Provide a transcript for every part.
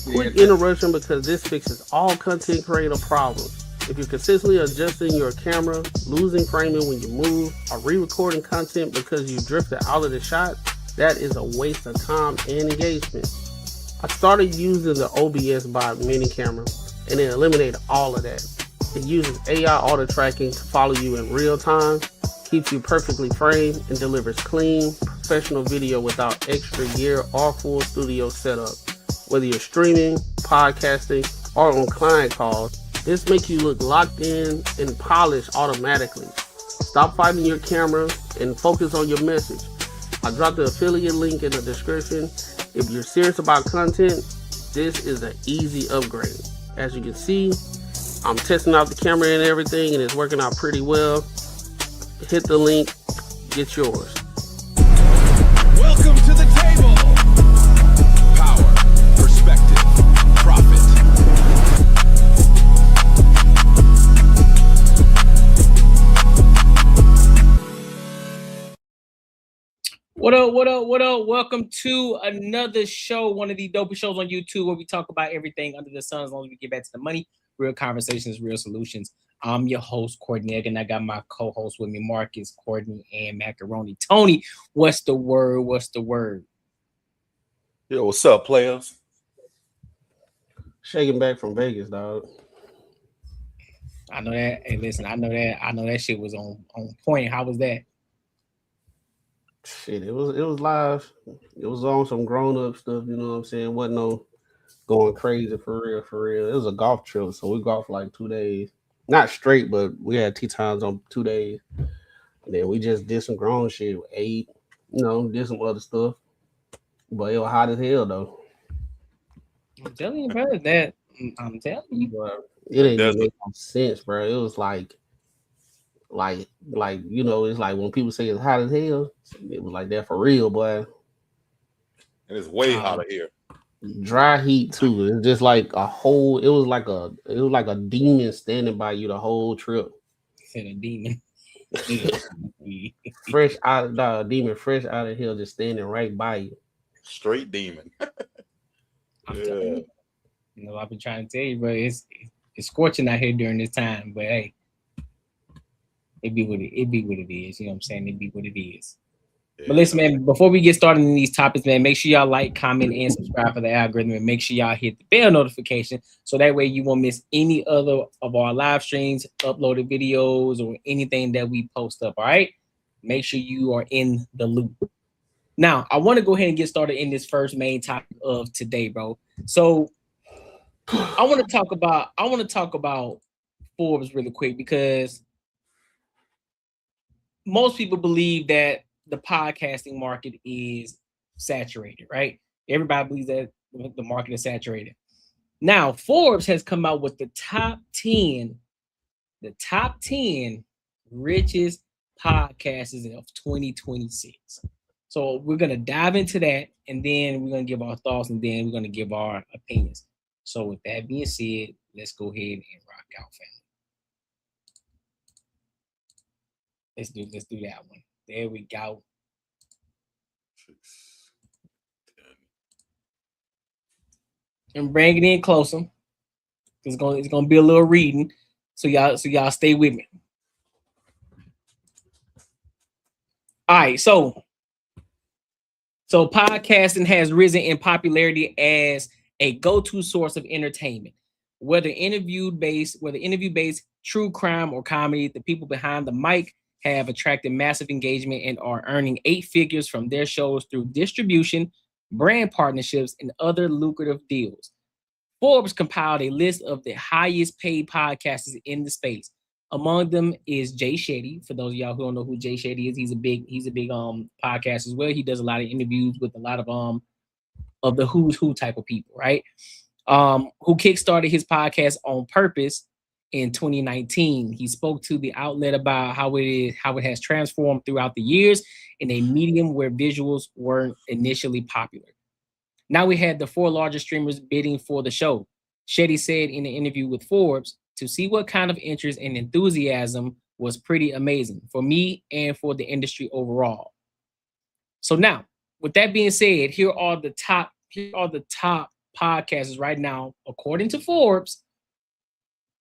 Quick interruption because this fixes all content creator problems. If you're consistently adjusting your camera, losing framing when you move, or re-recording content because you drifted out of the shot, that is a waste of time and engagement. I started using the OBS Bot mini camera and it eliminated all of that. It uses AI auto tracking to follow you in real time, keeps you perfectly framed, and delivers clean, professional video without extra gear or full studio setup. Whether you're streaming, podcasting, or on client calls, this makes you look locked in and polished automatically. Stop fighting your camera and focus on your message. I dropped the affiliate link in the description. If you're serious about content, this is an easy upgrade. As you can see, I'm testing out the camera and everything, and it's working out pretty well. Hit the link, get yours. Welcome to the table. Power, perspective, profit. What up, what up, what up? Welcome to another show, one of the dopest shows on YouTube where we talk about everything under the sun as long as we get back to the money. Real conversations, real solutions. I'm your host, Courtney, and I got my co-host with me, Marcus, Courtney, and Macaroni. Tony, what's the word? What's the word? Yo, what's up, players? Shaking back from Vegas, dog. I know that. Hey, listen, I know that shit was on point. How was that? Shit, it was live. It was on some grown-up stuff, you know what I'm saying? Wasn't no going crazy for real. It was a golf trip, so we golfed like 2 days. Not straight, but we had tee times on 2 days. And then we just did some grown shit, ate, did some other stuff. But it was hot as hell though. I'm telling you, brother, that I'm telling you. But it didn't make no sense, bro. It was like it's like when people say it's hot as hell, it was like that for real, boy. And it's way hotter here. Dry heat too. It's just like it was like a demon standing by you the whole trip. Said a demon. fresh out of hell, just standing right by you. Straight demon. Yeah. I've been trying to tell you, bro. It's scorching out here during this time, but hey, it be what it is. You know what I'm saying? It be what it is. Yeah. But listen, man, before we get started in these topics, man, make sure y'all like, comment, and subscribe for the algorithm, and make sure y'all hit the bell notification so that way you won't miss any other of our live streams, uploaded videos, or anything that we post up. All right, make sure you are in the loop. Now, I want to go ahead and get started in this first main topic of today, bro. So, I want to talk about Forbes really quick because most people believe that the podcasting market is saturated, right? Everybody believes that the market is saturated. Now, Forbes has come out with the top 10 richest podcasters of 2026. So we're going to dive into that, and then we're going to give our thoughts, and then we're going to give our opinions. So with that being said, let's go ahead and rock out, family. Let's do that one. There we go. And bring it in closer. It's gonna be a little reading. So y'all stay with me. All right, so podcasting has risen in popularity as a go-to source of entertainment. Whether interview-based, true crime, or comedy, the people behind the mic have attracted massive engagement and are earning 8 figures from their shows through distribution, brand partnerships, and other lucrative deals. Forbes compiled a list of the highest paid podcasters in the space. Among them is Jay Shetty. For those of y'all who don't know who Jay Shetty is, he's a big podcast as well. He does a lot of interviews with a lot of the who's who type of people, right? Who kickstarted his podcast on purpose in 2019. He spoke to the outlet about how it has transformed throughout the years in a medium where visuals weren't initially popular. Now we had the 4 largest streamers bidding for the show. Shetty said in an interview with Forbes, "To see what kind of interest and enthusiasm was pretty amazing for me and for the industry overall." So now, with that being said, here are the top podcasters right now, according to Forbes,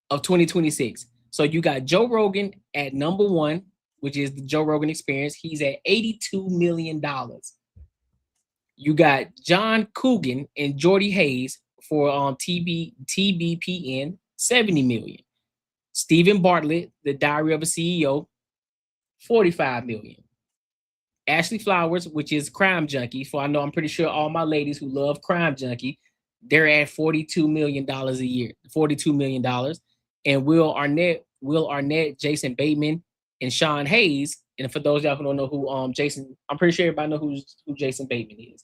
of 2026. So you got Joe Rogan at number 1, which is the Joe Rogan Experience. He's at $82 million. You got John Coogan and Jordy Hayes for TBPN, $70 million. Stephen Bartlett, The Diary of a CEO, $45 million. Ashley Flowers, which is Crime Junkie, I'm pretty sure all my ladies who love Crime Junkie, they're at $42 million a year, $42 million. And Will Arnett, Jason Bateman, and Sean Hayes. And for those of y'all who don't know who Jason, I'm pretty sure everybody know who Jason Bateman is.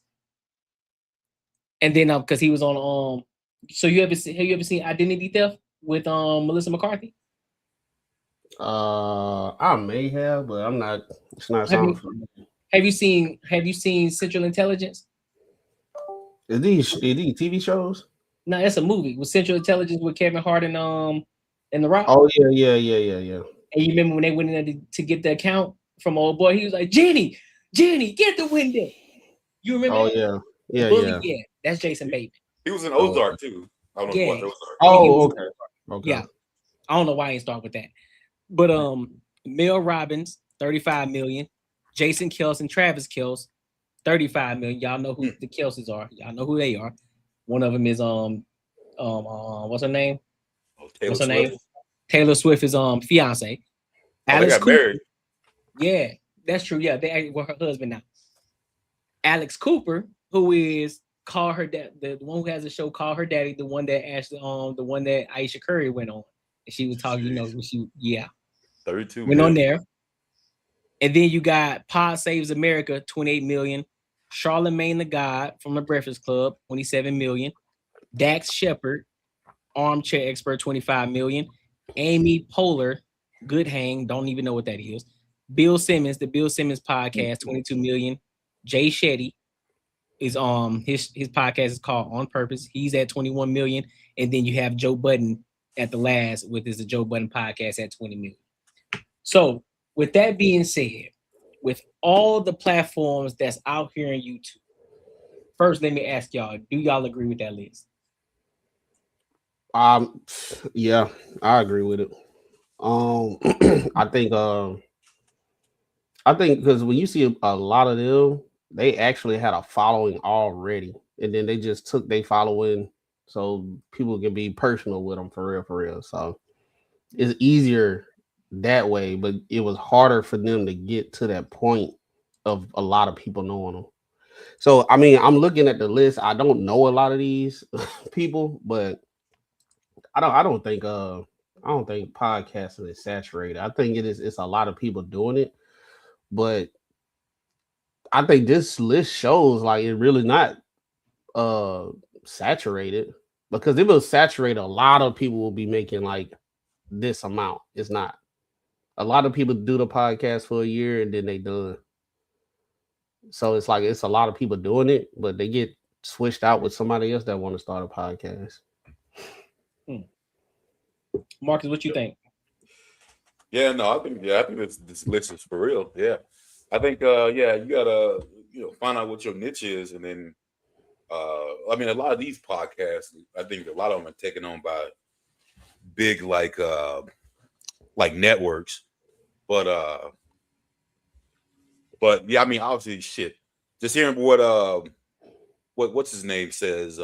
And then because he was on so have you ever seen Identity Theft with Melissa McCarthy? I may have, but I'm not. It's not something for me. Have you seen Central Intelligence? Is these TV shows? No, that's a movie with Central Intelligence with Kevin Hart and The Rock. Oh yeah. And you remember when they went in there to get the account from old boy? He was like, Jenny, get the window. You remember? Oh that? Yeah. That's Jason Bateman. He was in Ozark too. I don't know Yeah. what Ozark. Oh, okay. Yeah. I don't know why I didn't start with that. But Mel Robbins, $35 million. Jason Kelce and Travis Kelce, $35 million. Y'all know who the Kelces are. Y'all know who they are. One of them is what's her name? Taylor Swift. Taylor Swift is fiance. They got married. Yeah, that's true. Yeah, they were her husband now. Alex Cooper, who is Call Her Dad, the one who has a show Call Her Daddy, the one that the one that Aisha Curry went on, and she was talking. $32 million. Went on there. And then you got Pod Saves America, $28 million. Charlamagne Tha God from The Breakfast Club, $27 million. Dax Shepard, Armchair Expert, $25 million. Amy Poehler, Good Hang, don't even know what that is. Bill Simmons, the Bill Simmons podcast, $22 million. Jay Shetty is his podcast is called On Purpose. He's at $21 million. And then you have Joe Budden at the last with the Joe Budden podcast at $20 million. So with that being said, with all the platforms that's out here on YouTube, first let me ask y'all, do y'all agree with that list? Yeah, I agree with it. I think because when you see a lot of them, they actually had a following already, and then they just took their following so people can be personal with them for real. So it's easier that way, but it was harder for them to get to that point of a lot of people knowing them. So I mean, I'm looking at the list. I don't know a lot of these people, but I don't think podcasting is saturated. I think it's a lot of people doing it, but I think this list shows like it really not saturated, because if it was saturated, a lot of people will be making like this amount. It's not. A lot of people do the podcast for a year and then they done. So it's like it's a lot of people doing it, but they get switched out with somebody else that want to start a podcast. Marcus, what you think? Yeah, no, I think this list is for real. Yeah, I think you gotta find out what your niche is, and then I mean a lot of these podcasts, I think a lot of them are taken on by big like networks, but yeah, I mean obviously shit. Just hearing what's his name says.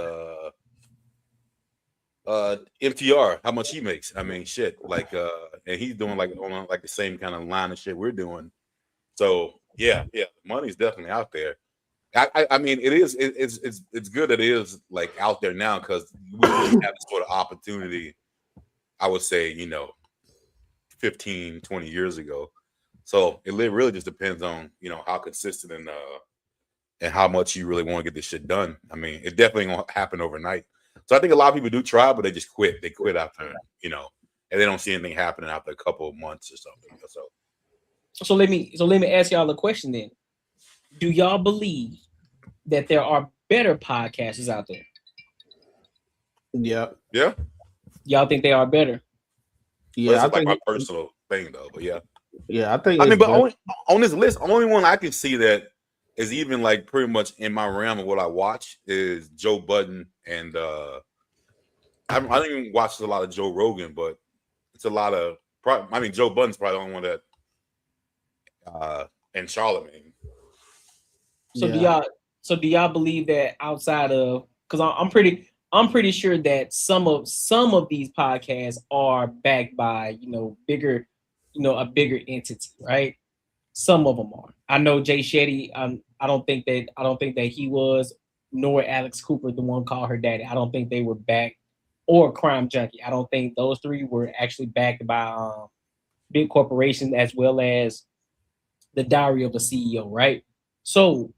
MTR, how much he makes. I mean, shit, like, and he's doing like on like the same kind of line of shit we're doing. So yeah, money's definitely out there. I mean, it's good that it is like out there now, because we didn't have this sort of opportunity, I would say, 15, 20 years ago. So it really just depends on, how consistent and how much you really want to get this shit done. I mean, it definitely won't happen overnight. So I think a lot of people do try, but they just quit. They quit after, and they don't see anything happening after a couple of months or something. So let me ask y'all a question then. Do y'all believe that there are better podcasters out there? Yeah. Yeah. Y'all think they are better? Yeah, I think my personal thing though, but yeah. Yeah, I think. I mean, but only on this list, only one I can see that is even like pretty much in my realm of what I watch is Joe Budden and I don't even watch a lot of Joe Rogan, but it's a lot of. I mean, Joe Budden's probably the only one that and Charlamagne. So Yeah. do y'all believe that outside of, because I'm pretty sure that some of these podcasts are backed by bigger, a bigger entity, right? Some of them are. I know Jay Shetty. I don't think that he was, nor Alex Cooper, the one called her daddy. I don't think they were backed, or Crime Junkie. I don't think those three were actually backed by big corporations, as well as the Diary of a CEO, right? So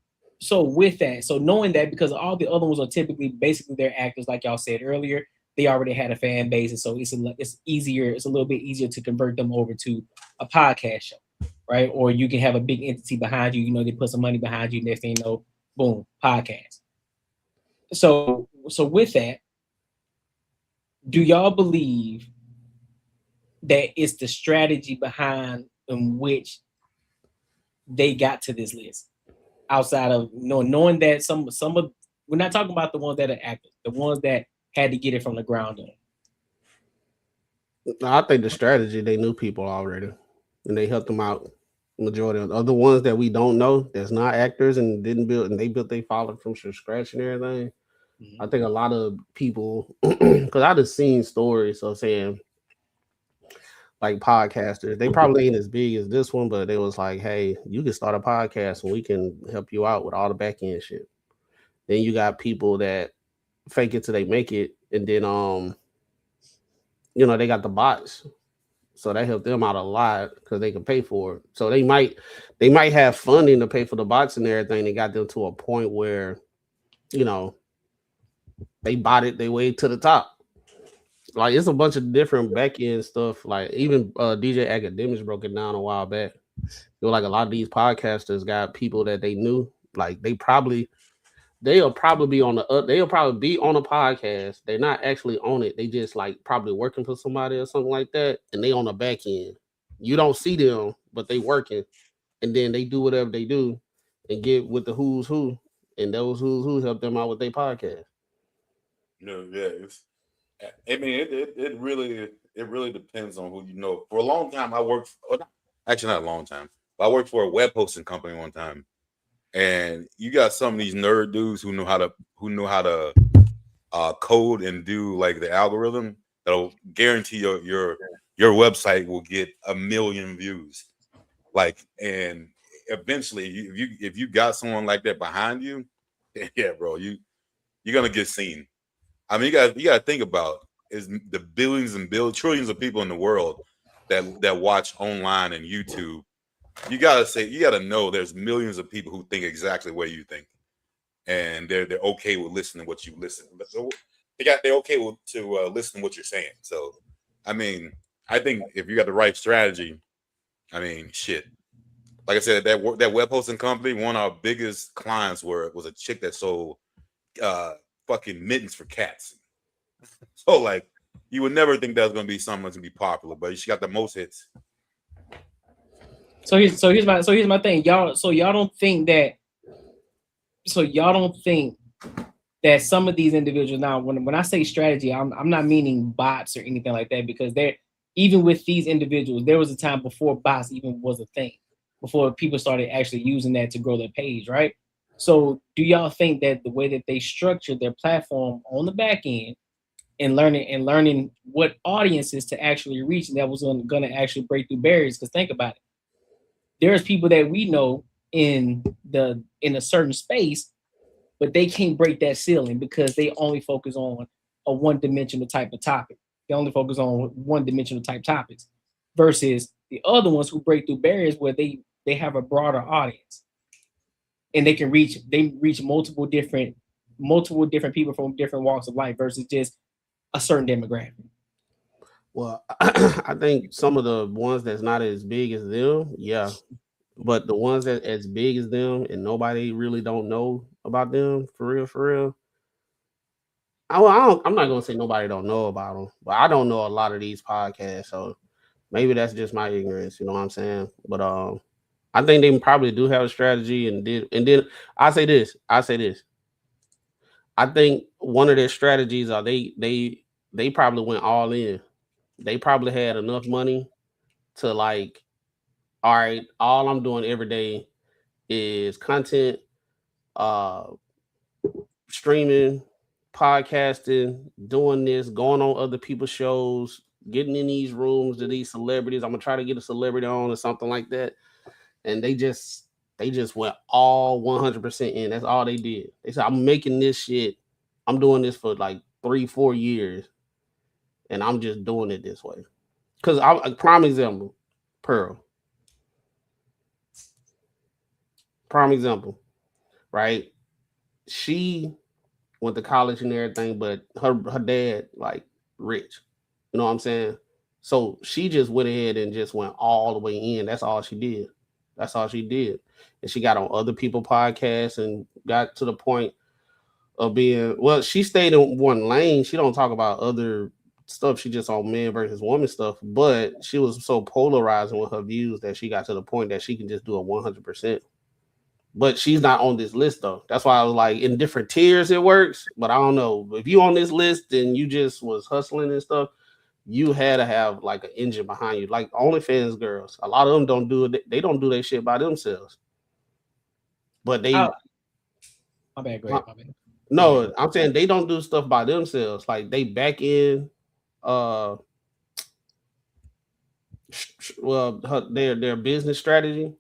with that, so knowing that, because all the other ones are typically basically they're actors, like y'all said earlier, they already had a fan base, and so it's a little bit easier to convert them over to a podcast show, right? Or you can have a big entity behind you, they put some money behind you, next thing you know, boom, podcast. So with that, do y'all believe that it's the strategy behind in which they got to this list? Outside of knowing that some of, we're not talking about the ones that are active, the ones that had to get it from the ground up. I think the strategy, they knew people already, and they helped them out. Majority of the other ones that we don't know, that's not actors and didn't build, and they built they following from scratch and everything. I think a lot of people, because I just seen stories of saying, like, podcasters, they probably ain't as big as this one, but they was like, hey, you can start a podcast and we can help you out with all the back end shit. Then you got people that fake it till they make it, and then they got the bots. So that helped them out a lot because they can pay for it. So they might have funding to pay for the bots and everything. They got them to a point where, they bought it their way to the top. Like, it's a bunch of different back end stuff. Like, even DJ Academics broke it down a while back. Like, a lot of these podcasters got people that they knew. Like, they'll probably be on a podcast. They're not actually on it. They just like probably working for somebody or something like that, and they on the back end. You don't see them, but they working, and then they do whatever they do and get with the who's who, and those who's who help them out with their podcast. I mean, it really depends on who you know. For a long time, I worked. Actually, not a long time, but I worked for a web hosting company one time. And you got some of these nerd dudes who know how to code and do like the algorithm that'll guarantee your website will get 1 million views. Like, and eventually, if you got someone like that behind you, yeah, bro, you're gonna get seen. I mean, you got to think about is the billions and trillions of people in the world that watch online and YouTube. You gotta know there's millions of people who think exactly the way you think, and they're okay with listening to what you listen. But they're okay to listen to what you're saying. So, I mean, I think if you got the right strategy, I mean, shit. Like I said, that web hosting company, one of our biggest clients was a chick that sold fucking mittens for cats. So, like, you would never think that was gonna be something that's gonna be popular, but she got the most hits. So here's my thing, y'all. So y'all don't think that some of these individuals, now when I say strategy, I'm not meaning bots or anything like that, because they're, even with these individuals, there was a time before bots even was a thing, before people started actually using that to grow their page, right? So do y'all think that the way that they structured their platform on the back end and learning what audiences to actually reach, and that was going to actually break through barriers? Because think about it. There's people that we know in a certain space, but they can't break that ceiling because they only focus on a one-dimensional type of topic. They only focus on one-dimensional type topics, versus the other ones who break through barriers where they have a broader audience, and they reach multiple different people from different walks of life versus just a certain demographic. Well, I think some of the ones that's not as big as them, yeah. But the ones that as big as them and nobody really don't know about them, for real. I'm not gonna say nobody don't know about them, but I don't know a lot of these podcasts, so maybe that's just my ignorance. You know what I'm saying? But I think they probably do have a strategy, and then I say this. I think one of their strategies are they probably went all in. They probably had enough money to like, all right, all I'm doing every day is content, uh, streaming, podcasting, doing this, going on other people's shows, getting in these rooms to these celebrities. I'm gonna try to get a celebrity on or something like that. And they just went all 100% in. That's all they did. They said, I'm making this shit. I'm doing this for like 3-4 years, and I'm just doing it this way. Because a prime example, Pearl. Prime example, right? She went to college and everything, but her dad like rich. You know what I'm saying? So she just went ahead and just went all the way in. That's all she did. That's all she did. And she got on other people's podcasts and got to the point of being, well, she stayed in one lane. She don't talk about other stuff. She just on man versus woman stuff. But she was so polarizing with her views that she got to the point that she can just do it 100%. But she's not on this list though. That's why I was like, in different tiers it works. But I don't know. If you on this list and you just was hustling and stuff, you had to have like an engine behind you. Like OnlyFans girls, a lot of them don't do it. They don't do their shit by themselves. But they, my bad, go ahead, my bad. No, I'm saying they don't do stuff by themselves. Like they back in, well, their business strategy.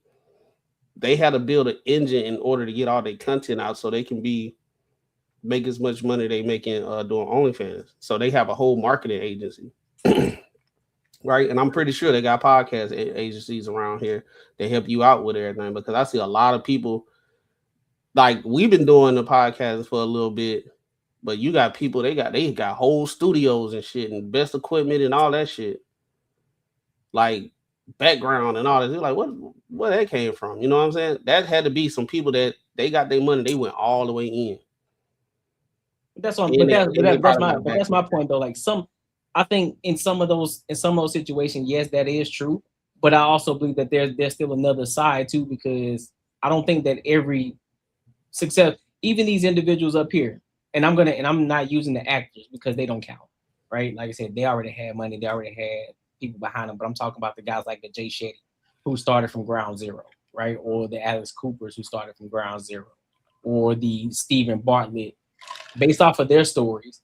They had to build an engine in order to get all their content out, so they can make as much money they making doing OnlyFans. So they have a whole marketing agency, right? And I'm pretty sure they got podcast agencies around here that help you out with everything. Because I see a lot of people. Like we've been doing the podcast for a little bit, but you got people they got whole studios and shit and best equipment and all that shit, like background and all that. They're like, where that came from? You know what I'm saying? That had to be some people that they got their money, they went all the way in. That's my point though. Like I think in some of those situations, yes, that is true. But I also believe that there's still another side too, because I don't think that every success, even these individuals up here, and I'm not using the actors because they don't count, right? Like I said, they already had money, they already had people behind them, but I'm talking about the guys like the Jay Shetty who started from ground zero, right? Or the Alex Coopers who started from ground zero, or the Stephen Bartlett, based off of their stories,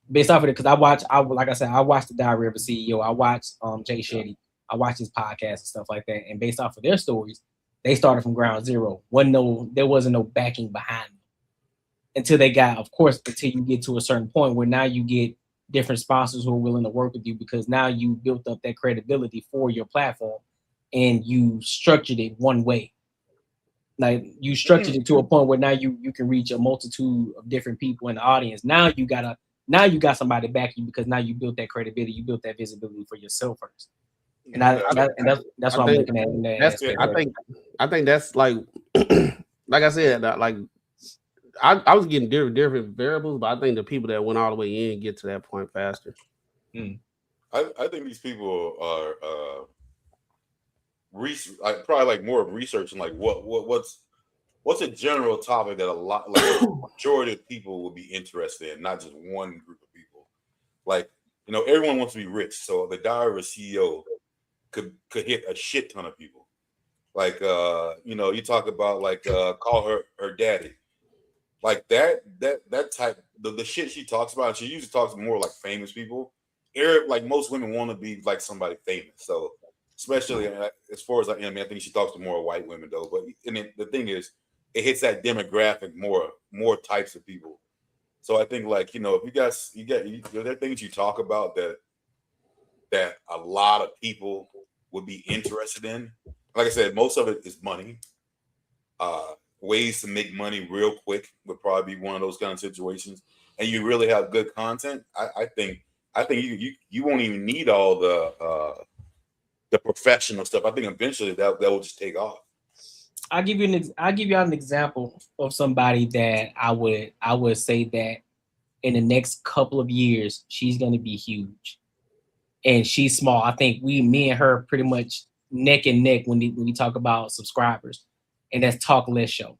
based off of it, because I watched the Diary of a CEO, I watched Jay Shetty, I watched his podcast and stuff like that, and based off of their stories, they started from ground zero. There wasn't no backing behind them until they got, of course, until you get to a certain point where now you get different sponsors who are willing to work with you, because now you built up that credibility for your platform and you structured it one way. Like you structured it to a point where now you can reach a multitude of different people in the audience. Now you got somebody back you, because now you built that credibility, you built that visibility for yourself first. And that's what I'm looking at in that aspect. I think that's like like I said, like I was getting different variables, but I think the people that went all the way in get to that point faster. I think these people are probably like more of researching like what's a general topic that a lot, like majority of people will be interested in, not just one group of people. Like, everyone wants to be rich, so the Diary of a CEO could hit a shit ton of people. Like you talk about like call her daddy. Like that type, the shit she talks about, she usually talks more like famous people. Like most women want to be like somebody famous. So especially as far as I think she talks to more white women though. But the thing is, it hits that demographic more types of people. So I think like, if there are things you talk about that a lot of people would be interested in. Like I said, most of it is money. Ways to make money real quick would probably be one of those kind of situations. And you really have good content. I think you won't even need all the professional stuff. I think eventually that will just take off. I'll give you an example of somebody that I would say that in the next couple of years she's going to be huge, and she's small. I think me and her pretty much neck and neck when we talk about subscribers, and that's Talk Less Show.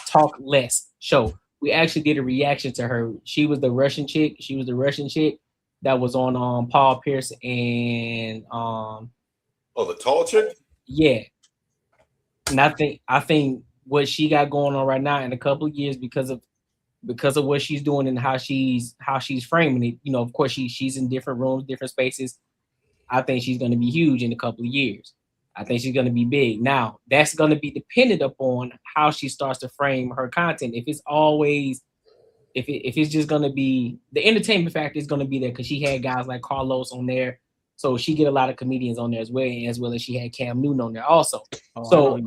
Talk Less Show. We actually did a reaction to her. She was the Russian chick. She was the Russian chick that was on Paul Pierce and the tall chick. Yeah, and I think what she got going on right now in a couple of years because of what she's doing and how she's framing it. You know, of course she's in different rooms, different spaces. I think she's going to be huge in a couple of years. I think she's going to be big. Now, that's going to be dependent upon how she starts to frame her content. If it's always, if it's just going to be, the entertainment factor is going to be there because she had guys like Carlos on there. So she get a lot of comedians on there as well as she had Cam Newton on there also. So,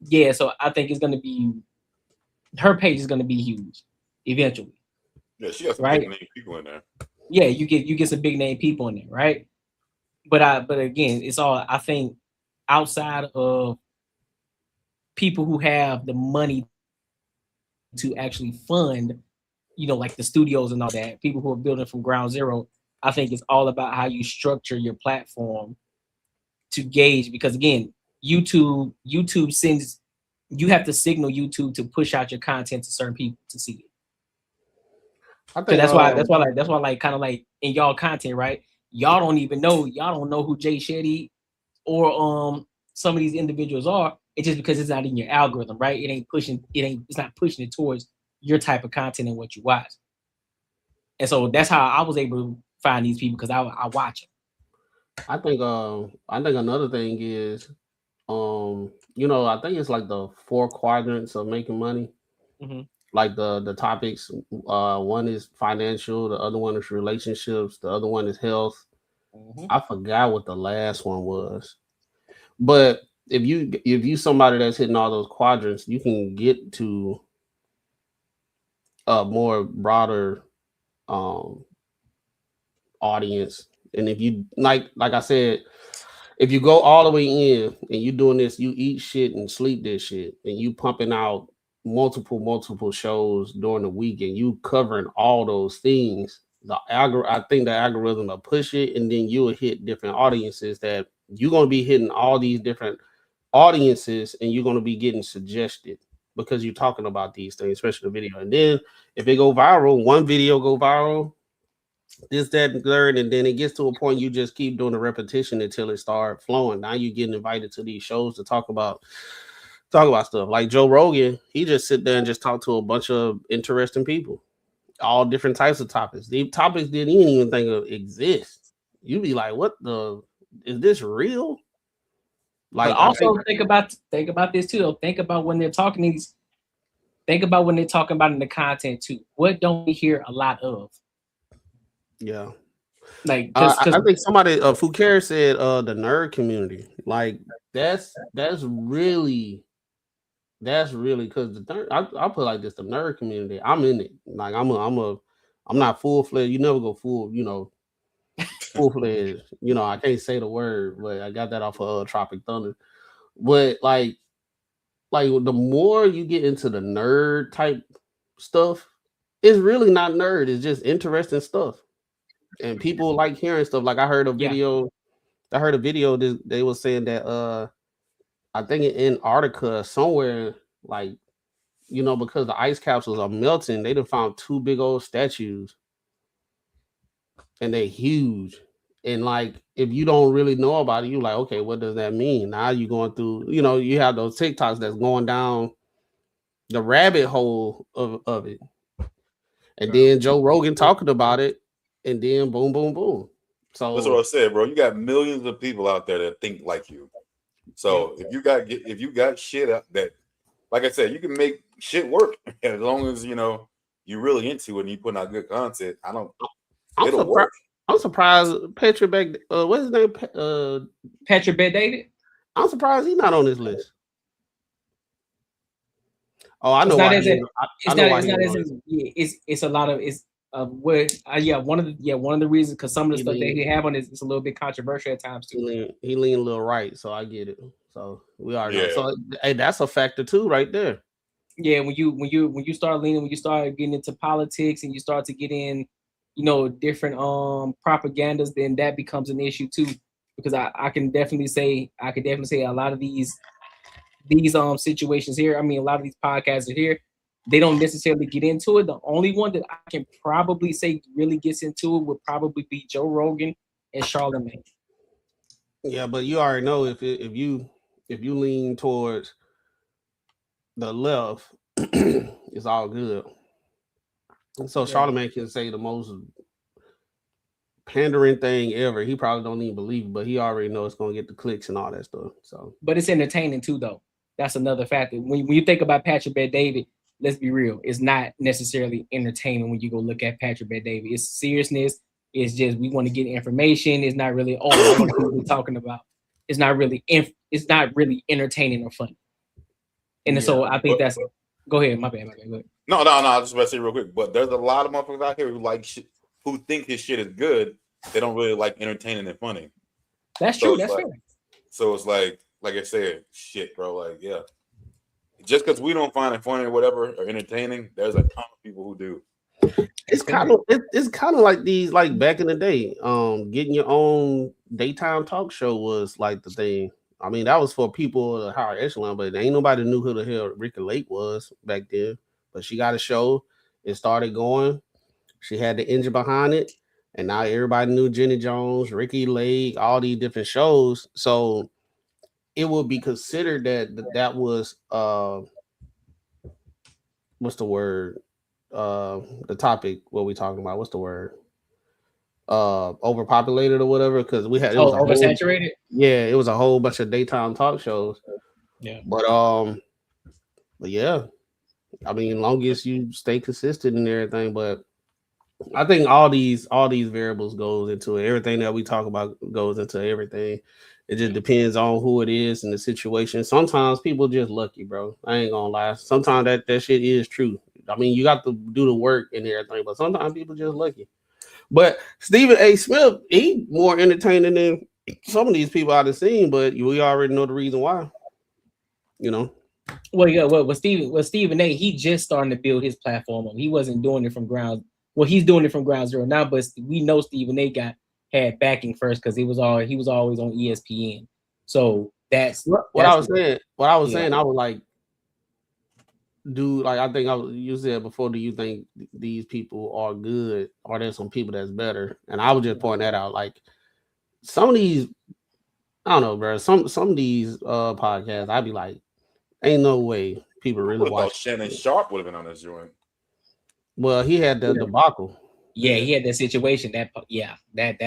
yeah, so I think it's going to be, her page is going to be huge eventually. Yeah, she got some right? big name people in there. Yeah, you get some big name people in there, right? But again, it's all, I think, outside of people who have the money to actually fund, you know, like the studios and all that, people who are building from ground zero, I think it's all about how you structure your platform to gauge, because again, YouTube sends, you have to signal YouTube to push out your content to certain people to see it. I think that's why like kind of like in y'all content, right? Y'all don't know who Jay Shetty or some of these individuals are. It's just because it's not in your algorithm, right? It's not pushing it towards your type of content and what you watch. And so that's how I was able to find these people, because I watch them. I think another thing is, you know, I think it's like the 4 quadrants of making money. Mm-hmm. Like the topics, one is financial, the other one is relationships, the other one is health. Mm-hmm. I forgot what the last one was, but if you somebody that's hitting all those quadrants, you can get to a more broader audience. And if you like I said, if you go all the way in and you doing this, you eat shit and sleep this shit, and you pumping out multiple shows during the week, and you covering all those things, I think the algorithm will push it, and then you'll hit different audiences that you're going to be hitting all these different audiences, and you're going to be getting suggested because you're talking about these things, especially the video. And then if they go viral, one video go viral, this, that, and third, and then it gets to a point you just keep doing the repetition until it starts flowing. Now you're getting invited to these shows to talk about stuff like Joe Rogan. He just sit there and just talk to a bunch of interesting people, all different types of topics. The topics didn't even think of exist. You'd be like, "What the? Is this real?" Like, but also think about this too. Though. Think about when they're talking these. Think about when they're talking about in the content too. What don't we hear a lot of? Yeah, like I think somebody Foucault said the nerd community. Like that's really because the nerd, I put like this, the nerd community. I'm in it. Like I'm not full fledged. You never go full, full fledged. I can't say the word, but I got that off of Tropic Thunder. But like the more you get into the nerd type stuff, it's really not nerd. It's just interesting stuff, and people like hearing stuff. Like I heard a video. They were saying that I think in Antarctica somewhere, like, because the ice capsules are melting, they done found 2 big old statues, and they're huge. And like, if you don't really know about it, you're like, okay, what does that mean? Now you're going through, you have those TikToks that's going down the rabbit hole of it. And then Joe Rogan talking about it, and then boom, boom, boom. So that's what I said, bro. You got millions of people out there that think like you. So if you got shit up that, like I said, you can make shit work as long as you're really into it and you putting out good content. It'll work. I'm surprised Petra back. What's his name? Petra Bet David. I'm surprised he's not on this list. Oh, I know why. It's a lot of one of the reasons, because some of the stuff that he have on is a little bit controversial at times too. He lean a little right, so I get it. So we already know. So hey, that's a factor too, right there. Yeah, when you start leaning, when you start getting into politics and you start to get in, different propagandas, then that becomes an issue too. because I can definitely say a lot of these situations here. I mean, a lot of these podcasts are here. They don't necessarily get into it. The only one that I can probably say really gets into it would probably be Joe Rogan and Charlamagne. Yeah, but you already know if you lean towards the left, it's all good. So Charlamagne can say the most pandering thing ever. He probably don't even believe it, but he already knows it's gonna get the clicks and all that stuff. So, but it's entertaining too, though. That's another factor. When you think about Patrick Bet-David, let's be real, it's not necessarily entertaining when you go look at Patrick Bet-David. It's seriousness. It's just we want to get information. It's not really what we're talking about. It's not really entertaining or funny. And so I think that's. Go ahead, my bad. Go ahead. No. I was just about to say real quick, but there's a lot of motherfuckers out here who like shit, who think his shit is good. They don't really like entertaining and funny. That's true. That's fair. So it's like I said, shit, bro. Like, yeah, just because we don't find it funny or whatever or entertaining, there's a ton of people who do. It's kind of like these, like back in the day, getting your own daytime talk show was like the thing. I mean, that was for people of the higher echelon, but ain't nobody knew who the hell Ricki Lake was back then. But she got a show. It started going. She had the engine behind it. And now everybody knew Jenny Jones, Ricki Lake, all these different shows. So it would be considered that was what's the word? The topic, what we talking about? What's the word? Overpopulated or whatever, because we had oversaturated. It was a whole bunch of daytime talk shows. Yeah. But yeah. I mean, long as you stay consistent and everything, but I think all these variables goes into it. Everything that we talk about goes into everything. It just depends on who it is and the situation. Sometimes people just lucky, bro. I ain't gonna lie. Sometimes that shit is true. I mean, you got to do the work and everything, but sometimes people just lucky. But Stephen A. Smith, he more entertaining than some of these people I've seen, but we already know the reason why. You know. Well, yeah. Well, Stephen A. He just starting to build his platform up. He wasn't doing it from ground. Well, he's doing it from ground zero now, but we know Stephen A. had backing first because he was always on ESPN. So that's what I was saying. What I was saying, I was like, dude, like I think you said before, do you think these people are good, or there's some people that's better? And I was just pointing that out. Like some of these, I don't know, bro. Some of these podcasts, I'd be like, ain't no way people really watch. Shannon Sharp would have been on this joint. Well, he had the debacle. Yeah, he had that situation. That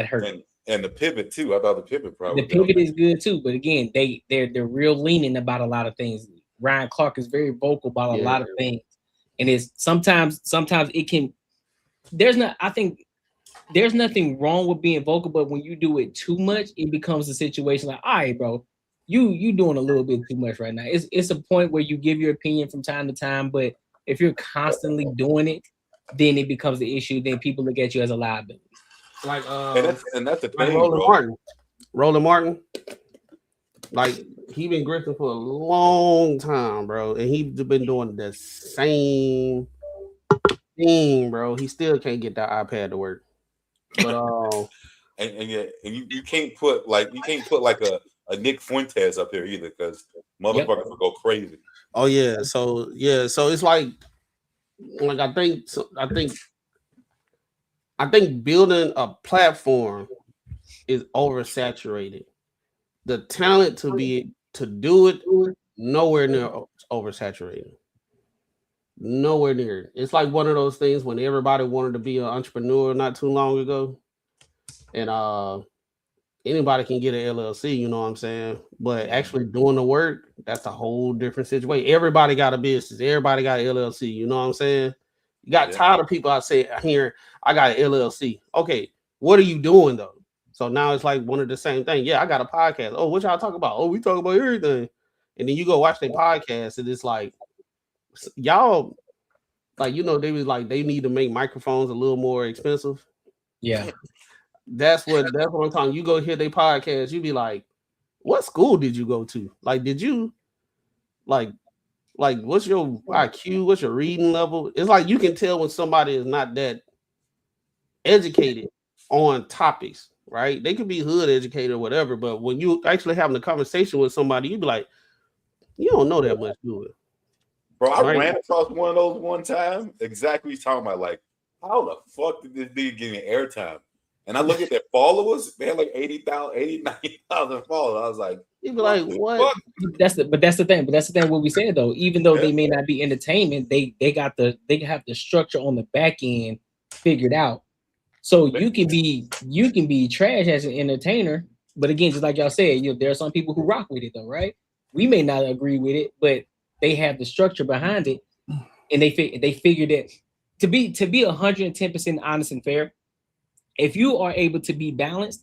hurt. And the pivot too. I thought the pivot probably. The pivot is good too, but again, they're real leaning about a lot of things. Ryan Clark is very vocal about a lot of things, and it's sometimes it can. I think there's nothing wrong with being vocal, but when you do it too much, it becomes a situation like, all right, bro, you doing a little bit too much right now. It's a point where you give your opinion from time to time, but if you're constantly doing it, then it becomes the issue. Then people look at you as a liability. Like and that's the thing. Roland Martin, like he been grifting for a long time, bro, and he's been doing the same thing, bro. He still can't get that iPad to work. But and you can't put like a Nick Fuentes up there either, because motherfuckers will go crazy. Oh yeah, so it's like I think building a platform is oversaturated. The talent to do it nowhere near oversaturated. Nowhere near. It's like one of those things when everybody wanted to be an entrepreneur not too long ago, and anybody can get an LLC, you know what I'm saying? But actually doing the work, that's a whole different situation. Everybody got a business. Everybody got an LLC, you know what I'm saying? You got tired of people I hearing, I got an LLC. Okay, what are you doing though? So now it's like one of the same thing. Yeah, I got a podcast. Oh, what y'all talk about? Oh, we talk about everything. And then you go watch their podcast, and it's like y'all, like, you know, they was like they need to make microphones a little more expensive. Yeah. That's what I'm talking. You go hear their podcast, you be like, what school did you go to? Like, did you like what's your IQ? What's your reading level? It's like you can tell when somebody is not that educated on topics. right? They could be hood educated or whatever, but when you actually having a conversation with somebody, you be like, you don't know that much, do it. Bro, I Right. ran across one of those one time. Exactly what you're talking about. Like, how the fuck did this dude get any airtime? And I look at their followers, they had like 90,000 followers. I was like, You be like, what? fuck? That's the thing. But that's the thing. What we said though, even though they may not be entertainment, they have the structure on the back end figured out. So you can be trash as an entertainer, but again, just like y'all said, there are some people who rock with it though, right? We may not agree with it, but they have the structure behind it, and they figured it to be 110% honest and fair. If you are able to be balanced,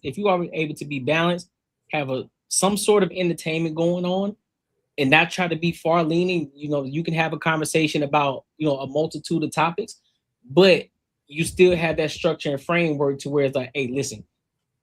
have some sort of entertainment going on, and not try to be far leaning, you can have a conversation about a multitude of topics, but you still have that structure and framework to where it's like, hey, listen,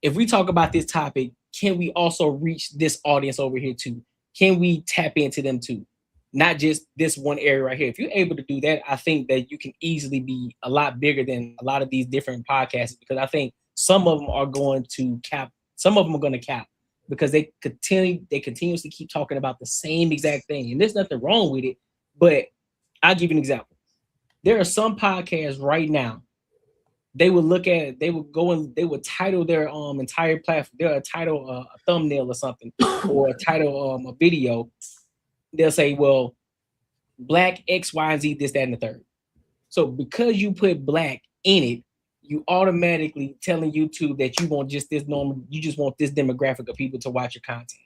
if we talk about this topic, can we also reach this audience over here too? Can we tap into them too? Not just this one area right here. If you're able to do that, I think that you can easily be a lot bigger than a lot of these different podcasts, because I think some of them are going to cap. Some of them are going to cap because they continuously keep talking about the same exact thing. And there's nothing wrong with it, but I'll give you an example. There are some podcasts right now, they would look at it, they would go and they would title their entire platform, they'll title a thumbnail or something, or a title a video. They'll say, well, Black X, Y, and Z, this, that, and the third. So because you put Black in it, you automatically telling YouTube that you want just this normal, you just want this demographic of people to watch your content.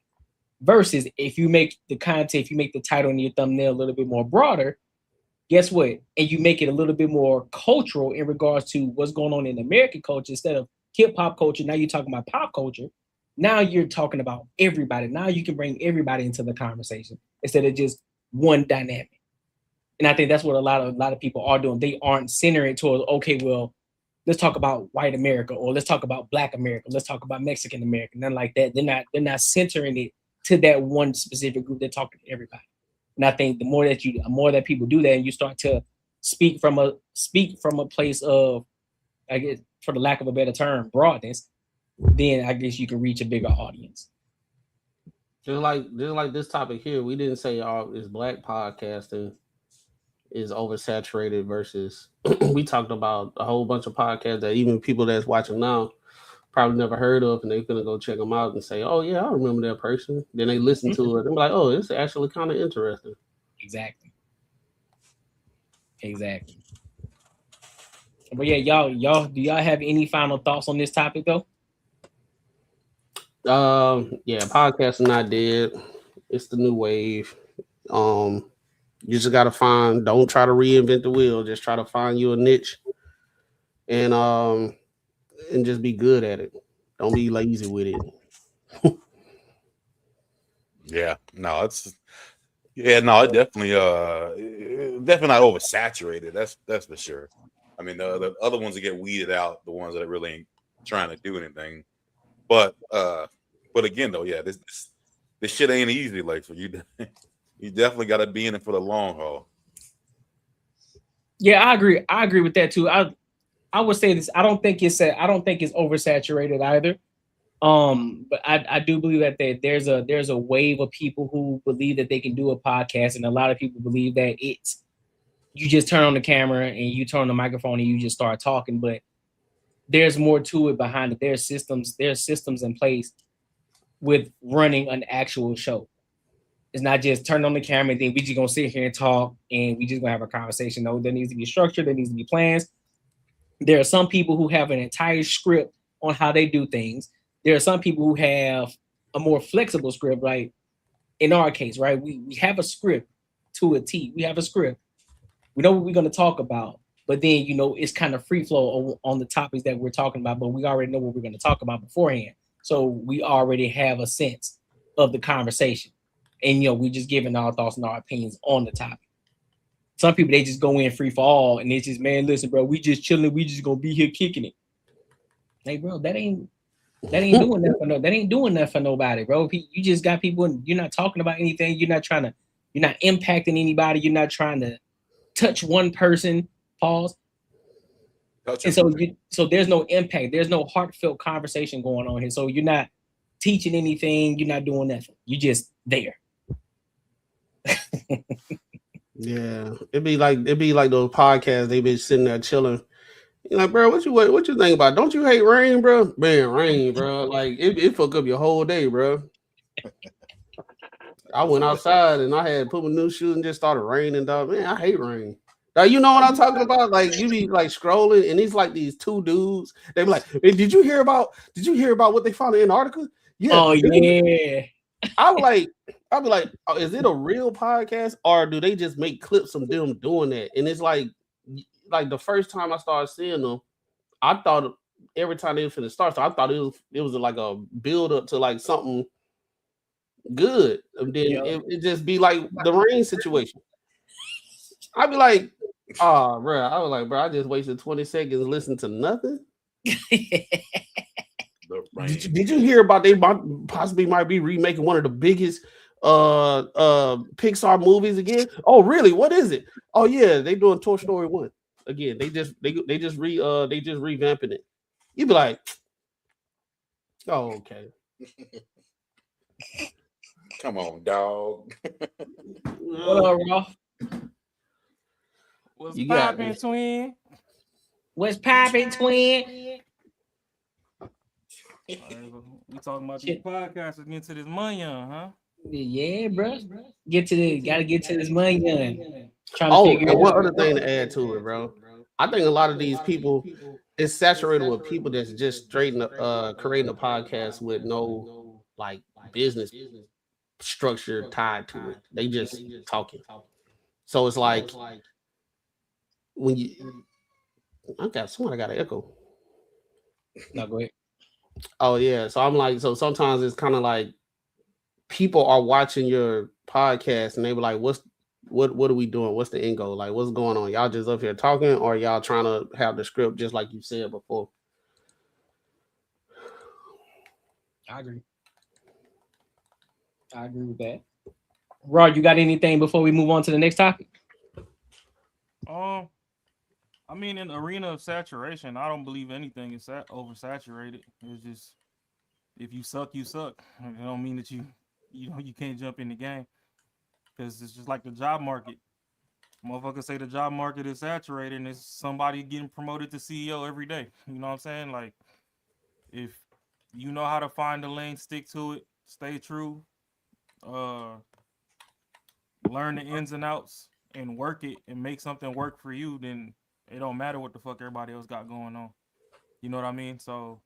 Versus if you make the content, if you make the title and your thumbnail a little bit more broader, guess what? And you make it a little bit more cultural in regards to what's going on in American culture instead of hip hop culture. Now you're talking about pop culture. Now you're talking about everybody. Now you can bring everybody into the conversation instead of just one dynamic. And I think that's what a lot of people are doing. They aren't centering towards, okay, well, let's talk about white America, or let's talk about Black America, let's talk about Mexican America, nothing like that. They're not centering it to that one specific group. They're talking to everybody. And I think the more that people do that, and you start to speak from a place of, I guess, for the lack of a better term, broadness, then I guess you can reach a bigger audience. Just like this topic here, we didn't say this Black podcasting is oversaturated versus we talked about a whole bunch of podcasts that even people that's watching now probably never heard of, and they're gonna go check them out and say, oh yeah, I remember that person. Then they listen to it and be like, oh, it's actually kind of interesting. Exactly. But yeah, y'all do y'all have any final thoughts on this topic though? Yeah, podcasting not dead. It's the new wave. You just gotta don't try to reinvent the wheel, just try to find you a niche and just be good at it. Don't be lazy with it. Yeah, no, it definitely not oversaturated. That's for sure. I mean, the other ones that get weeded out, the ones that really ain't trying to do anything. But again though, yeah, this shit ain't easy. Like, so you definitely got to be in it for the long haul. Yeah, I agree with that too. I would say this. I don't think it's oversaturated either. But I do believe that there's a wave of people who believe that they can do a podcast, and a lot of people believe that you just turn on the camera and you turn on the microphone and you just start talking. But there's more to it behind it. There's systems in place with running an actual show. It's not just turn on the camera and then we just gonna sit here and talk and we just gonna have a conversation. No, there needs to be structure, there needs to be plans. There are some people who have an entire script on how they do things. There are some people who have a more flexible script, right? In our case, right? We have a script to a T. We have a script. We know what we're gonna talk about, but then it's kind of free flow on the topics that we're talking about, but we already know what we're gonna talk about beforehand. So we already have a sense of the conversation. And we just giving our thoughts and our opinions on the topic. Some people, they just go in free for all, and it's just, man, listen, bro, we just chilling, we just gonna be here kicking it. Hey, bro, that ain't doing that for nobody, bro. You just got people, and you're not talking about anything. You're not impacting anybody. You're not trying to touch one person. Pause. And so there's no impact. There's no heartfelt conversation going on here. So you're not teaching anything. You're not doing nothing. You're just there. Yeah, it'd be like those podcasts. They be sitting there chilling. You're like, bro, what you think about? Don't you hate rain, bro? Man, rain, bro. Like it fuck up your whole day, bro. I went outside and I had put my new shoes and just started raining, dog. Man, I hate rain. Now you know what I'm talking about? Like you be like scrolling and it's like these two dudes. They be like, hey, did you hear about what they found in Antarctica? Yeah. Oh yeah. I'll be like, oh, is it a real podcast or do they just make clips of them doing that? And it's like the first time I started seeing them, I thought every time they were finna start, so I thought it was like a build up to like something good. And then it just be like the rain situation. I'd be like, oh, bro. I was like, bro, I just wasted 20 seconds listening to nothing. Did you hear about they possibly might be remaking one of the biggest Pixar movies again? Oh, really? What is it? Oh yeah, they doing Toy Story 1 again. They just revamping it. You'd be like, oh, okay. Come on, dog. What up, Rolf? What's poppin', twin? What's poppin', twin? We talking about these podcasts. Let's get to this money on, huh? Yeah, bro. Gotta get to this money on. And one other thing to add to it, bro. I think a lot of these people is saturated with people that's just straight creating a podcast with no like business structure tied to it. They just talking. So it's like when you somebody got an echo. No, go ahead. Oh yeah. So I'm like, so sometimes it's kind of like people are watching your podcast and they be like, what are we doing? What's the end goal? Like, what's going on? Y'all just up here talking, or y'all trying to have the script just like you said before? I agree with that. Rod, you got anything before we move on to the next topic? I mean, in the arena of saturation, I don't believe anything is oversaturated. It's just if you suck, you suck. It don't mean that you can't jump in the game, because it's just like the job market. Motherfuckers say the job market is saturated, and it's somebody getting promoted to CEO every day. You know what I'm saying? Like, if you know how to find the lane, stick to it, stay true, learn the ins and outs, and work it and make something work for you, then it don't matter what the fuck everybody else got going on. You know what I mean? So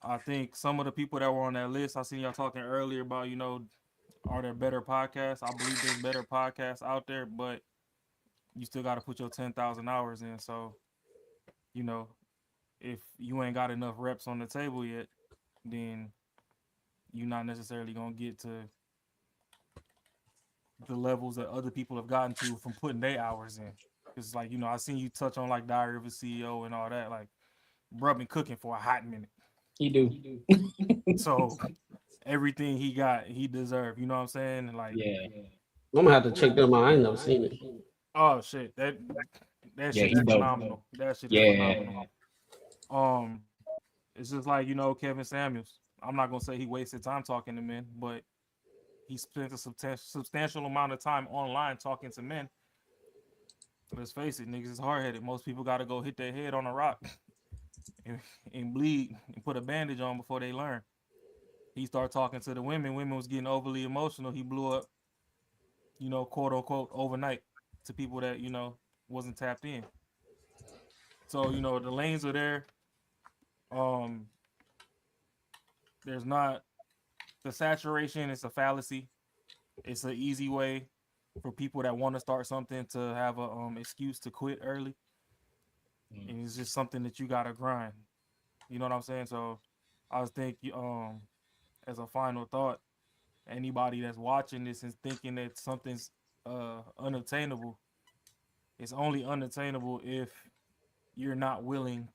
I think some of the people that were on that list, I seen y'all talking earlier about, are there better podcasts? I believe there's better podcasts out there, but you still got to put your 10,000 hours in. So, if you ain't got enough reps on the table yet, then you're not necessarily going to get to the levels that other people have gotten to from putting their hours in. It's like, I seen you touch on like Diary of a CEO and all that. Like, bro been cooking for a hot minute. He do. So everything he got, he deserved. You know what I'm saying? Like, yeah. I'm gonna have to check them out. I ain't never seen it. Oh shit, that shit is phenomenal. That shit is phenomenal. It's just like, Kevin Samuels. I'm not gonna say he wasted time talking to men, but he spent a substantial amount of time online talking to men. Let's face it, niggas is hard-headed. Most people got to go hit their head on a rock and bleed and put a bandage on before they learn. He started talking to the women. Women was getting overly emotional. He blew up, quote unquote, overnight to people that, wasn't tapped in. So, the lanes are there. There's not the saturation. It's a fallacy. It's an easy way for people that want to start something to have a excuse to quit early. And it's just something that you gotta grind. You know what I'm saying? So I was thinking, as a final thought, anybody that's watching this and thinking that something's unattainable, it's only unattainable if you're not willing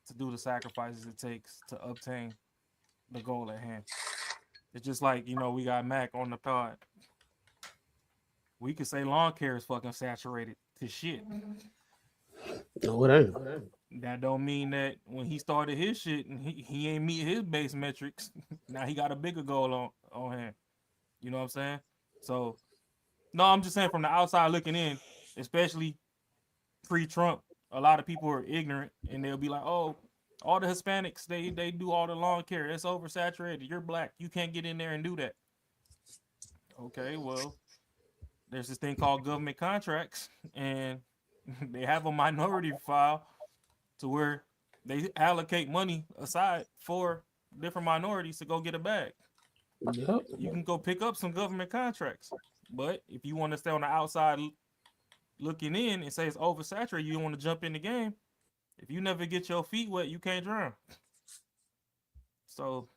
to do the sacrifices it takes to obtain the goal at hand. It's just like, we got Mac on the pod. We could say lawn care is fucking saturated to shit. No, it ain't. that don't mean that when he started his shit and he ain't meet his base metrics, now he got a bigger goal on hand. You know what I'm saying? So, no, I'm just saying from the outside looking in, especially pre-Trump, a lot of people are ignorant and they'll be like, oh, all the Hispanics, they do all the lawn care. It's oversaturated. You're black. You can't get in there and do that. Okay, well, there's this thing called government contracts, and they have a minority file to where they allocate money aside for different minorities to go get a bag. Yep. You can go pick up some government contracts, but if you want to stay on the outside looking in and say it's oversaturated, you don't want to jump in the game. If you never get your feet wet, you can't drown. So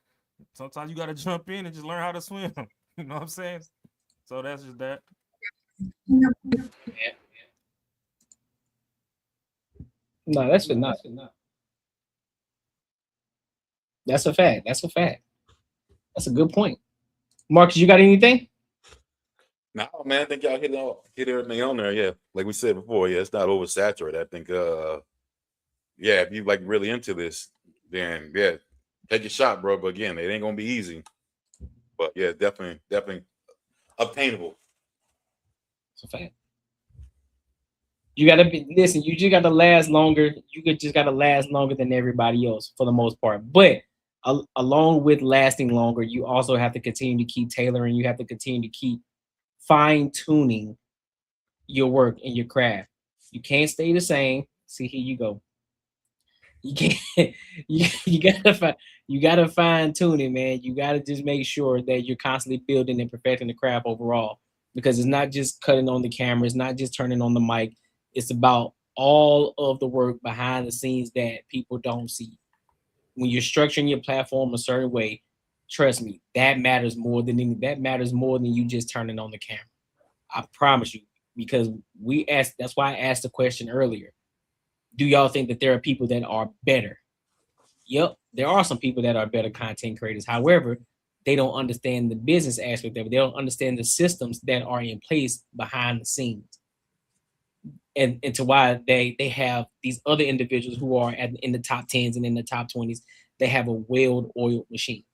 sometimes you got to jump in and just learn how to swim. You know what I'm saying? So that's just that. No, that's not. That's a fact. That's a fact. That's a good point. Marcus, you got anything? No, man, I think y'all hit everything on there. Yeah, like we said before, yeah, it's not oversaturated. I think, yeah, if you like really into this, then yeah, take your shot, bro. But again, it ain't gonna be easy. But yeah, definitely obtainable. It's a fact. You gotta listen. You just gotta last longer. You just gotta last longer than everybody else for the most part. But along with lasting longer, you also have to continue to keep tailoring. You have to continue to keep fine-tuning your work and your craft. You can't stay the same. See, here you go. You can't. You gotta fine-tune it, man. You gotta just make sure that you're constantly building and perfecting the craft overall, because it's not just cutting on the camera. It's not just turning on the mic. It's about all of the work behind the scenes that people don't see. When you're structuring your platform a certain way, trust me, that matters more than you just turning on the camera. I promise you, because that's why I asked the question earlier. Do y'all think that there are people that are better? Yep, there are some people that are better content creators. However, they don't understand the business aspect of it. They don't understand the systems that are in place behind the scenes. And to why they have these other individuals who are in the top 10s and in the top 20s. They have a well-oiled machine.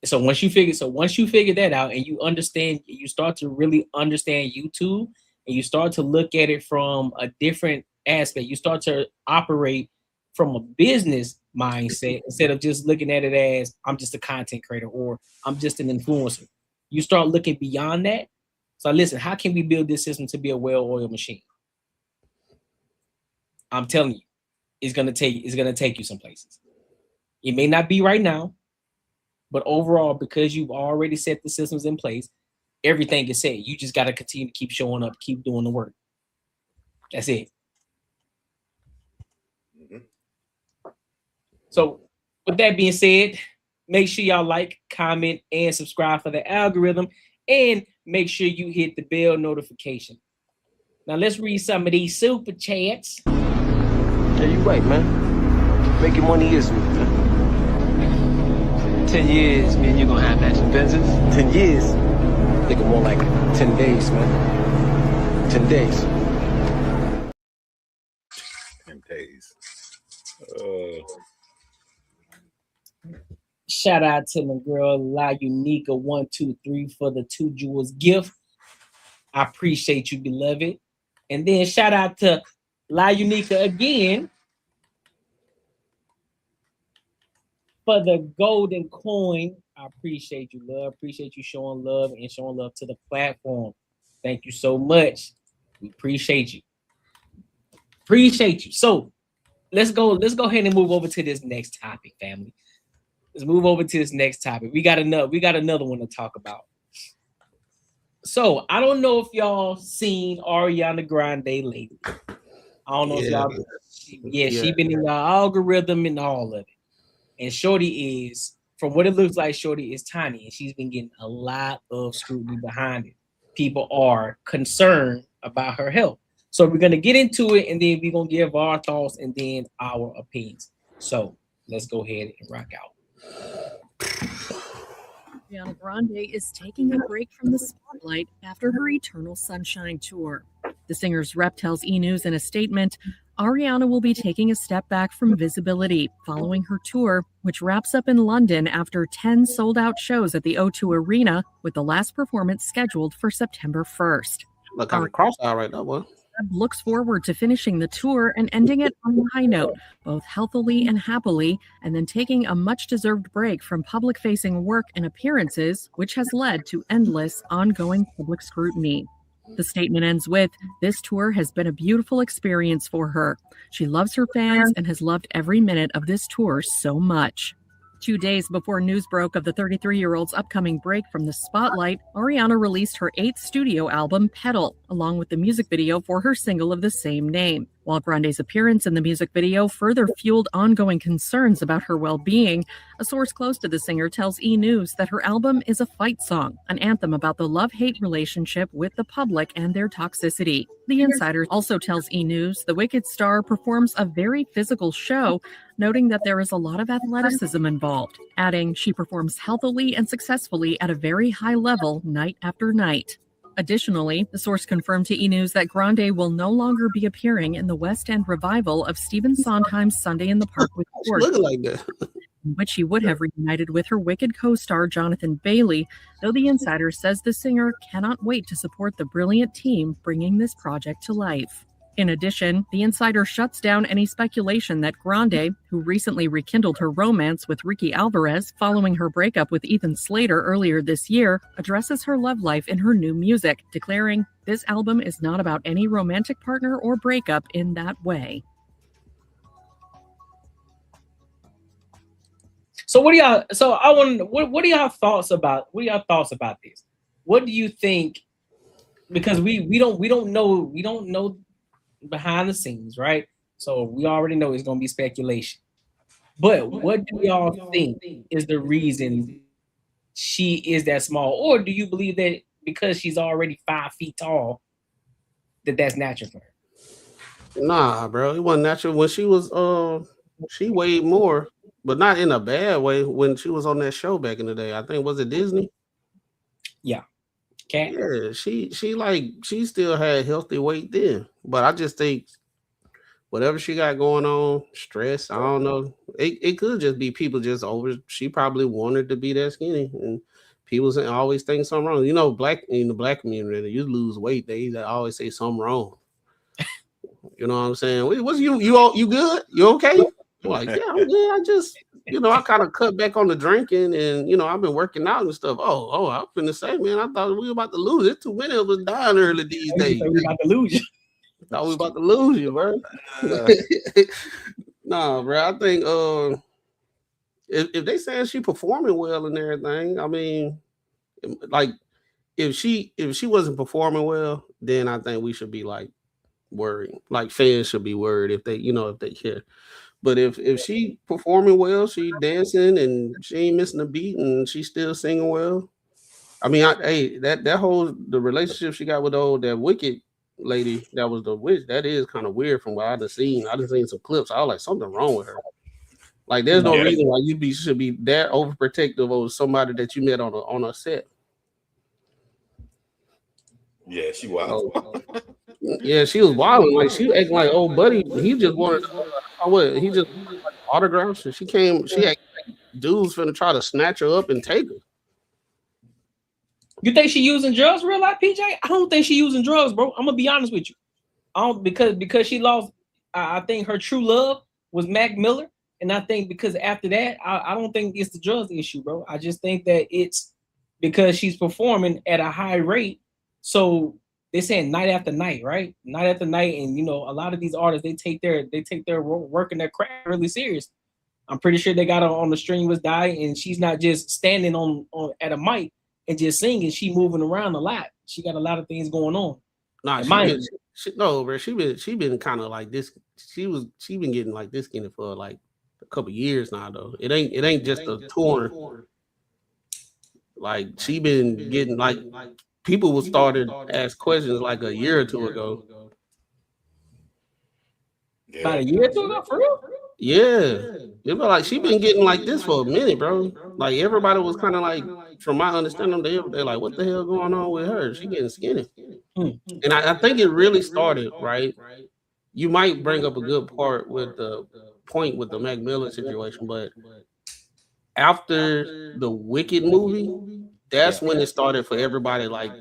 So once you figure that out and you understand, you start to really understand YouTube, and you start to look at it from a different aspect. You start to operate from a business mindset instead of just looking at it as I'm just a content creator or I'm just an influencer. You start looking beyond that. So listen, how can we build this system to be a well-oiled machine? I'm telling you, it's gonna take you some places. It may not be right now, but overall, because you've already set the systems in place, everything is set. You just gotta continue to keep showing up, keep doing the work. That's it. Mm-hmm. So with that being said, make sure y'all like, comment, and subscribe for the algorithm, and make sure you hit the bell notification. Now let's read some of these super chats. Yeah, you right, man. Making money is me, man. 10 years, man, you're gonna have matching Benzes. 10 years? Think more like 10 days, man. 10 days. 10 days. Shout out to my girl La Unica 123 for the 2 jewels gift. I appreciate you, beloved. And then shout out to La Unica again for the golden coin. I appreciate you, love. Appreciate you showing love and showing love to the platform. Thank you so much. We appreciate you. Appreciate you. So let's go ahead and move over to this next topic, family. Let's move over to this next topic. We got another one to talk about. So I don't know if y'all seen Ariana Grande lately. I don't know if y'all. She been in the algorithm and all of it. And Shorty is, from what it looks like, Shorty is tiny, and she's been getting a lot of scrutiny behind it. People are concerned about her health. So we're gonna get into it, and then we're gonna give our thoughts and then our opinions. So let's go ahead and rock out. Ariana Grande is taking a break from the spotlight after her Eternal Sunshine tour. The singer's rep tells E! News in a statement, Ariana will be taking a step back from visibility following her tour, which wraps up in London after 10 sold-out shows at the O2 Arena, with the last performance scheduled for September 1st. Look kind of cross-eyed right now, boy. Looks forward to finishing the tour and ending it on a high note, both healthily and happily, and then taking a much-deserved break from public-facing work and appearances, which has led to endless, ongoing public scrutiny. The statement ends with, "This tour has been a beautiful experience for her. She loves her fans and has loved every minute of this tour so much." 2 days before news broke of the 33-year-old's upcoming break from the spotlight, Ariana released her 8th studio album, Pedal, along with the music video for her single of the same name. While Grande's appearance in the music video further fueled ongoing concerns about her well-being, a source close to the singer tells E! News that her album is a fight song, an anthem about the love-hate relationship with the public and their toxicity. The Insider also tells E! News the Wicked star performs a very physical show, noting that there is a lot of athleticism involved, adding she performs healthily and successfully at a very high level night after night. Additionally, the source confirmed to E! News that Grande will no longer be appearing in the West End revival of Stephen Sondheim's Sunday in the Park with George, Looking like that. in which she would have reunited with her Wicked co-star Jonathan Bailey, though the Insider says the singer cannot wait to support the brilliant team bringing this project to life. In addition, the Insider shuts down any speculation that Grande, who recently rekindled her romance with Ricky Alvarez following her breakup with Ethan Slater earlier this year, addresses her love life in her new music, declaring, "This album is not about any romantic partner or breakup in that way." So what do y'all? So I want. What are y'all thoughts about? What are y'all thoughts about this? What do you think? Because we don't know behind the scenes, right? So we already know it's gonna be speculation. But what do y'all think is the reason she is that small, or do you believe that because she's already 5 feet tall, that's natural for her? Nah, bro, it wasn't natural when she was. She weighed more, but not in a bad way. When she was on that show back in the day, I think was it Disney? Yeah. Cat? Yeah, she still had healthy weight then, but I just think whatever she got going on, stress, I don't know. It could just be people just over. She probably wanted to be that skinny, and people always think something wrong. You know, in the black community, you lose weight, they always say something wrong. You know what I'm saying? What's you good? You okay? I'm like, yeah, I'm good. I just, I kind of cut back on the drinking, and I've been working out and stuff. Oh, I was finna say, man, I thought we were about to lose it. Too many of us dying early these days. We about to lose you. Thought we were about to lose you, bro. Nah, bro. I think if they saying she performing well and everything, I mean, like if she wasn't performing well, then I think we should be like worried. Like fans should be worried if they care. But if she performing well, she dancing and she ain't missing a beat and she's still singing well. I mean, the relationship she got with that Wicked lady that was the witch, that is kind of weird from what I've seen. I just seen some clips. I was like, something wrong with her. Like, there's no reason why should be that overprotective over somebody that you met on a set. Yeah, she wild. Yeah, she was wilding. Like, she acting like old buddy. He just wanted he just wanted like autographs, and she acted like dudes finna try to snatch her up and take her. You think she using drugs real life, PJ? I don't think she using drugs, bro. I'm gonna be honest with you. I don't, because she lost. I think her true love was Mac Miller, and I think because after that, I don't think it's the drugs issue, bro. I just think that it's because she's performing at a high rate. So they're saying night after night, right? Night after night, and a lot of these artists they take their work and their craft really serious. I'm pretty sure they got her on the streamless diet, and she's not just standing on at a mic and just singing. She moving around a lot. She got a lot of things going on. Nah, she been kind of like this. She been getting like this skinny for like a couple years now, though. It ain't just a tour. Like she been getting like people will started ask questions like a year or two ago. Yeah. About a year or two ago, for real? Yeah, like she been getting like this for a minute, bro. Like everybody was kind of like, from my understanding, they're like, what the hell going on with her? She getting skinny, and I think it really started right you might bring up a good part with the point with the Mac Miller situation, but after the Wicked movie, that's when it started for everybody. Like,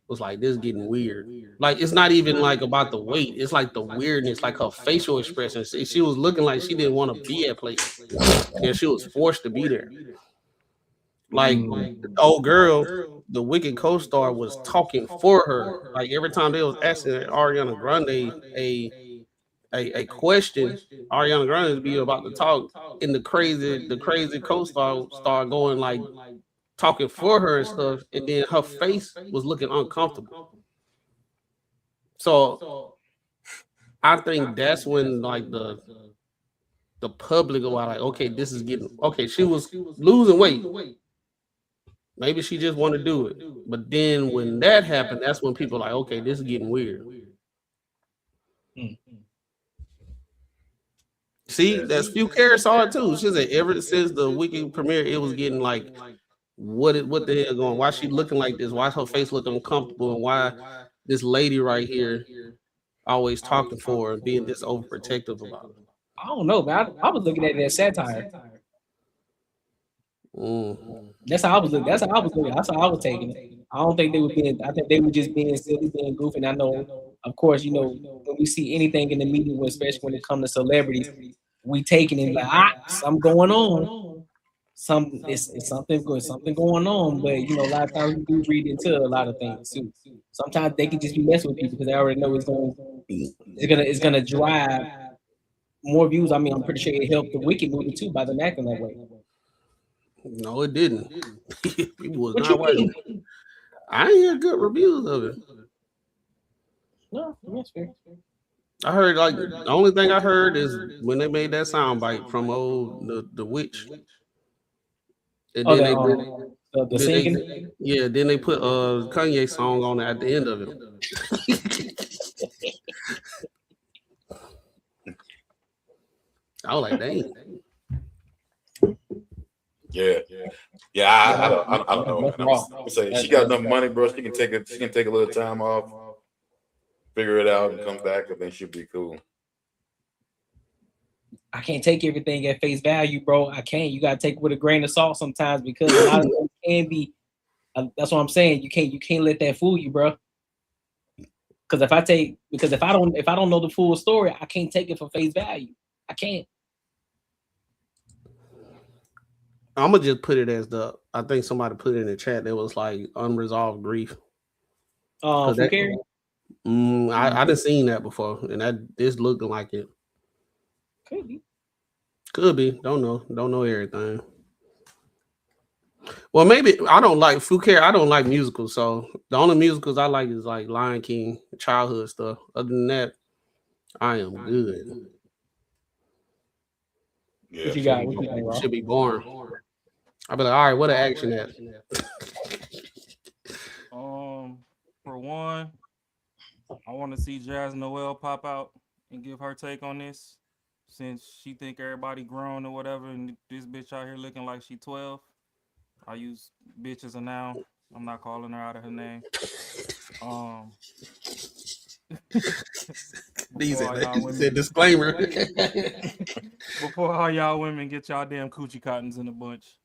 was like, this getting weird. Like, it's not even like about the weight. It's like the weirdness, like her facial expression. She was looking like she didn't want to be at places, and she was forced to be there. Like, the old girl, the Wicked co-star was talking for her. Like every time they was asking Ariana Grande a question, Ariana Grande would be about to talk, and the crazy co-star started going like talking for her and stuff, and then her face was looking uncomfortable. So I think that's when like the public are like, okay, this is getting okay. She was losing weight. Maybe she just want to do it. But then when that happened, that's when people are like, okay, this is getting weird. See, that's few cares saw it too. She said ever since the Wicked premiere, it was getting like, what the hell going? Why she looking like this? Why her face looking uncomfortable? And why this lady right here always talking for her and being this overprotective about it? I don't know, man. I was looking at it as satire. That's how I was looking. That's how I was looking. That's how I was taking it. I don't think they were being. I think they were just being silly, being goofy. And I know, of course, you know, when we see anything in the media, especially when it comes to celebrities, we taking it like something going on. It's something good, something going on. But you know, a lot of times we do read into a lot of things too. Sometimes they can just be messing with people because they already know it's gonna drive more views. I mean, I'm pretty sure it helped the Wicked movie too by them acting that way. No, it didn't. People was What not you watching. mean? I ain't hear good reviews of it. No, that's fair. I heard like the only thing I heard is when they made that sound bite from old the witch. And Oh, then the then singing. then they put a Kanye song on it at the end of it. I was like, dang. Yeah. I don't know. Man. I'm saying she got enough money, bro. She can take a little time off, figure it out, and come back, and then she'll be cool. I can't take everything at face value, bro. I can't. You gotta take it with a grain of salt sometimes because a lot of things can be. That's what I'm saying. You can't let that fool you, bro. Because if I don't know the full story, I can't take it for face value. I can't. I'm gonna just put it as I think somebody put it in the chat that was like unresolved grief. For Carrie? I didn't seen that before, and this looking like it. Could be. Don't know everything. Well, maybe I don't like Foucault. I don't like musicals, so the only musicals I like is like Lion King, childhood stuff. Other than that, I am good. Yeah, what you got? What you think, Rob? Should be boring. I'll be like, all right, what an action at? For one, I want to see Jazz Noel pop out and give her take on this, since she think everybody grown or whatever, and this bitch out here looking like she 12. I use bitch as a noun. I'm not calling her out of her name. These a disclaimer. Before all y'all women get y'all damn coochie cottons in a bunch.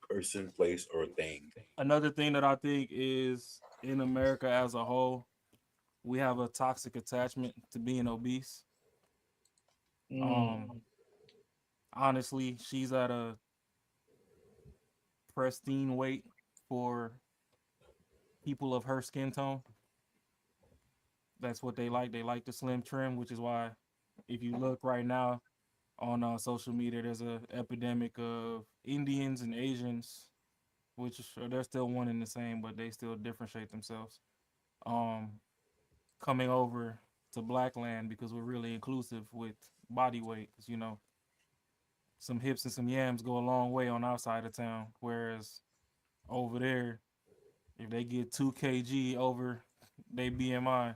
Person, place, or thing. Another thing that I think is in America as a whole, we have a toxic attachment to being obese. Honestly, she's at a pristine weight for people of her skin tone. That's what they like. They like the slim trim, which is why if you look right now on social media, there's an epidemic of Indians and Asians, which they're still one and the same, but they still differentiate themselves. Coming over to Black land because we're really inclusive with body weight. Because, you know, some hips and some yams go a long way on our side of town. Whereas over there, if they get 2 kg over their BMI,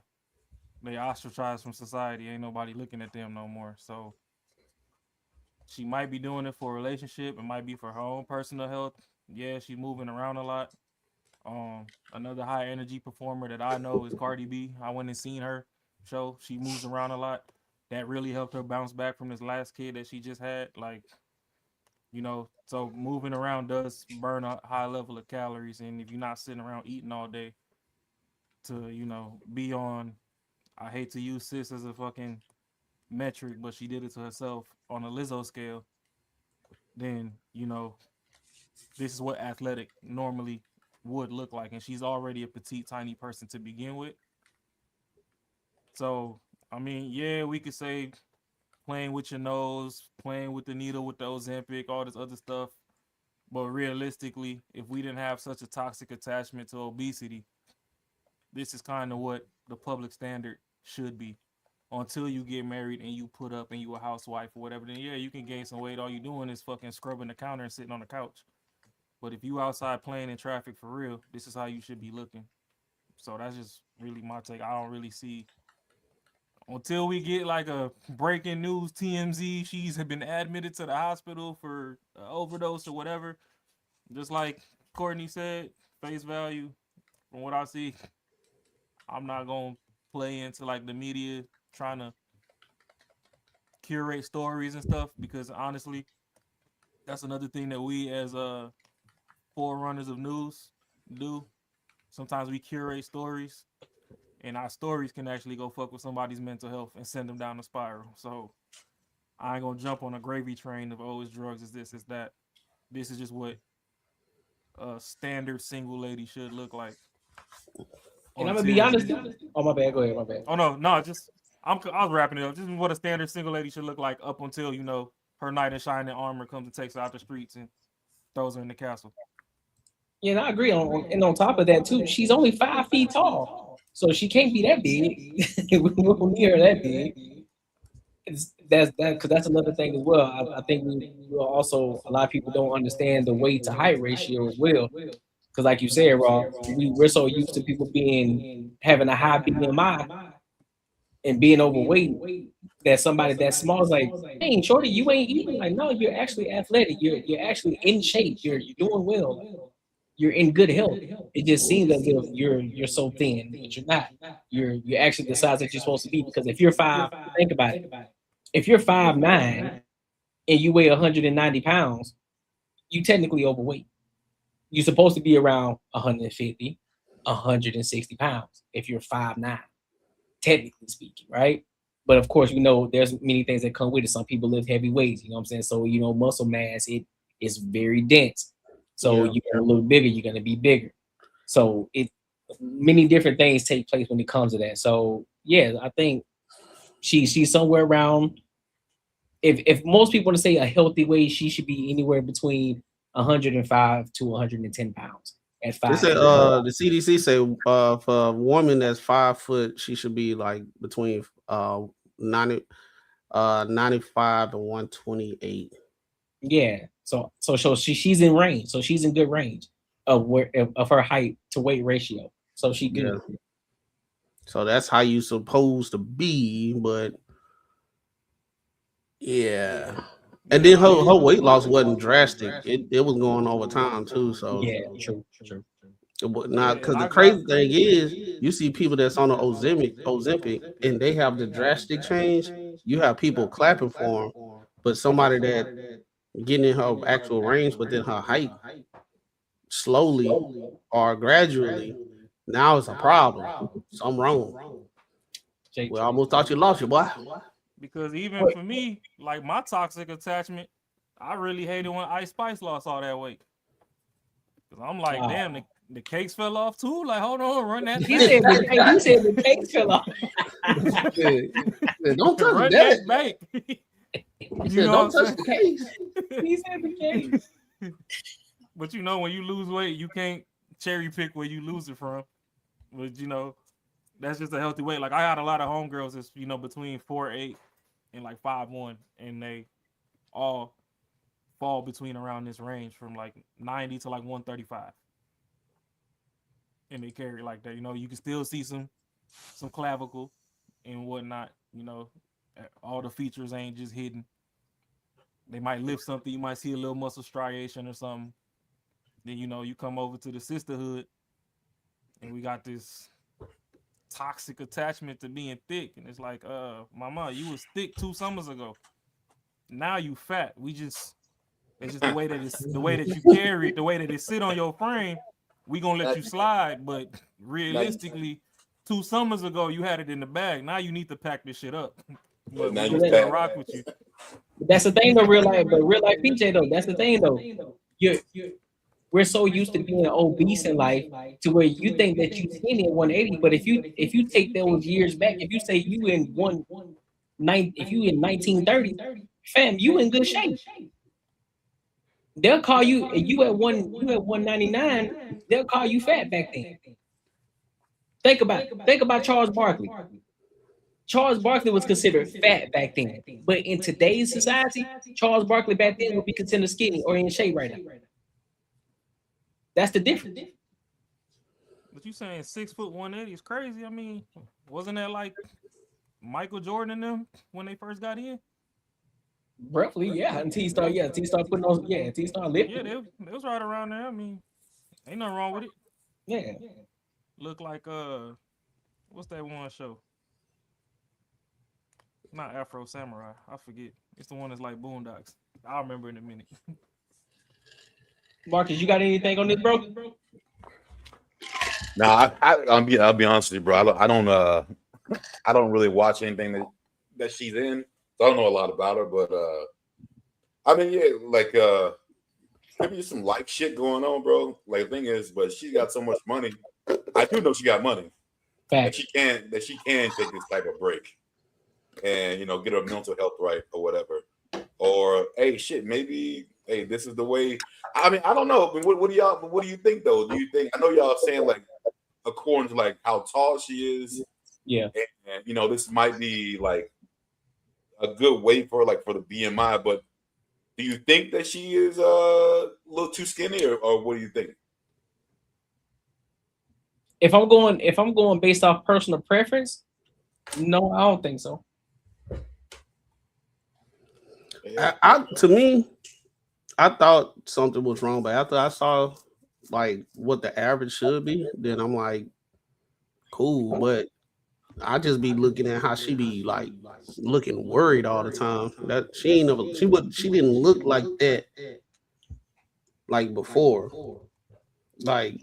they ostracized from society. Ain't nobody looking at them no more. So she might be doing it for a relationship. It might be for her own personal health. Yeah, she's moving around a lot. Another high energy performer that I know is Cardi B. I went and seen her show. She moves around a lot. That really helped her bounce back from this last kid that she just had. Like, so moving around does burn a high level of calories. And if you're not sitting around eating all day to, be on, I hate to use sis as a fucking metric, but she did it to herself on a Lizzo scale, then, this is what athletic normally would look like. And she's already a petite, tiny person to begin with. So, I mean, yeah, we could say playing with your nose, playing with the needle with the Ozempic, all this other stuff. But realistically, if we didn't have such a toxic attachment to obesity, this is kind of what the public standard should be. Until you get married and you put up and you a housewife or whatever, then yeah, you can gain some weight. All you doing is fucking scrubbing the counter and sitting on the couch. But if you outside playing in traffic for real, this is how you should be looking. So that's just really my take. I don't really see, until we get like a breaking news TMZ, she's been admitted to the hospital for overdose or whatever. Just like Courtney said, face value, from what I see, I'm not going to play into like the media trying to curate stories and stuff, because honestly, that's another thing that we as forerunners of news do. Sometimes we curate stories, and our stories can actually go fuck with somebody's mental health and send them down the spiral. So I ain't gonna jump on a gravy train of, oh, it's drugs, it's this, it's that. This is just what a standard single lady should look like. And I'm gonna be honest. Oh, my bad. Go ahead. My bad. Oh no, just I was wrapping it up. This is what a standard single lady should look like up until her knight in shining armor comes and takes her out the streets and throws her in the castle. Yeah, and I agree. And on top of that too, she's only 5 feet tall, so she can't be that big. We won't need her that big. That's another thing as well. I think we also, a lot of people don't understand the weight to height ratio as well. Because like you said, Raw, we're so used to people having a high BMI and being overweight that somebody that small is like, hey, shorty, you ain't eating. Like, no, you're actually athletic. You're actually in shape. You're doing well. You're in good health. It just seems as if you're so thin, but you're not. You're actually the size that you're supposed to be. Because if you're 5, think about it. If you're 5'9" and you weigh 190 pounds, you technically overweight. You're supposed to be around 150, 160 pounds if you're 5'9", technically speaking, right? But of course, there's many things that come with it. Some people lift heavy weights, you know what I'm saying? So, muscle mass, it is very dense. So you're a little bigger, you're going to be bigger. So many different things take place when it comes to that. So yeah, I think she's somewhere around, if most people want to say a healthy weight, she should be anywhere between 105 to 110 pounds at 5. The CDC say for a woman that's 5 foot, she should be like between 95 and 128. Yeah. So she's in range. So she's in good range of her height to weight ratio. So she good. Yeah. So that's how you supposed to be, but yeah. And then her weight loss wasn't drastic. It was going over time too. So yeah, true. Now, because the crazy thing is, you see people that's on the Ozempic, and they have the drastic change. You have people clapping for them, but somebody that getting in her actual range within her height, slowly or gradually, now it's a problem. Something wrong. We almost thought you lost your boy. Because even for me, like my toxic attachment, I really hated when Ice Spice lost all that weight. Because I'm like, damn, the cakes fell off too. Like, hold on, run that. He said the cakes fell off. Don't touch that. Back. Don't touch the cakes. He said the cakes. But when you lose weight, you can't cherry pick where you lose it from. But that's just a healthy weight. Like I had a lot of homegirls that's between 4'8" and like 5'1", and they all fall between around this range from like 90 to like 135. And they carry it like that. You can still see some clavicle and whatnot. All the features ain't just hidden. They might lift something. You might see a little muscle striation or something. Then you come over to the sisterhood, and we got this toxic attachment to being thick, and it's like, mama, you was thick 2 summers ago. Now you fat. It's just the way that you carry it, the way that it sit on your frame. We gonna let you slide, but realistically, 2 summers ago you had it in the bag. Now you need to pack this shit up. But now you gotta rock with you. That's the thing though, real life PJ though. That's the thing though. We're so used to being obese in life to where you think that you skinny at 180, but if you take those years back, if you say you in 1930, fam, you in good shape. They'll call you at 199. They'll call you fat back then. Think about Charles Barkley. Charles Barkley was considered fat back then, but in today's society, Charles Barkley back then would be considered skinny or in shape right now. That's the difference. But you saying 6 foot 180 is crazy? I mean, wasn't that like Michael Jordan and them when they first got in? Roughly, yeah. Until he started putting on, until he started lifting. Yeah, they was right around there. I mean, ain't nothing wrong with it. Yeah. Look like what's that one show? Not Afro Samurai. I forget. It's the one that's like Boondocks. I'll remember in a minute. Marcus, you got anything on this, bro? Nah, I'll be honest with you, bro. I don't really watch anything that she's in. So I don't know a lot about her, but I mean, yeah, like maybe just some life shit going on, bro. Like the thing is, but she got so much money. I do know she got money. That she can take this type of break and get her mental health right or whatever. Or hey, shit, maybe this is the way. I mean, I don't know. I mean, what do you think though? Do you think, I know y'all saying like according to like how tall she is, yeah, and this might be like a good way for the BMI, but do you think that she is a little too skinny, or what do you think? If I'm going based off personal preference, no, I don't think so. To me, I thought something was wrong, but after I saw like what the average should be, then I'm like, cool. But I just be looking at how she be like looking worried all the time. That she didn't look like that like before. Like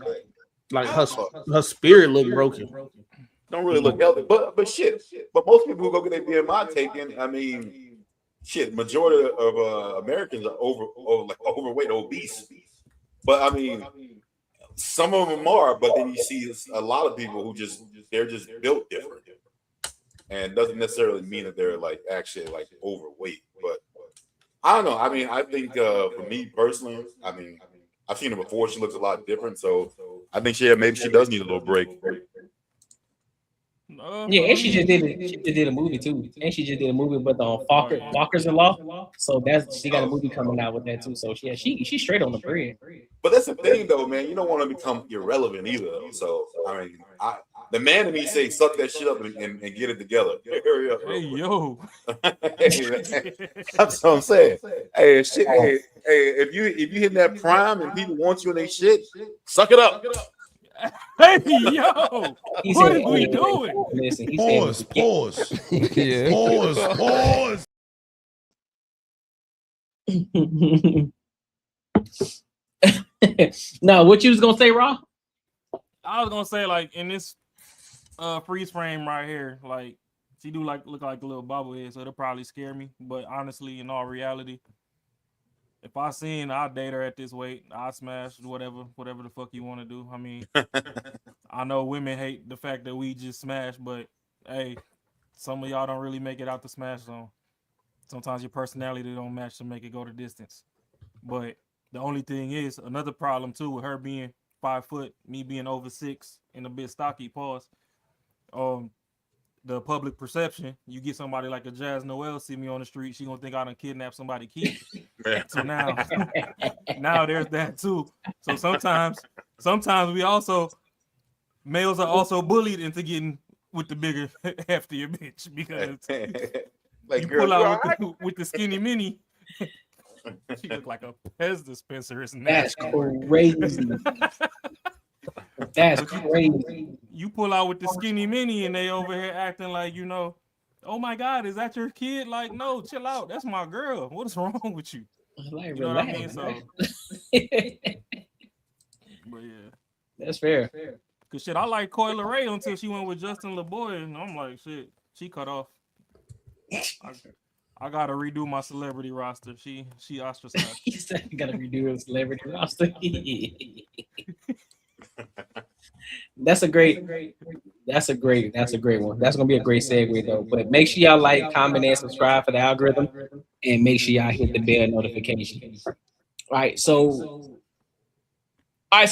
her spirit looked broken. Don't really look healthy, but shit. But most people who go get their BMI taken, I mean, shit, majority of Americans are overweight, obese. But I mean, some of them are. But then you see a lot of people who they're just built different, and doesn't necessarily mean that they're like actually like overweight. But I don't know. I mean, I think for me personally, I mean, I've seen her before. She looks a lot different, so I think maybe she does need a little break. Yeah, and she just did a movie too. And she just did a movie with Walkers in Law. So she got a movie coming out with that too. So yeah, she's straight on the bread. But that's the thing though, man. You don't want to become irrelevant either. So I mean, the man in me say suck that shit up and get it together. Hurry up. Hey yo. That's what I'm saying. Hey, shit. Hey, if you hitting that prime and people want you in their shit, suck it up. Hey yo, what are we doing? Listen, Pause. Yeah. Pause. No, what you was gonna say, Raw? I was gonna say, like, in this freeze frame right here, like she do look like a little bobblehead, so it'll probably scare me. But honestly, in all reality, if I seen, I'll date her at this weight. I'll smash whatever the fuck you want to do. I mean, I know women hate the fact that we just smash, but hey, some of y'all don't really make it out the smash zone. Sometimes your personality don't match to make it go the distance. But the only thing is, another problem too with her being 5 foot, me being over 6 and a bit stocky, the public perception, you get somebody like a Jazz Noel see me on the street, she gonna think I done kidnapped somebody's kid. So now there's that too. So sometimes males are also bullied into getting with the bigger, heftier bitch because like, you pull out with the skinny mini. She look like a Pez dispenser. That's crazy. That's crazy. you pull out with the skinny mini and they over here acting like, you know, oh my God, is that your kid? Like, no, chill out. That's my girl. What is wrong with you? Like, You know what I mean? So, but yeah, that's fair. Cause shit, I like Coyle Ray until she went with Justin LeBoy, and I'm like, shit, she cut off. I gotta redo my celebrity roster. She ostracized. He said you gotta redo his celebrity roster. That's a great one. That's gonna be a great segue though. But make sure y'all like, comment, and subscribe for the algorithm, and make sure y'all hit the bell notification. All right, so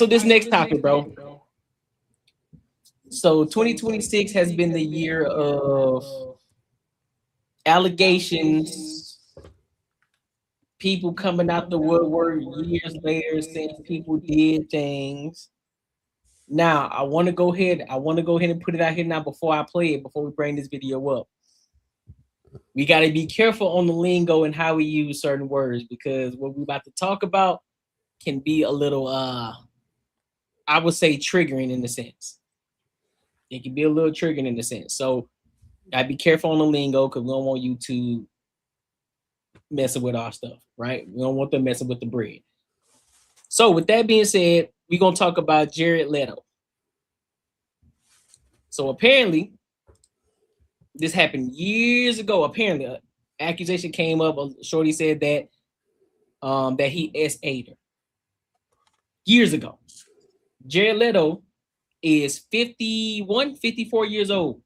this next topic, bro. So 2026 has been the year of allegations, people coming out the woodwork years later saying people did things. Now, I want to go ahead and put it out here now before I play it, before we bring this video up. We got to be careful on the lingo and how we use certain words, because what we're about to talk about can be a little, I would say, triggering in a sense. It can be a little triggering in a sense. So, gotta be careful on the lingo, because we don't want YouTube messing with our stuff, right? We don't want them messing with the bread. So, with that being said, we're gonna talk about Jared Leto. So apparently, this happened years ago. Apparently, an accusation came up. Shorty said that that he S8'd her years ago. Jared Leto is 54 years old.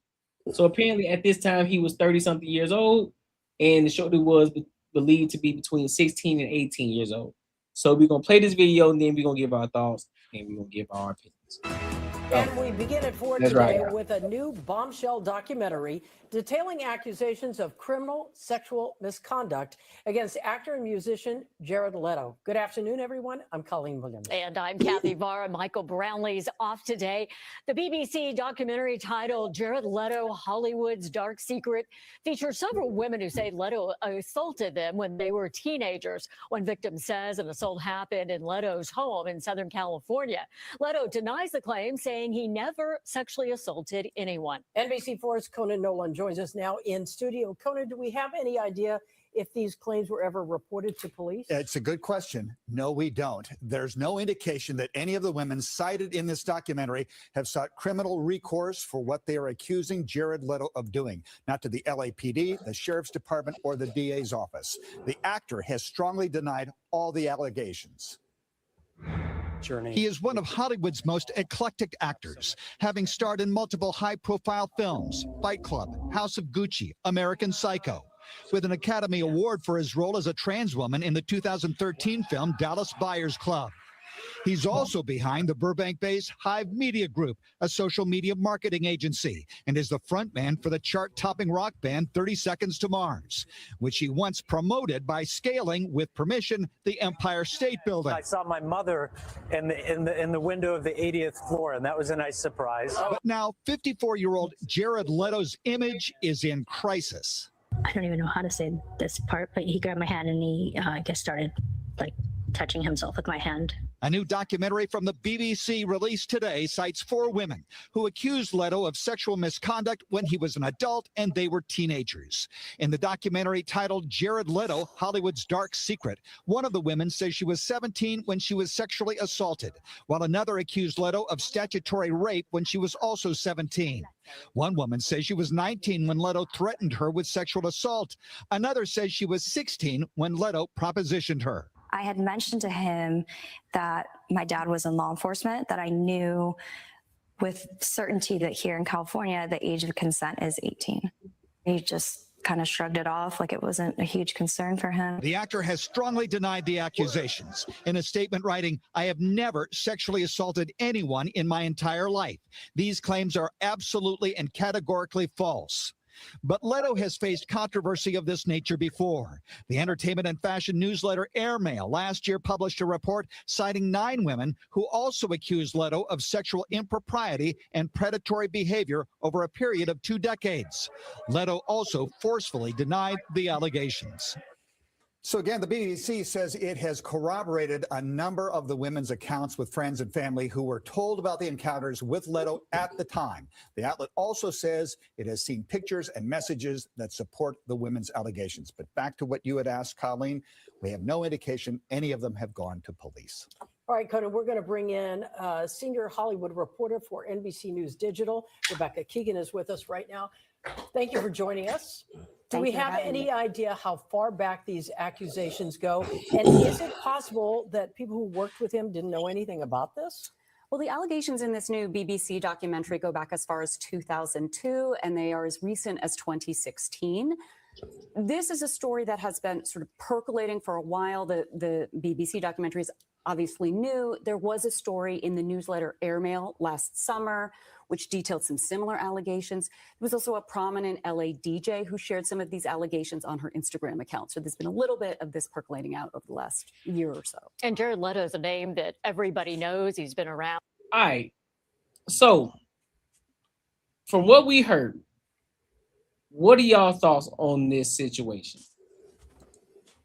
So apparently at this time he was 30-something years old, and the shorty was believed to be between 16 and 18 years old. So we're gonna play this video, and then we're gonna give our thoughts, and we're gonna give our opinions. And we begin at 4 today with a new bombshell documentary detailing accusations of criminal sexual misconduct against actor and musician Jared Leto. Good afternoon, everyone. I'm Colleen Williams. And I'm Kathy Vara. Michael Brownlee's off today. The BBC documentary titled Jared Leto, Hollywood's Dark Secret features several women who say Leto assaulted them when they were teenagers. One victim says an assault happened in Leto's home in Southern California. Leto denies the claim, saying he never sexually assaulted anyone. NBC4's Conan Nolan joins us now in studio. Conan, do we have any idea if these claims were ever reported to police? It's a good question. No, we don't. There's no indication that any of the women cited in this documentary have sought criminal recourse for what they are accusing Jared Leto of doing, not to the LAPD, the Sheriff's Department, or the DA's office. The actor has strongly denied all the allegations. He is one of Hollywood's most eclectic actors, having starred in multiple high-profile films: Fight Club, House of Gucci, American Psycho, with an Academy Award for his role as a trans woman in the 2013 film Dallas Buyers Club. He's also behind the Burbank-based Hive Media Group, a social media marketing agency, and is the frontman for the chart-topping rock band 30 Seconds to Mars, which he once promoted by scaling, with permission, the Empire State Building. I saw my mother in the window of the 80th floor, and that was a nice surprise. But now 54-year-old Jared Leto's image is in crisis. I don't even know how to say this part, but he grabbed my hand and he, I guess, started like touching himself with my hand. A new documentary from the BBC released today cites 4 women who accused Leto of sexual misconduct when he was an adult and they were teenagers. In the documentary titled Jared Leto, Hollywood's Dark Secret, one of the women says she was 17 when she was sexually assaulted, while another accused Leto of statutory rape when she was also 17. One woman says she was 19 when Leto threatened her with sexual assault. Another says she was 16 when Leto propositioned her. I had mentioned to him that my dad was in law enforcement, that I knew with certainty that here in California, the age of consent is 18. He just kind of shrugged it off like it wasn't a huge concern for him. The actor has strongly denied the accusations. In a statement writing, "I have never sexually assaulted anyone in my entire life. These claims are absolutely and categorically false." But Leto has faced controversy of this nature before. The entertainment and fashion newsletter Airmail last year published a report citing 9 women who also accused Leto of sexual impropriety and predatory behavior over a period of 2 decades. Leto also forcefully denied the allegations. So again, the BBC says it has corroborated a number of the women's accounts with friends and family who were told about the encounters with Leto at the time. The outlet also says it has seen pictures and messages that support the women's allegations. But back to what you had asked, Colleen, we have no indication any of them have gone to police. All right, Conan, we're going to bring in senior Hollywood reporter for NBC News Digital. Rebecca Keegan is with us right now. Thank you for joining us. Do we have any idea how far back these accusations go? And is it possible that people who worked with him didn't know anything about this? Well, the allegations in this new BBC documentary go back as far as 2002, and they are as recent as 2016. This is a story that has been sort of percolating for a while. The BBC documentary is obviously new. There was a story in the newsletter Airmail last summer, which detailed some similar allegations. There was also a prominent LA DJ who shared some of these allegations on her Instagram account. So there's been a little bit of this percolating out over the last year or so. And Jared Leto is a name that everybody knows. He's been around. All right. So from what we heard, what are y'all thoughts on this situation?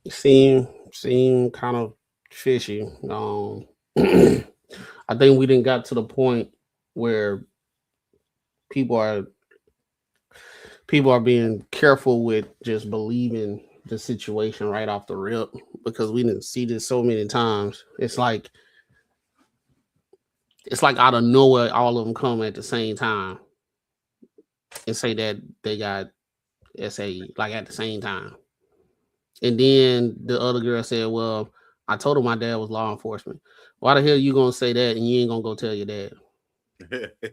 Seem kind of fishy. I think we didn't got to the point where people are being careful with just believing the situation right off the rip, because we didn't see this so many times. It's like out of nowhere, all of them come at the same time and say that they got SA like at the same time. And then the other girl said, well, I told her my dad was law enforcement. Why the hell you gonna say that and you ain't gonna go tell your dad?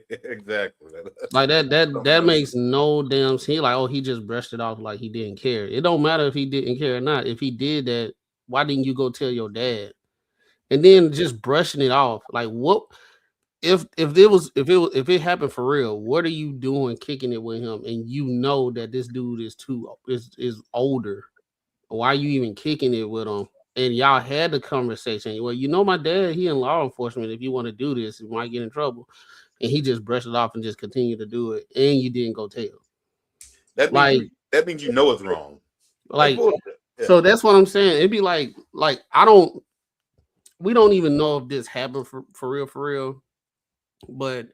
Exactly. Like that makes no damn sense. Like, oh, he just brushed it off like he didn't care. It don't matter if he didn't care or not. If he did that, why didn't you go tell your dad? And then just brushing it off. Like, what if it happened for real? What are you doing kicking it with him? And you know that this dude is older. Why are you even kicking it with him? And y'all had the conversation. Well, you know, my dad, he in law enforcement. If you want to do this, you might get in trouble. And he just brushed it off and just continued to do it. And you didn't go tell. That means you know it's wrong. Like, yeah. So that's what I'm saying. It'd be like we don't even know if this happened for real. But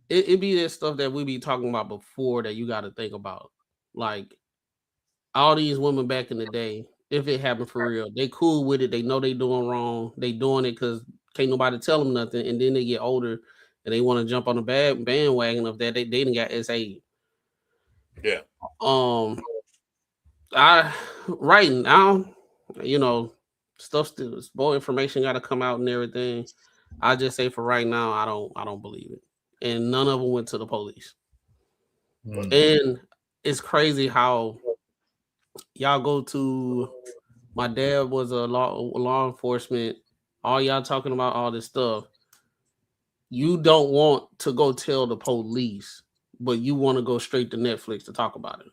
it'd be that stuff that we be talking about before that you got to think about. Like, all these women back in the day, if it happened for real, they cool with it. They know they doing wrong. They doing it because can't nobody tell them nothing. And then they get older and they want to jump on the bandwagon of that. They didn't got SA. Yeah. Right now, you know, stuff still, more information got to come out and everything. I just say for right now, I don't believe it. And none of them went to the police. Mm-hmm. And it's crazy how y'all go to, my dad was a law enforcement, all y'all talking about all this stuff. You don't want to go tell the police, but you want to go straight to Netflix to talk about it.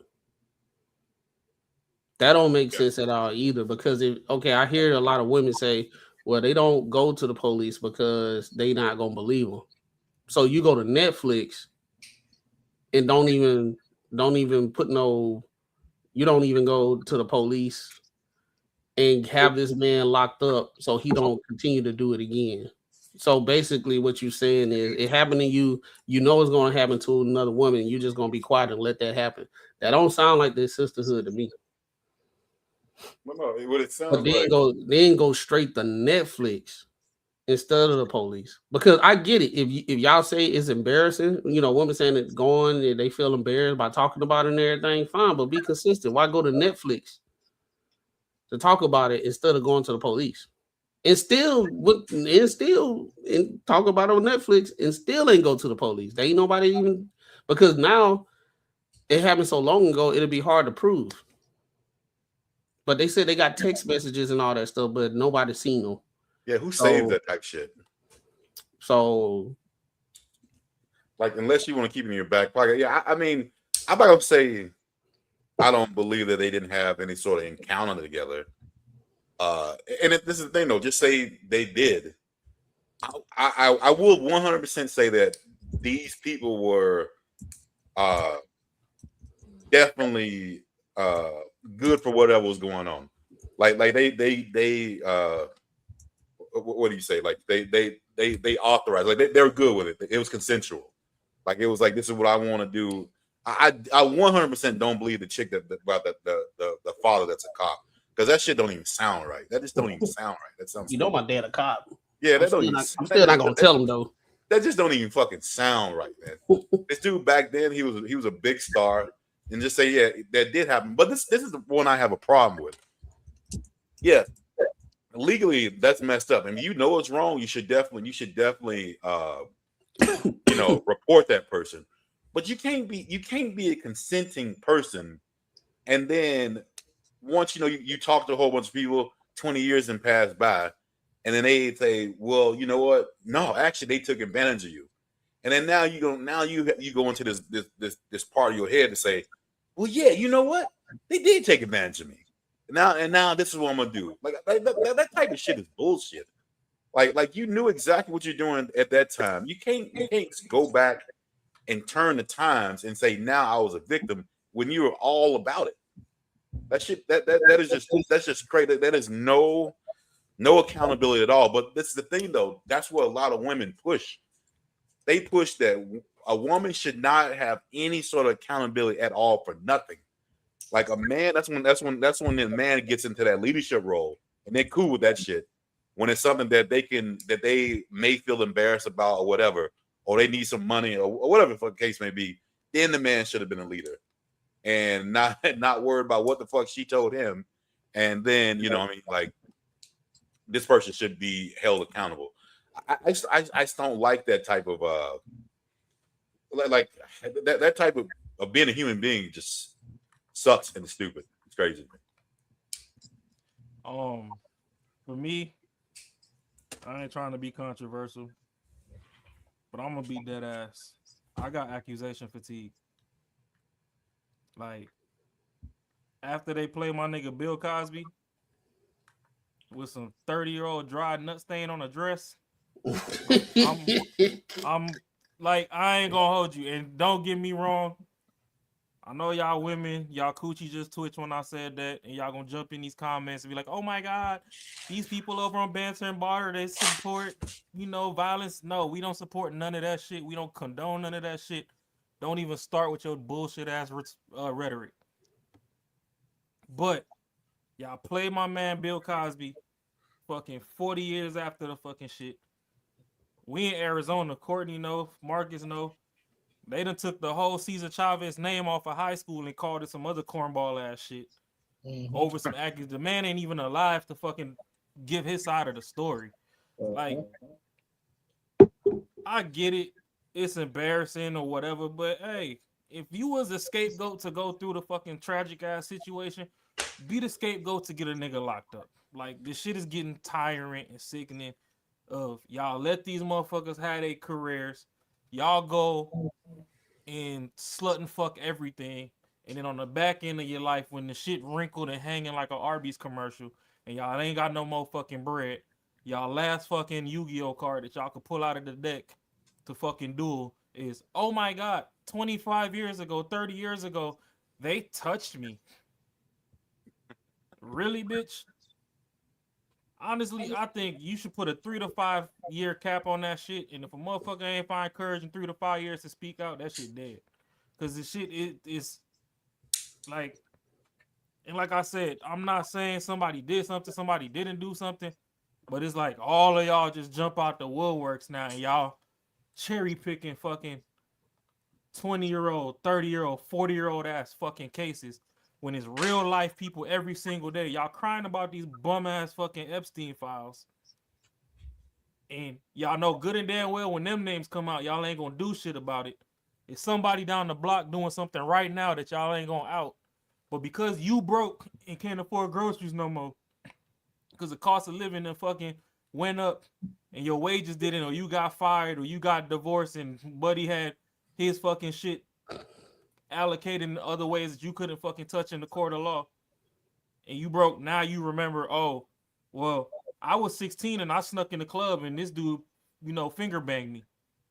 That don't make sense at all either, because I hear a lot of women say, well, they don't go to the police because they not gonna believe them. So you go to Netflix and don't even put no, you don't even go to the police and have this man locked up so he don't continue to do it again. So basically what you're saying is it happened to you, you know it's gonna happen to another woman, you're just gonna be quiet and let that happen. That don't sound like this sisterhood to me. No, what it sounds but then go straight to Netflix instead of the police, because I get it. If y'all say it's embarrassing, you know, women saying it's going and they feel embarrassed by talking about it and everything, fine, but be consistent. Why go to Netflix to talk about it instead of going to the police and still talk about it on Netflix and still ain't go to the police? They ain't nobody even, because now it happened so long ago, it'll be hard to prove. But they said they got text messages and all that stuff, but nobody seen them. Yeah, who saves that type shit? So, like, unless you want to keep it in your back pocket. Yeah, I mean, I'm not gonna say I don't believe that they didn't have any sort of encounter together. And if this is the thing, though, just say they did. I will 100% say that these people were definitely good for whatever was going on. Like they what do you say? Like they authorized, like they were good with it. It was consensual. Like it was like, this is what I want to do. I 100% don't believe the chick about the father that's a cop, because that shit don't even sound right. That just don't even sound right. That sounds. You know my dad a cop. Yeah, I'm still not gonna tell him though. That just don't even fucking sound right, man. This dude back then, he was a big star, and just say, yeah, that did happen. But this is the one I have a problem with. Yeah, legally that's messed up. I mean, you know it's wrong. You should definitely report that person. But you can't be a consenting person, and then once you talk to a whole bunch of people, 20 years and pass by, and then they say, well, you know what? No, actually they took advantage of you. And then now you go into this part of your head to say, well, yeah, you know what? They did take advantage of me. Now this is what I'm gonna do. Like that type of shit is bullshit. Like you knew exactly what you're doing at that time. You can't go back and turn the times and say, now I was a victim when you were all about it. That shit that's just crazy. That is no accountability at all. But this is the thing though, that's what a lot of women push. They push that a woman should not have any sort of accountability at all for nothing. Like a man, that's when the man gets into that leadership role, and they're cool with that shit. When it's something that they may feel embarrassed about or whatever, or they need some money or whatever the case may be, then the man should have been a leader and not worried about what the fuck she told him. And then, like this person should be held accountable. I just don't like that type of like that type of being a human being. Just sucks and stupid. It's crazy. For me, I ain't trying to be controversial, but I'm gonna be dead ass. I got accusation fatigue. Like, after they play my nigga Bill Cosby with some 30-year-old dry nut stain on a dress, I'm like, I ain't gonna hold you. And don't get me wrong, I know y'all women, y'all coochie just twitch when I said that, and y'all gonna jump in these comments and be like, oh my God, these people over on Banter and Barter, they support, violence. No, we don't support none of that shit. We don't condone none of that shit. Don't even start with your bullshit ass rhetoric. But y'all play my man Bill Cosby fucking 40 years after the fucking shit. We in Arizona, Courtney know, Marcus know. They done took the whole Cesar Chavez name off of high school and called it some other cornball ass shit over some actors. The man ain't even alive to fucking give his side of the story. Like, I get it. It's embarrassing or whatever, but hey, if you was a scapegoat to go through the fucking tragic ass situation, be the scapegoat to get a nigga locked up. Like, this shit is getting tiring and sickening. Of y'all let these motherfuckers have their careers. Y'all go and slut and fuck everything, and then on the back end of your life, when the shit wrinkled and hanging like an Arby's commercial, and y'all ain't got no more fucking bread, y'all last fucking Yu-Gi-Oh card that y'all could pull out of the deck to fucking duel is, oh my God, 25 years ago, 30 years ago, they touched me. Really, bitch? Honestly, I think you should put a 3 to 5 year cap on that shit. And if a motherfucker ain't find courage in 3 to 5 years to speak out, that shit dead. Because the shit is like, and like I said, I'm not saying somebody did something, somebody didn't do something, but it's like all of y'all just jump out the woodworks now and y'all cherry picking fucking 20-year-old, 30-year-old, 40-year-old ass fucking cases. When it's real life people every single day. Y'all crying about these bum ass fucking Epstein files. And y'all know good and damn well when them names come out, y'all ain't gonna do shit about it. It's somebody down the block doing something right now that y'all ain't gonna out. But because you broke and can't afford groceries no more, because the cost of living and fucking went up and your wages didn't, or you got fired, or you got divorced and buddy had his fucking shit allocated in other ways that you couldn't fucking touch in the court of law, and you broke. Now you remember, oh, well, I was 16 and I snuck in the club and this dude, finger banged me.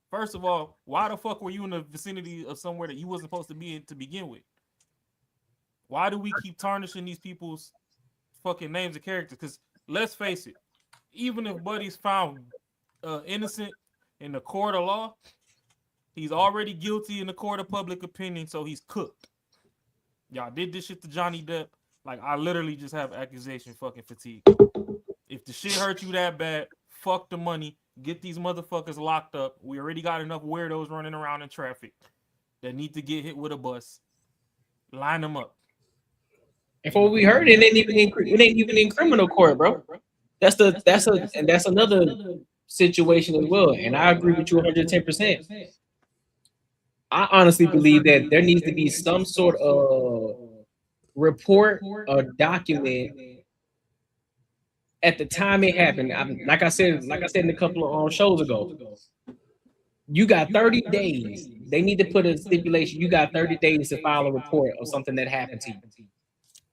First of all, why the fuck were you in the vicinity of somewhere that you wasn't supposed to be in to begin with? Why do we keep tarnishing these people's fucking names of characters. Because let's face it, even if Buddy's found innocent in the court of law, he's already guilty in the court of public opinion, so he's cooked. Y'all did this shit to Johnny Depp. Like, I literally just have accusation fucking fatigue. If the shit hurt you that bad, fuck the money. Get these motherfuckers locked up. We already got enough weirdos running around in traffic that need to get hit with a bus. Line them up. And for what we heard, it ain't even in criminal court, bro. That's another situation as well. And I agree with you 110%. I honestly believe that there needs to be some sort of report or document at the time it happened. Like I said in a couple of shows ago, you got 30 days. They need to put a stipulation. You got 30 days to file a report of something that happened to you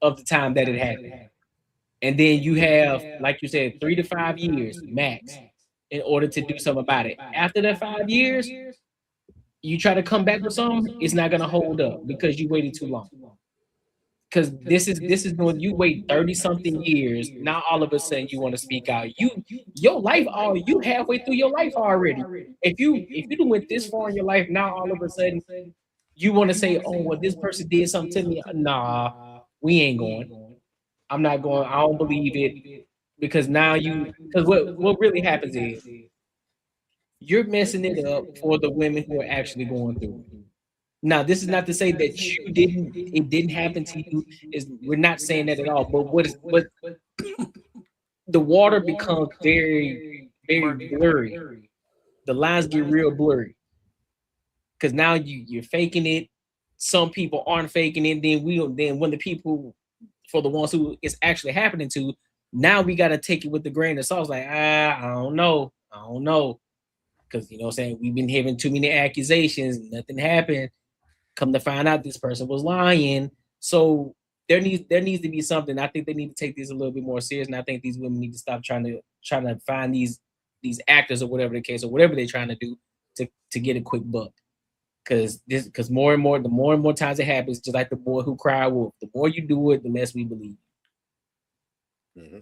of the time that it happened. And then you have, like you said, 3 to 5 years max in order to do something about it. After that 5 years, you try to come back with something, it's not gonna hold up because you waited too long. Because this is when you wait 30-something years, now all of a sudden you want to speak out. You halfway through your life already. If you went this far in your life, now all of a sudden you want to say, oh, well, this person did something to me. Nah, we ain't going. I'm not going. I don't believe it. Because now what really happens is you're messing it up for the women who are actually going through it. Now, this is not to say that it didn't happen to you. We're not saying that at all. But the water becomes very, very blurry. The lines get real blurry. Because now you're faking it. Some people aren't faking it. Then when the people, for the ones who it's actually happening to, now we got to take it with the grain of salt. It's like, I don't know. Because, you know what I'm saying, we've been having too many accusations. Nothing happened. Come to find out this person was lying. So there needs to be something. I think they need to take this a little bit more serious. And I think these women need to stop trying to find these actors or whatever the case or whatever they're trying to do to get a quick buck. Because the more and more times it happens, just like the boy who cried wolf. The more you do it, the less we believe. Mm-hmm.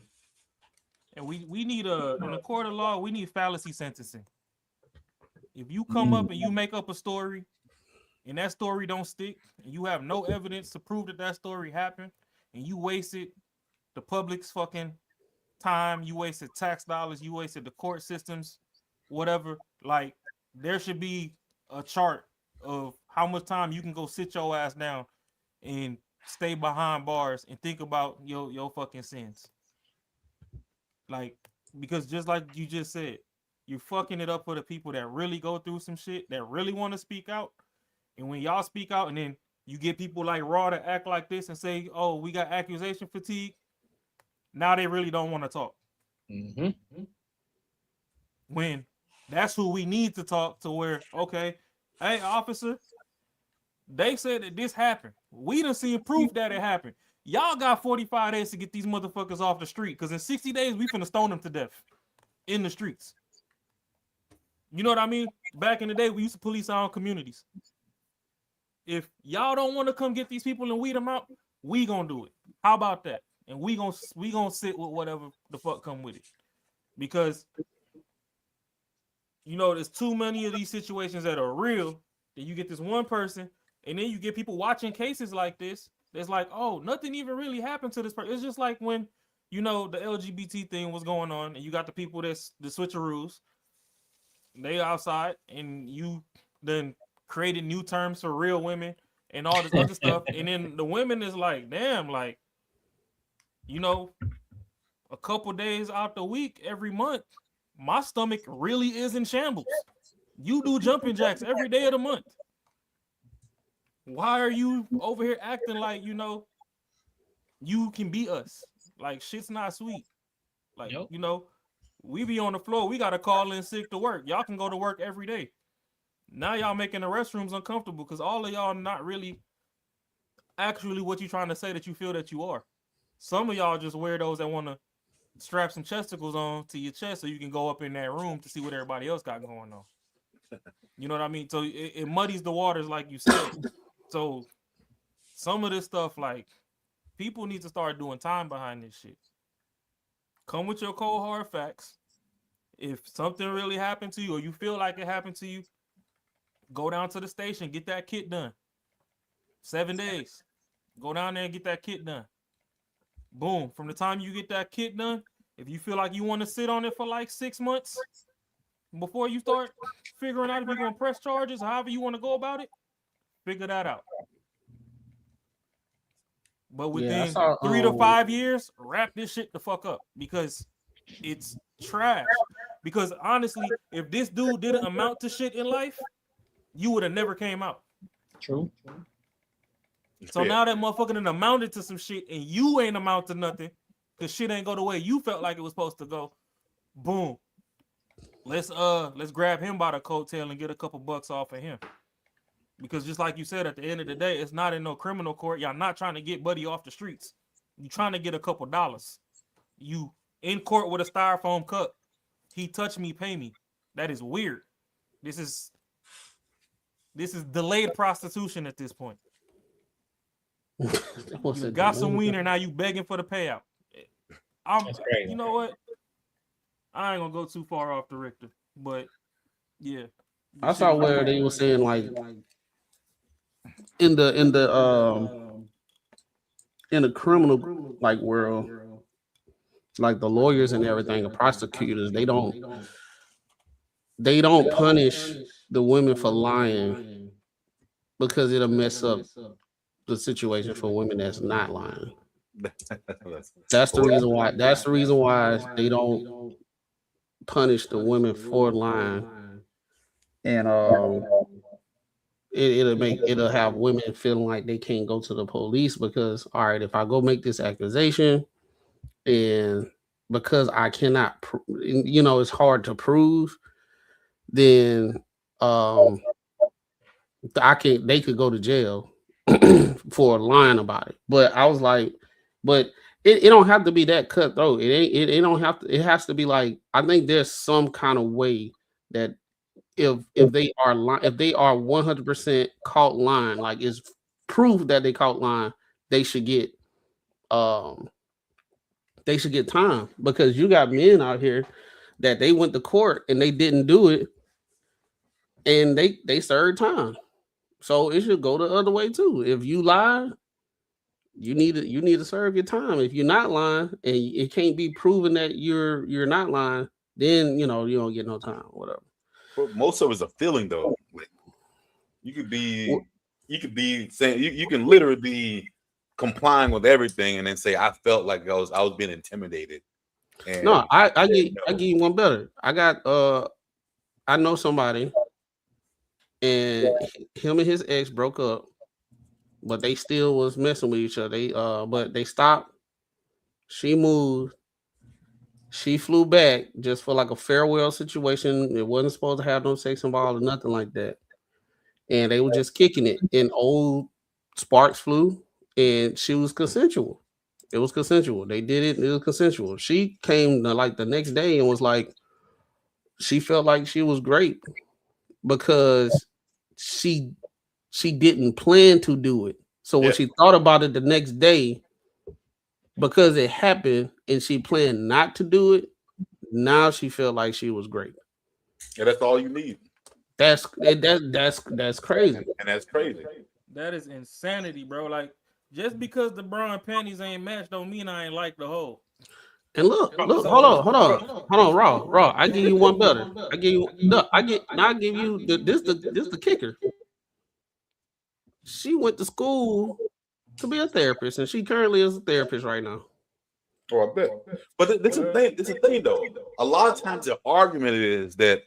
And we need in the court of law, we need fallacy sentencing. If you come up and you make up a story and that story don't stick, and you have no evidence to prove that story happened, and you wasted the public's fucking time, you wasted tax dollars, you wasted the court systems, whatever, like, there should be a chart of how much time you can go sit your ass down and stay behind bars and think about your fucking sins. Like, because just like you just said, you're fucking it up for the people that really go through some shit, that really want to speak out. And when y'all speak out and then you get people like Raw to act like this and say, oh, we got accusation fatigue, now they really don't want to talk. Mm-hmm. When that's who we need to talk to, where, okay, hey, officer, they said that this happened. We done seen proof that it happened. Y'all got 45 days to get these motherfuckers off the street, because in 60 days, we finna stone them to death in the streets. You know what I mean? Back in the day, we used to police our own communities. If y'all don't want to come get these people and weed them out, we gonna do it. How about that? And we gonna sit with whatever the fuck come with it. Because, you know, there's too many of these situations that are real, that you get this one person, and then you get people watching cases like this. It's like, oh, nothing even really happened to this person. It's just like when, you know, the LGBT thing was going on, and you got the people that's the switcheroos. They outside, and you then created new terms for real women and all this other stuff. And then the women is like, damn, like, you know, a couple days out the week, every month, my stomach really is in shambles. You do jumping jacks every day of the month. Why are you over here acting like, you know, you can beat us? Like, shit's not sweet. Like, you know, we be on the floor. We got to call in sick to work. Y'all can go to work every day. Now y'all making the restrooms uncomfortable because all of y'all not really actually what you trying to say that you feel that you are. Some of y'all just weirdos that want to strap some chesticles on to your chest so you can go up in that room to see what everybody else got going on. You know what I mean? So it muddies the waters, like you said. So some of this stuff, like, people need to start doing time behind this shit. Come with your cold hard facts. If something really happened to you or you feel like it happened to you, go down to the station, get that kit done. 7 days. Go down there and get that kit done. Boom. From the time you get that kit done, if you feel like you want to sit on it for like 6 months before you start figuring out if you're going to press charges, however you want to go about it, figure that out. But within 3 to 5 years, wrap this shit the fuck up because it's trash. Because honestly, if this dude didn't amount to shit in life, you would have never came out. True. So now that motherfucker done amounted to some shit and you ain't amount to nothing because shit ain't go the way you felt like it was supposed to go. Boom. Let's grab him by the coattail and get a couple bucks off of him. Because just like you said, at the end of the day, it's not in no criminal court. Y'all not trying to get Buddy off the streets. You trying to get a couple dollars. You in court with a styrofoam cup. He touched me, pay me. That is weird. This is delayed prostitution at this point. You got some wiener, now you begging for the payout. You know what? I ain't gonna go too far off the Richter, but yeah. I saw where they were saying like in the criminal like world, like the lawyers and everything, the prosecutors, they don't punish the women for lying because it'll mess up the situation for women that's not lying. That's the reason why. That's the reason why they don't punish the women for lying, and it'll have women feeling like they can't go to the police because, all right, if I go make this accusation, and because I cannot, it's hard to prove, then they could go to jail for lying about it. But I was like, but it don't have to be that cutthroat. It don't have to. It has to be like, I think there's some kind of way that if they are 100% caught lying, like it's proof that they caught lying, they should get time, because you got men out here that they went to court and they didn't do it and they served time. So it should go the other way too. If you lie, you need to serve your time. If you're not lying and it can't be proven that you're not lying, then you don't get no time, whatever. But most of it's a feeling though. Like, you could be saying you can literally be complying with everything and then say I felt like I was being intimidated. And no, I give you one better. I know somebody, and him and his ex broke up, but they still was messing with each other. But they stopped. She moved. She flew back just for like a farewell situation. It wasn't supposed to have no sex involved or nothing like that. And they were just kicking it. And old sparks flew, and she was consensual. It was consensual. They did it. It was consensual. She came like the next day and was like, she felt like she was great because she didn't plan to do it. So when she thought about it the next day, because it happened and she planned not to do it, now she felt like she was great. Yeah, that's all you need. That's crazy. And that's crazy. That is insanity, bro. Like, just because the bra and panties ain't matched don't mean I ain't like the whole. And look, hold on, Raw. I give you one better. I give you this the kicker. She went to school to be a therapist, and she currently is a therapist right now. Oh, I bet. But this is the thing though. A lot of times the argument is that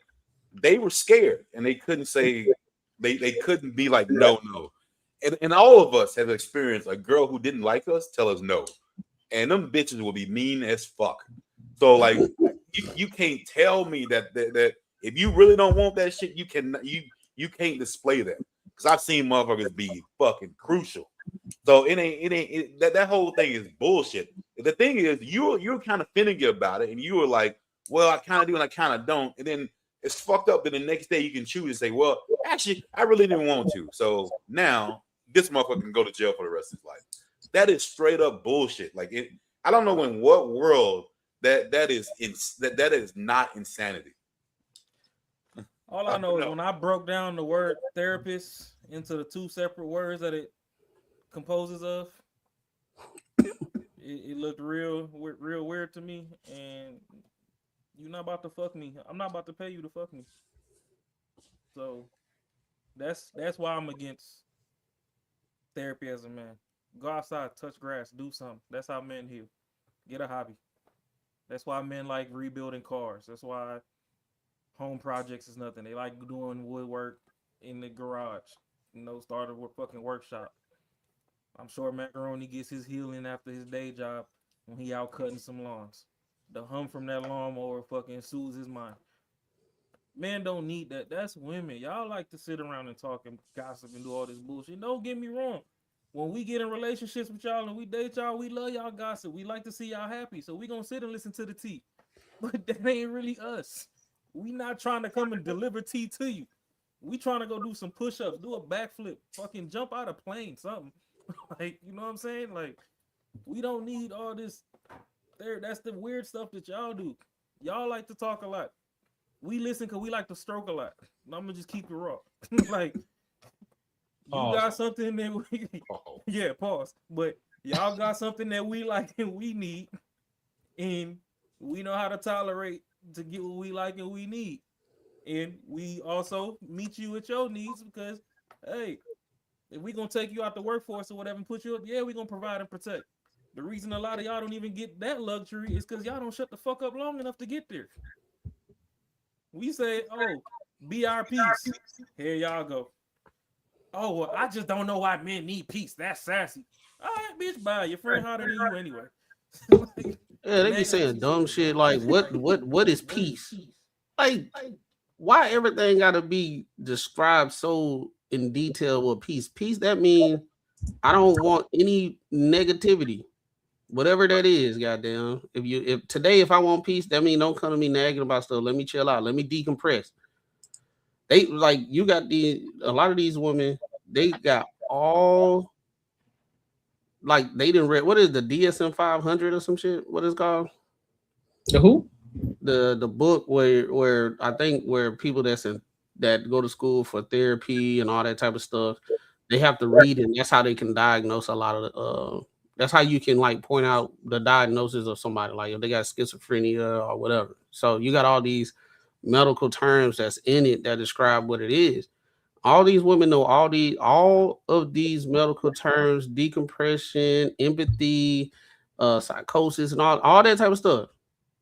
they were scared and they couldn't say they couldn't be like no. And all of us have experienced a girl who didn't like us tell us no. And them bitches will be mean as fuck. So like you can't tell me that if you really don't want that shit, you can't display that. Because I've seen motherfuckers be fucking crucial. So it ain't that whole thing is bullshit. The thing is you're kind of finicky about it, and you were like, well, I kind of do and I kind of don't, and then it's fucked up. Then the next day you can choose and say, well, actually, I really didn't want to. So now this motherfucker can go to jail for the rest of his life. That is straight up bullshit. Like it, I don't know in what world that is not insanity. All I know is when I broke down the word therapist into the two separate words that it composes of, it looked real weird to me. And you're not about to fuck me. I'm not about to pay you to fuck me. So that's why I'm against therapy as a man. Go outside, touch grass, do something. That's how men heal. Get a hobby. That's why men like rebuilding cars. That's why home projects is nothing. They like doing woodwork in the garage. You know, start a fucking workshop. I'm sure Macaroni gets his healing after his day job when he out cutting some lawns. The hum from that lawnmower fucking soothes his mind. Men don't need that. That's women. Y'all like to sit around and talk and gossip and do all this bullshit. Don't get me wrong. When we get in relationships with y'all and we date y'all, we love y'all gossip. We like to see y'all happy. So we gonna sit and listen to the tea. But that ain't really us. We not trying to come and deliver tea to you. We trying to go do some push-ups, do a backflip, fucking jump out a plane, something. Like, you know what I'm saying? Like, we don't need all this. That's the weird stuff that y'all do. Y'all like to talk a lot. We listen because we like to stroke a lot. And I'm gonna just keep it raw. Like, you got something that we, yeah, pause. But y'all got something that we like and we need, and we know how to tolerate to get what we like and we need. And we also meet you at your needs because, hey, if we gonna take you out the workforce or whatever and put you up, yeah, we gonna provide and protect. The reason a lot of y'all don't even get that luxury is because y'all don't shut the fuck up long enough to get there. We say, oh, be our peace. Here y'all go. Oh, well, I just don't know why men need peace. That's sassy. All right, bitch, bye. Your friend harder than you anyway. Yeah, they be saying dumb shit like, what is peace? Like, why everything gotta be described so in detail with peace? Peace, that means I don't want any negativity. Whatever that is, goddamn. If I want peace, that means don't come to me nagging about stuff. Let me chill out. Let me decompress. They like you got a lot of these women, they got all like they didn't read what is the DSM 500 or some shit? What is it called? The who? The book where I think where people that go to school for therapy and all that type of stuff, they have to read it, and that's how they can diagnose a lot of that's how you can like point out the diagnosis of somebody, like if they got schizophrenia or whatever. So you got all these medical terms that's in it that describe what it is. All these women know all of these medical terms: decompression, empathy, psychosis, and all that type of stuff.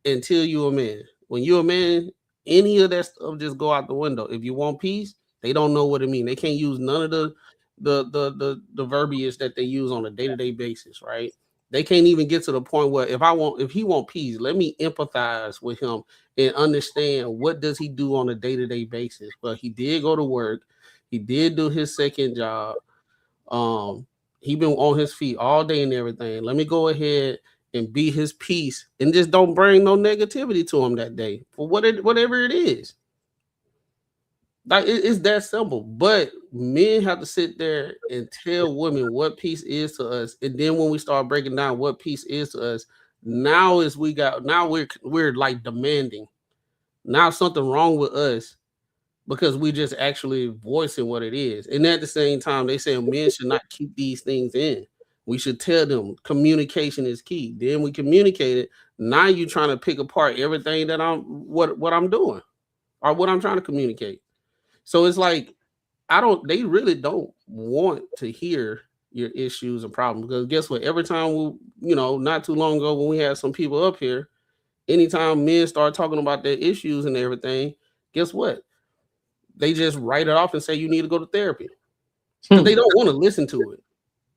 Until you're a man. When you're a man, any of that stuff just go out the window. If you want peace, they don't know what it means. They can't use none of the verbiage that they use on a day-to-day basis, right? They can't even get to the point where if he want peace, let me empathize with him and understand what does he do on a day-to-day basis. But he did go to work, he did do his second job. He been on his feet all day and everything. Let me go ahead and be his peace and just don't bring no negativity to him that day for whatever it is. Like it's that simple. But men have to sit there and tell women what peace is to us, and then when we start breaking down what peace is to us, now we're like demanding. Now something wrong with us because we just actually voicing what it is. And at the same time, they say men should not keep these things in. We should tell them communication is key. Then we communicate it. Now you're trying to pick apart everything that what I'm doing or what I'm trying to communicate. So it's like they really don't want to hear your issues and problems, because guess what? Every time not too long ago when we had some people up here, anytime men start talking about their issues and everything, guess what? They just write it off and say you need to go to therapy. Because they don't want to listen to it.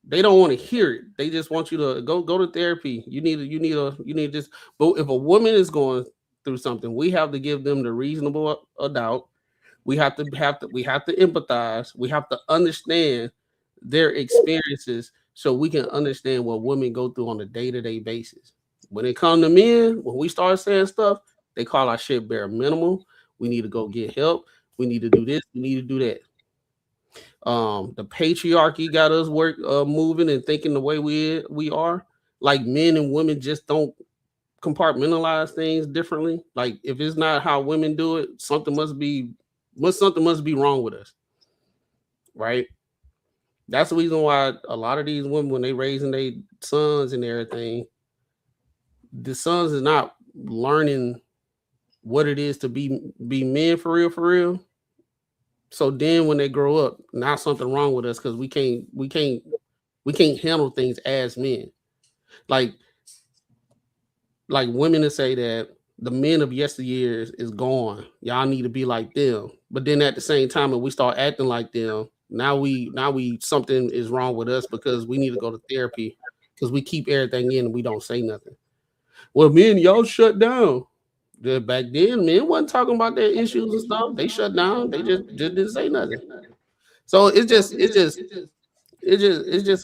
They don't want to hear it. They just want you to go to therapy. You need this. But if a woman is going through something, we have to give them the reasonable doubt. We have to empathize. We have to understand their experiences so we can understand what women go through on a day-to-day basis. When it comes to men, when we start saying stuff, they call our shit bare minimum. We need to go get help. We need to do this. We need to do that. The patriarchy got us moving and thinking the way we are. Like men and women just don't compartmentalize things differently. Like if it's not how women do it, something must be wrong with us, right? That's the reason why a lot of these women, when they raising their sons and everything, the sons is not learning what it is to be men for real. So then when they grow up, now something wrong with us because we can't handle things as men. Like women to say that the men of yesteryears is gone. Y'all need to be like them. But then at the same time, if we start acting like them, now we something is wrong with us because we need to go to therapy because we keep everything in and we don't say nothing. Well, men, y'all shut down. Back then, men wasn't talking about their issues and stuff. They shut down. They just didn't say nothing. So it's just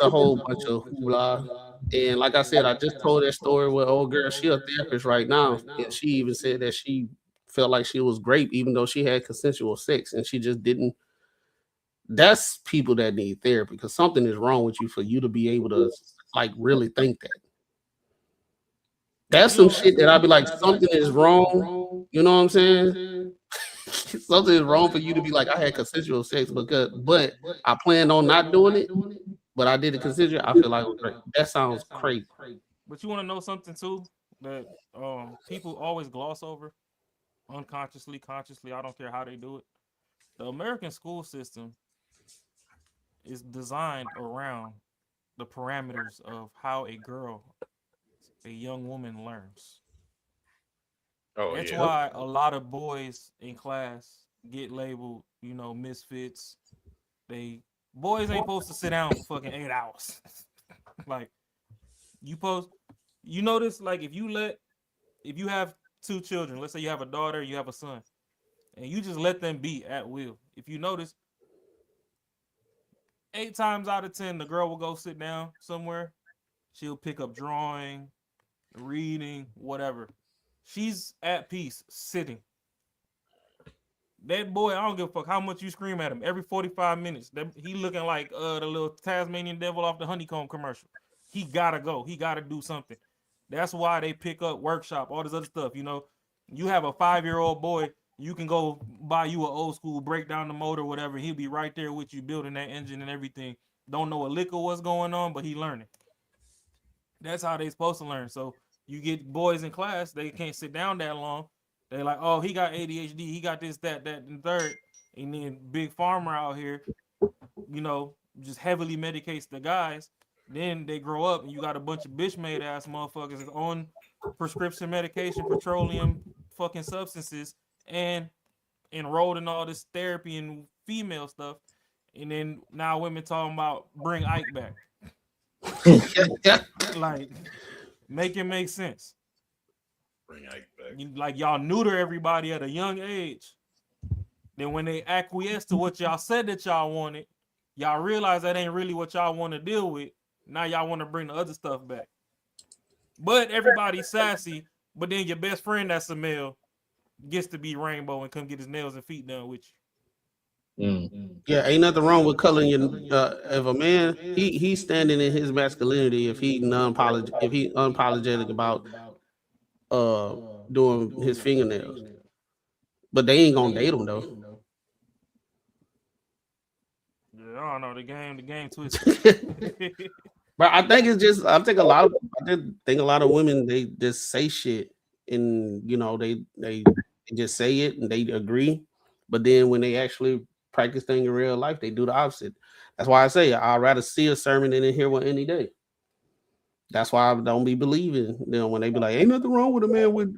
a whole bunch of hoopla. And like I said, I just told that story with old girl. She a therapist right now, and she even said that she felt like she was raped, even though she had consensual sex, and she just didn't. That's people that need therapy because something is wrong with you for you to be able to like really think that. That's some shit that I'd be like, something is wrong. You know what I'm saying? Something is wrong for you to be like, I had consensual sex but I planned on not doing it, but I did it consensual. I feel like that sounds crazy. But you want to know something too that people always gloss over, unconsciously, consciously. I don't care how they do it. The American school system is designed around the parameters of how a young woman learns. That's why a lot of boys in class get labeled, misfits. Boys ain't supposed to sit down for fucking 8 hours. Like you notice, like if you have 2 children, let's say you have a daughter, you have a son, and you just let them be at will. If you notice, 8 times out of 10, the girl will go sit down somewhere. She'll pick up drawing, reading, whatever. She's at peace sitting. That boy, I don't give a fuck how much you scream at him. Every 45 minutes, he looking like the little Tasmanian devil off the honeycomb commercial. He gotta go. He gotta do something. That's why they pick up workshop, all this other stuff. You have a 5-year-old boy, you can go buy you an old school, break down the motor, whatever. He'll be right there with you, building that engine and everything. Don't know a lick of what's going on, but he learning. That's how they supposed to learn. So you get boys in class, they can't sit down that long. They're like, oh, he got ADHD, he got this, that, and third. And then Big Pharma out here, just heavily medicates the guys. Then they grow up and you got a bunch of bitch-made ass motherfuckers on prescription medication, petroleum fucking substances, and enrolled in all this therapy and female stuff. And then now women talking about bring Ike back. Like, make it make sense. Bring Ike back. Like y'all neuter everybody at a young age. Then when they acquiesce to what y'all said that y'all wanted, y'all realize that ain't really what y'all want to deal with. Now y'all want to bring the other stuff back. But everybody's sassy, but then your best friend that's a male gets to be rainbow and come get his nails and feet done with you. Yeah, ain't nothing wrong with coloring your. If a man, he's standing in his masculinity. If he unapologetic about doing his fingernails, but they ain't gonna date him though. Yeah, I don't know, the game twisted. But I think it's just I think a lot of women, they just say shit and they just say it and they agree, but then when they actually practice things in real life, they do the opposite. That's why I say I'd rather see a sermon than hear one any day. That's why I don't be believing when they be like, ain't nothing wrong with a man with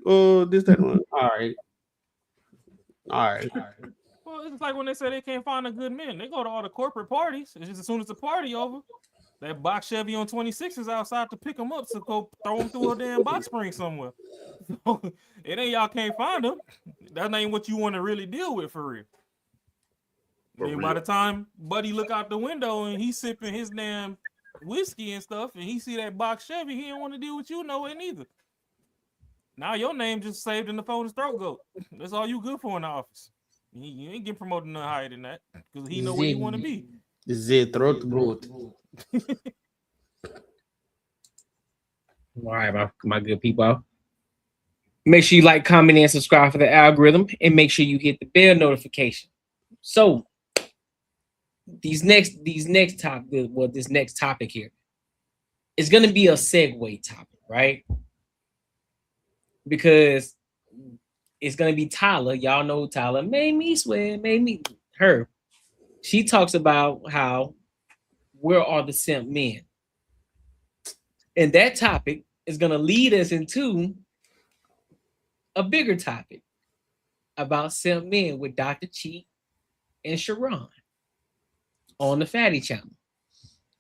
this, that, one. All right. Well, it's like when they say they can't find a good man. They go to all the corporate parties. It's just as soon as the party over, that box Chevy on 26 is outside to pick them up to go throw them through a damn box spring somewhere. It ain't y'all can't find them. That ain't what you want to really deal with for real. Then by the time Buddy look out the window and he's sipping his damn whiskey and stuff, and he see that box Chevy, he don't want to deal with you no way neither. Now your name just saved in the phone as throat goat. That's all you good for in the office. You ain't getting promoted no higher than that because he know where you want to be. Z throat growth. All right, my good people. Make sure you like, comment, and subscribe for the algorithm, and make sure you hit the bell notification. So this next topic here is going to be a segue topic, right? Because it's going to be Tyler. Y'all know Tyler made me swear, her. She talks about how where are the simp men? And that topic is going to lead us into a bigger topic about simp men with Dr. Cheek and Sharon on the Fatty channel.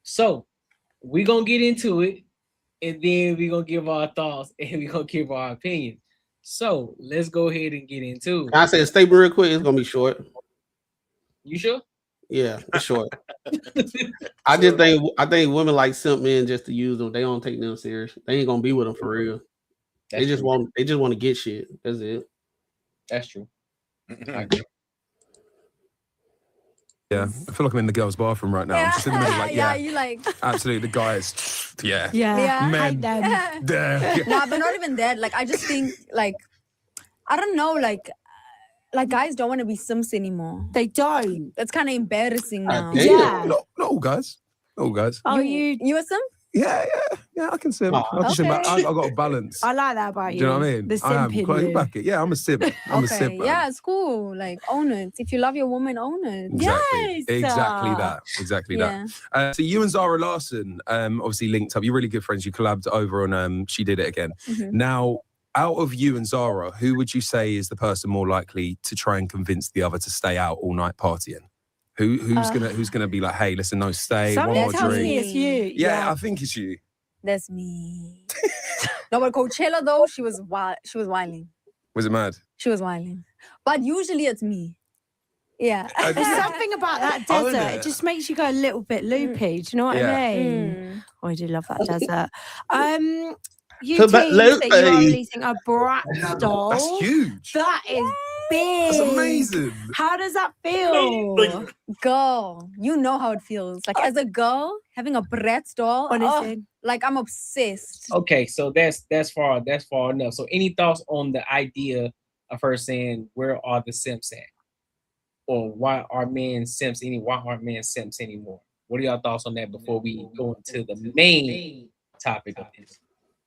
So we're going to get into it, and then we're going to give our thoughts and we're going to give our opinion. So let's go ahead and get into it. Can I say a statement real quick? It's going to be short. You sure? Yeah, it's short. I think women like simp men just to use them. They don't take them serious. They ain't gonna be with them for real. They just want to get shit. That's it. That's true. I agree. Yeah, I feel like I'm in the girls' bathroom right now. I'm just in the middle, like, you like absolutely. The guys, yeah, men, Nah, but not even that. Like, I just think, like, I don't know, like guys don't want to be simps anymore. They don't. That's kind of embarrassing now. Yeah, not all guys. Not all guys. Oh, you a simp? Yeah, I can sim. I've got a balance. I like that about you. Do you know what I mean? The I am simping quite you. back it. Yeah, I'm a simp. I'm a simp. Man. Yeah, it's cool. Like, own it. If you love your woman, own it. Exactly. Yes. Exactly that. So you and Zara Larsson obviously linked up. You're really good friends. You collabed over on She Did It Again. Mhm. Now, out of you and Zara, who would you say is the person more likely to try and convince the other to stay out all night partying? Who's gonna be like, hey, listen, no, stay, one more drink. It's you. Yeah, I think it's you. That's me. No, but Coachella though, she was wilding. Was it mad? She was wilding. But usually it's me. Yeah. There's something about that Oh, desert. isn't It just makes you go a little bit loopy. Do you know what I mean? Oh, I do love that desert. You teased that you are releasing a brat doll. That's huge. That is big. That's amazing. How does that feel? Girl, you know how it feels. Like as a girl, having a Bratz doll, Honestly. like I'm obsessed. Okay, so that's far enough. So any thoughts on the idea of her saying where are the simps at? Or why aren't men simps anymore? What are y'all thoughts on that before we go into the main topic of this?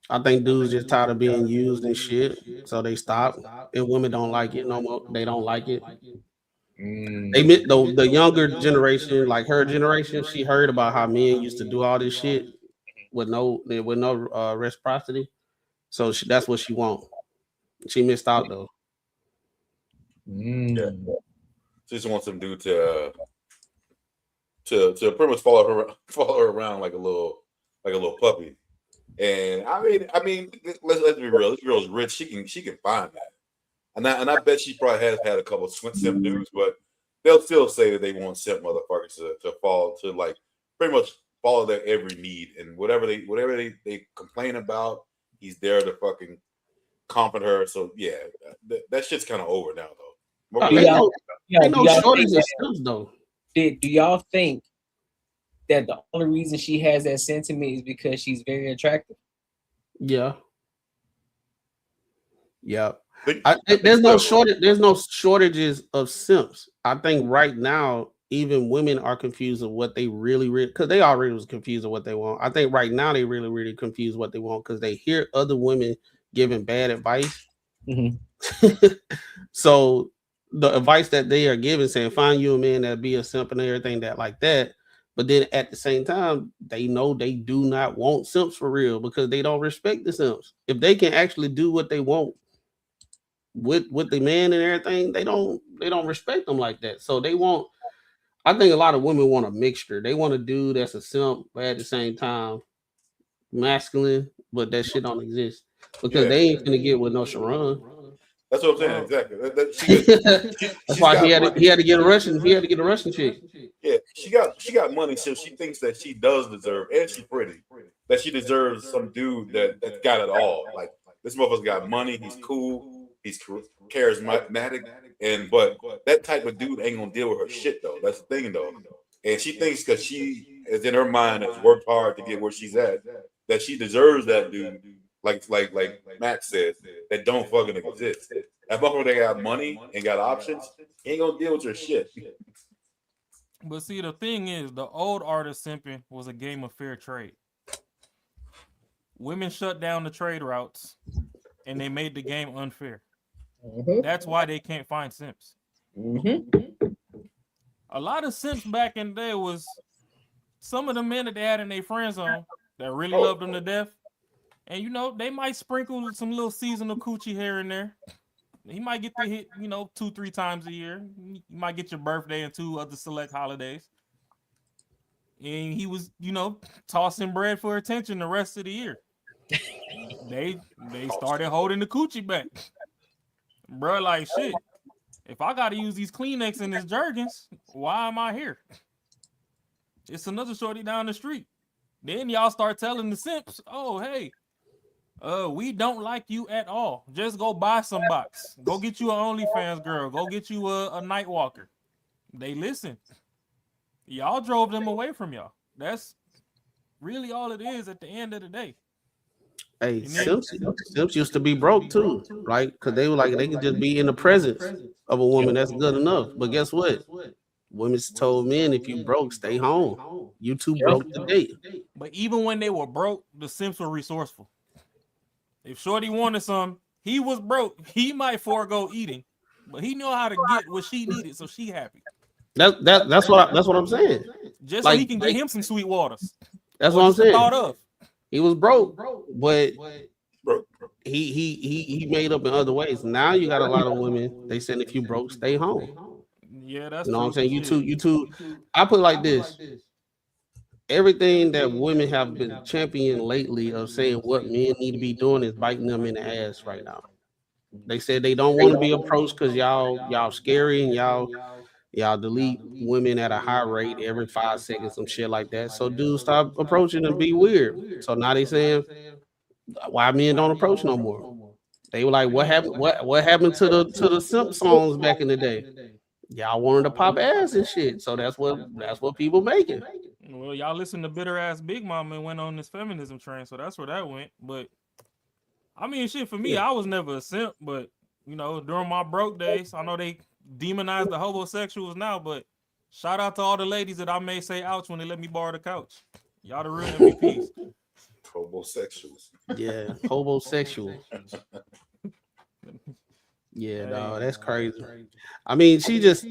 I think dudes just tired of being used and shit, so they stop. And women don't like it no more. They don't like it. They meant the younger generation, like her generation, she heard about how men used to do all this shit with no reciprocity. So that's what she want. She missed out though. Yeah. She just wants some dude to pretty much follow her around like a little puppy. And I mean, let's be real. This girl's rich. She can find that. And I bet she probably has had a couple of simp dudes, but they'll still say that they want simp motherfuckers to fall to like pretty much follow their every need, and whatever they complain about, he's there to fucking comfort her. So yeah, that shit's kind of over now though. Do y'all think that the only reason she has that sentiment is because she's very attractive? Yeah. There's no shortages of simps. I think right now, even women are confused of what they really because they already was confused of what they want. I think right now they really confused what they want because they hear other women giving bad advice. So the advice that they are giving, saying find you a man that be a simp and everything that like that. But then at the same time, they know they do not want simps for real because they don't respect the simps. If they can actually do what they want with the man and everything, they don't respect them like that. So they want, I think a lot of women want a mixture. They want a dude that's a simp, but at the same time masculine, but that shit don't exist because they ain't gonna get with no Sharon. That's what I'm saying. Exactly. That's why he had to get a Russian. He had to get a Russian chick. Yeah, she got money, so she thinks that she does deserve, and she's pretty, that she deserves some dude that got it all. Like this motherfucker got money. He's cool. He's charismatic, but that type of dude ain't gonna deal with her shit though. That's the thing though. And she thinks because she is in her mind has worked hard to get where she's at, that she deserves that dude. Like Matt said, that don't fucking exist. That motherfucker that got money and got options, he ain't gonna deal with your shit. But see, the thing is, the old art of simping was a game of fair trade. Women shut down the trade routes, and they made the game unfair. That's why they can't find simps. A lot of simps back in the day was some of the men that they had in their friend zone that really loved them to death. And, you know, they might sprinkle some little seasonal coochie here and there. He might get the hit, you know, 2-3 times a year. You might get your birthday and 2 other select holidays. And he was, you know, tossing bread for attention the rest of the year. They started holding the coochie back. Bro, like, shit. If I got to use these Kleenex and this Jergens, why am I here? It's another shorty down the street. Then y'all start telling the simps, oh, hey, we don't like you at all. Just go buy some box. Go get you an OnlyFans girl. Go get you a night walker. They listen. Y'all drove them away from y'all. That's really all it is at the end of the day. Hey, simps used to be broke too, right? Because they were like, they could just be in the presence of a woman. That's good enough. But guess what? Women told men, if you broke, stay home. You too broke to date. But even when they were broke, the simps were resourceful. If shorty wanted some, he was broke. He might forego eating, but he knew how to get what she needed, so she happy. That's what I'm saying. Just so he can get him some sweet waters. That's what I'm saying. Thought of. He was broke, but he made up in other ways. Now you got a lot of women. They said if you broke, stay home. Yeah, that's you know what I'm saying. You too. I put it like this. Everything that women have been championing lately of saying what men need to be doing is biting them in the ass right now. They said they don't want to be approached because y'all scary and y'all delete women at a high rate every 5 seconds, some shit like that. So dudes stop approaching and be weird. So now they saying why men don't approach no more. They were like, what happened to the simp songs back in the day? Y'all wanted to pop ass and shit. So that's what people making. Well, y'all listen to bitter ass Big Mama and went on this feminism train, so that's where that went. But I mean, shit, for me, I was never a simp, but you know, during my broke days, I know they demonize the homosexuals now, but shout out to all the ladies that I may say ouch when they let me borrow the couch. Y'all the real MVPs. Homosexuals. Yeah, homosexual. Yeah, no, that's crazy. I mean,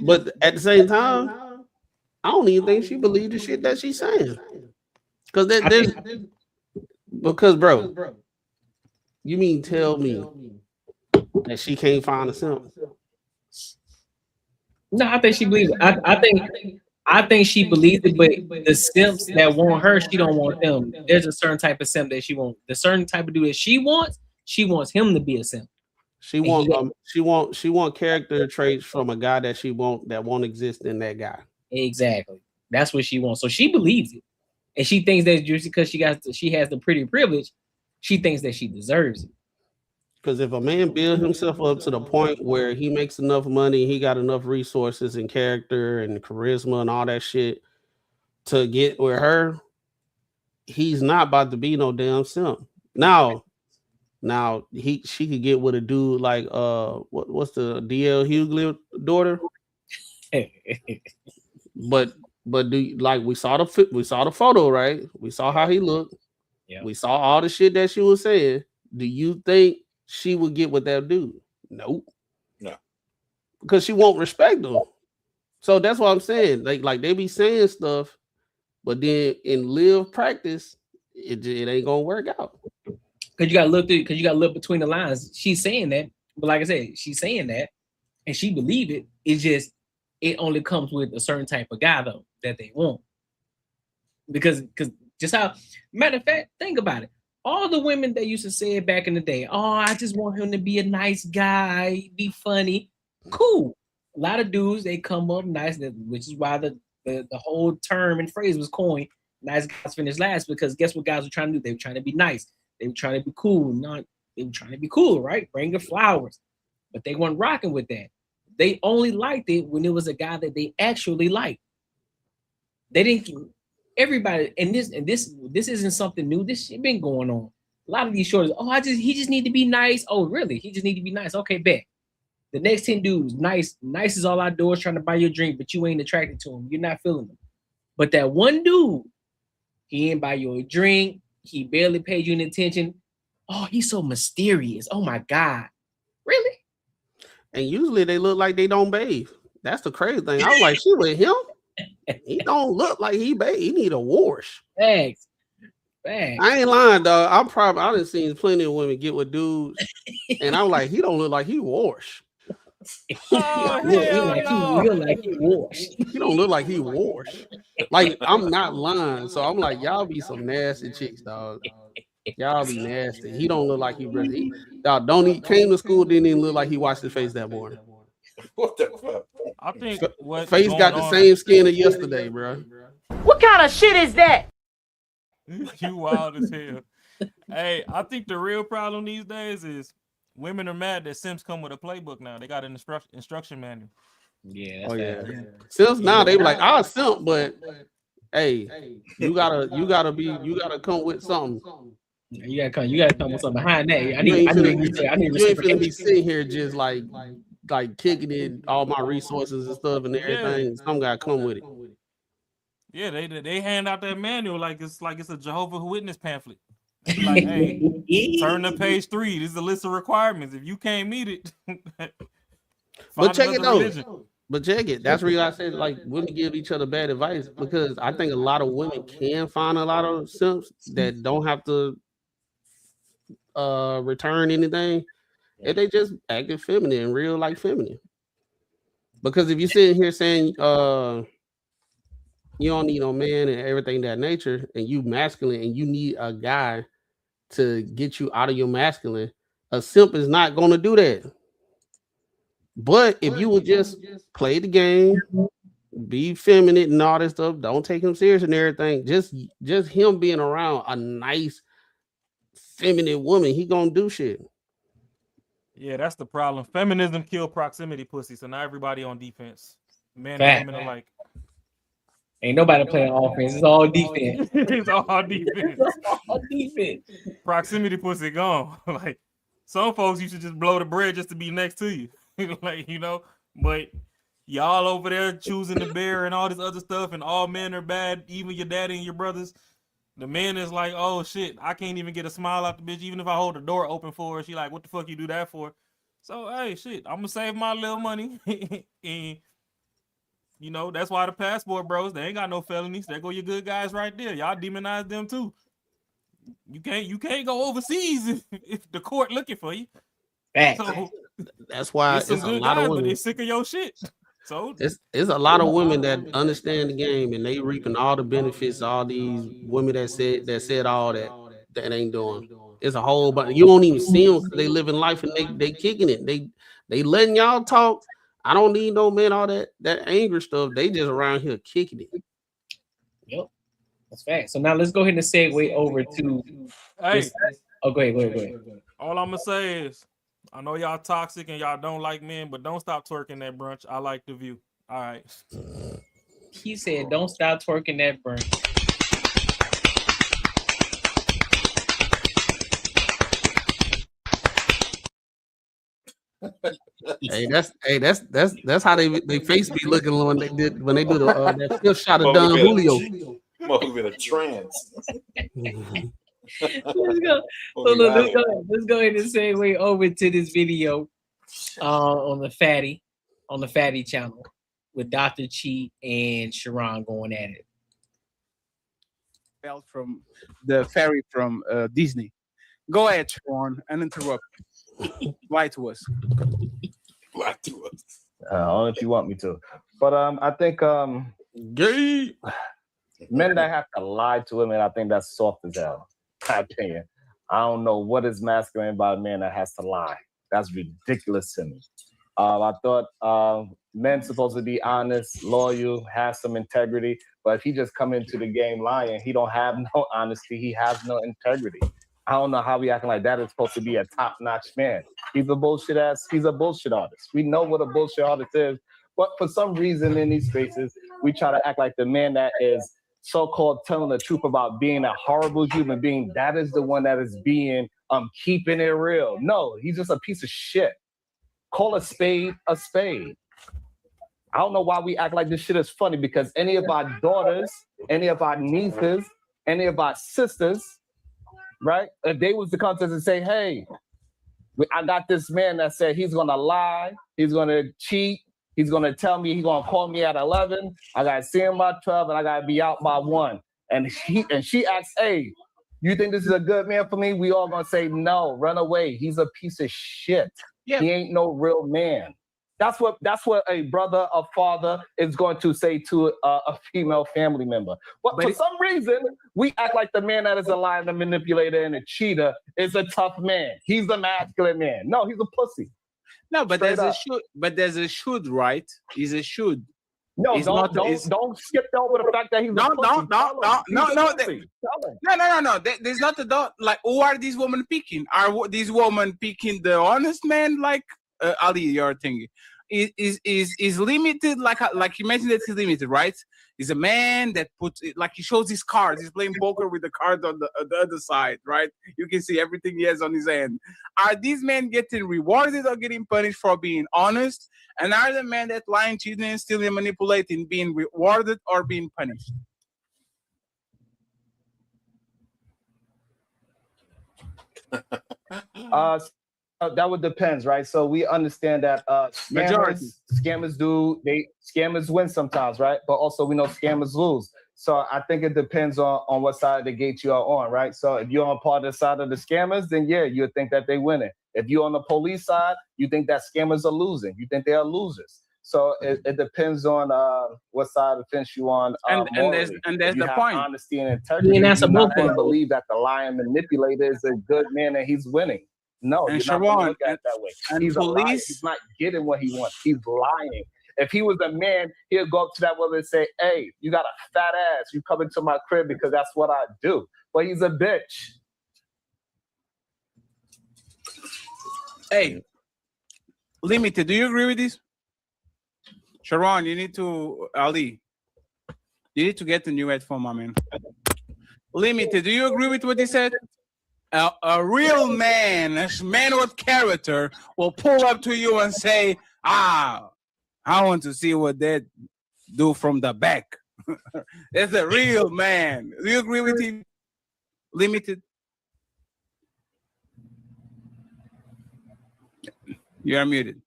but at the same time, I don't even think she believed the shit that she's saying. Because bro, you mean tell me that she can't find a simp? No, I think she believes it. I think she believes it, but the simps that want her, she don't want them. There's a certain type of simp that she wants. The certain type of dude that she wants him to be a simp. She want character traits from a guy that won't exist in that guy. Exactly. That's what she wants. So she believes it. And she thinks that just because she has the pretty privilege, she thinks that she deserves it. Because if a man builds himself up to the point where he makes enough money, he got enough resources and character and charisma and all that shit to get with her, he's not about to be no damn simp. Now she could get with a dude like what's the DL Hughley daughter? But we saw the photo, right? We saw how he looked. Yeah. We saw all the shit that she was saying. Do you think she would get with that dude? Nope. No. Because she won't respect him. So that's what I'm saying. Like they be saying stuff, but then in live practice, it ain't gonna work out. Because you gotta look between the lines. She's saying that, but like I said, she's saying that, and she believe it. It's just it only comes with a certain type of guy though that they want. Because just how, matter of fact, think about it. All the women that used to say it back in the day, oh, I just want him to be a nice guy, be funny. Cool. A lot of dudes, they come up nice, which is why the whole term and phrase was coined, nice guys finish last, because guess what guys were trying to do? They were trying to be nice. They were trying to be cool. They were trying to be cool, right? Bring the flowers. but they weren't rocking with that. They only liked it when it was a guy that they actually liked. They didn't. Everybody, and this isn't something new. This shit been going on. A lot of these shorties, he just need to be nice. Oh, really? He just need to be nice. Okay, bet. The next 10 dudes, nice is all outdoors trying to buy you a drink, but you ain't attracted to him. You're not feeling him. But that one dude, he ain't buy you a drink. He barely paid you an attention. Oh, he's so mysterious. Oh my God. Really? And usually they look like they don't bathe. That's the crazy thing. I was like, she with him? He don't look like he bathe. He need a wash. Thanks. I ain't lying, dog. I done seen plenty of women get with dudes, and I'm like, he don't look like he washed. Oh, He don't look like he washed. Like, I'm not lying. So I'm like, y'all be some nasty chicks, dog. Y'all be nasty. He don't look like he really. Y'all came to school, didn't even look like he washed his face that morning. What the fuck? I think face got the same skin as yesterday, bro. What kind of shit is that? You wild as hell. Hey, I think the real problem these days is women are mad that Sims come with a playbook now. They got an instruction manual. Yeah. Simps now they be like, I'll simp, but hey, you gotta come with something. You gotta come with something behind that. I You need ain't finna be reciprocation. sitting here just like kicking in all my resources and stuff and everything. Some gotta come with it. Yeah, they hand out that manual like it's a Jehovah's Witness pamphlet. It's like, hey, turn to page 3. This is a list of requirements. If you can't meet it, But check it religion. though. But check it. That's where I said like women give each other bad advice because I think a lot of women can find a lot of simps that don't have to return anything if they just acting feminine, real like feminine. Because if you're sitting here saying you don't need no man and everything that nature, and you masculine and you need a guy to get you out of your masculine, a simp is not going to do that. But if you would just play the game, be feminine and all that stuff, don't take him serious and everything, just him being around a nice feminine woman, he gonna do shit. Yeah, that's the problem. Feminism killed proximity pussy, so now everybody on defense. Men and women alike. Ain't nobody playing offense. It's all defense. It's all defense. All defense. Proximity pussy gone. Like some folks, you should just blow the bread just to be next to you. Like, you know, but y'all over there choosing the bear and all this other stuff, and all men are bad, even your daddy and your brothers. The man is like, oh shit, I can't even get a smile out the bitch, even if I hold the door open for her. She like, what the fuck you do that for? So hey, shit, I'm gonna save my little money. And you know, that's why the passport bros, they ain't got no felonies. There go your good guys right there. Y'all demonize them too. You can't go overseas if the court looking for you. So that's why it's a lot guys, of women, but they sick of your shit. So it's a lot of women that understand the game and they reaping all the benefits. All these women that said all that ain't doing. It's a whole bunch. You won't even see them because they living life and they kicking it. They letting y'all talk. I don't need no man. All that anger stuff. They just around here kicking it. Yep, that's fact. So now let's go ahead and segue over to. Hey, go ahead. All I'm gonna say is, I know y'all toxic and y'all don't like men, but don't stop twerking that brunch. I like the view. All right. He said, "Don't stop twerking that brunch." That's how they face be looking when they do the fifth shot of Don Julio. Motherfucker in a trance. Let's go. Let's go ahead and segue over to this video on the Fatty channel with Dr. Cheat and Sharon going at it. From the fairy from Disney. Go ahead, Sharon, and interrupt. Lie to us. Lie to us. Only if you want me to. But I think gay men that have to lie to women, I think that's soft as hell. My opinion. I don't know what is masculine about a man that has to lie. That's ridiculous to me. I thought men supposed to be honest, loyal, have some integrity. But if he just come into the game lying, he don't have no honesty. He has no integrity. I don't know how we acting like that is supposed to be a top-notch man. He's a bullshit artist. We know what a bullshit artist is, but for some reason in these spaces, we try to act like the man that is so-called telling the truth about being a horrible human being, that is the one that is being keeping it real. No, he's just a piece of shit. Call a spade a spade. I don't know why we act like this shit is funny, because any of our daughters, any of our nieces, any of our sisters, right? If they was to come to us and say, hey, I got this man that said he's gonna lie, he's gonna cheat, he's gonna tell me he's gonna call me at 11, I gotta see him by 12, and I gotta be out by 1. And she asks, hey, you think this is a good man for me? We all gonna say no, run away. He's a piece of shit. Yeah. He ain't no real man. That's what a brother, a father is going to say to a female family member. But for some reason, we act like the man that is a liar, the manipulator, and a cheater is a tough man. He's a masculine man. No, he's a pussy. No, but there's a should, right? He's a should. No, don't skip over the fact that he's no. There's not a doubt. Like, who are these women picking? Are these women picking the honest man, like Ali? You're thinking is limited, like you mentioned that he's limited, right? He's a man that puts it, like he shows his cards. He's playing poker with the cards on the other side, right? You can see everything he has on his hand. Are these men getting rewarded or getting punished for being honest? And are the men that lying, cheating, stealing, manipulating being rewarded or being punished? That would depend, right? So we understand that scammers win sometimes, right? But also we know scammers lose. So I think it depends on what side of the gate you are on, right? So if you're on part of the side of the scammers, then yeah, you would think that they winning. If you're on the police side, you think that scammers are losing. You think they are losers. So it depends on what side of the fence you on. And there's the point. Honesty and integrity. You not believe that the lion manipulator is a good man and he's winning. No, and you're not going to look at it that way. He's a liar. He's not getting what he wants. He's lying. If he was a man, he'll go up to that woman and say, hey, you got a fat ass. You come into my crib because that's what I do. But he's a bitch. Hey, Limited, do you agree with this? Sharon, you need to, Ali, you need to get the new headphone, my man. Limited, do you agree with what he said? A real man, a man with character, will pull up to you and say, I want to see what they do from the back. That's a real man. Do you agree with him? Limited. You are muted.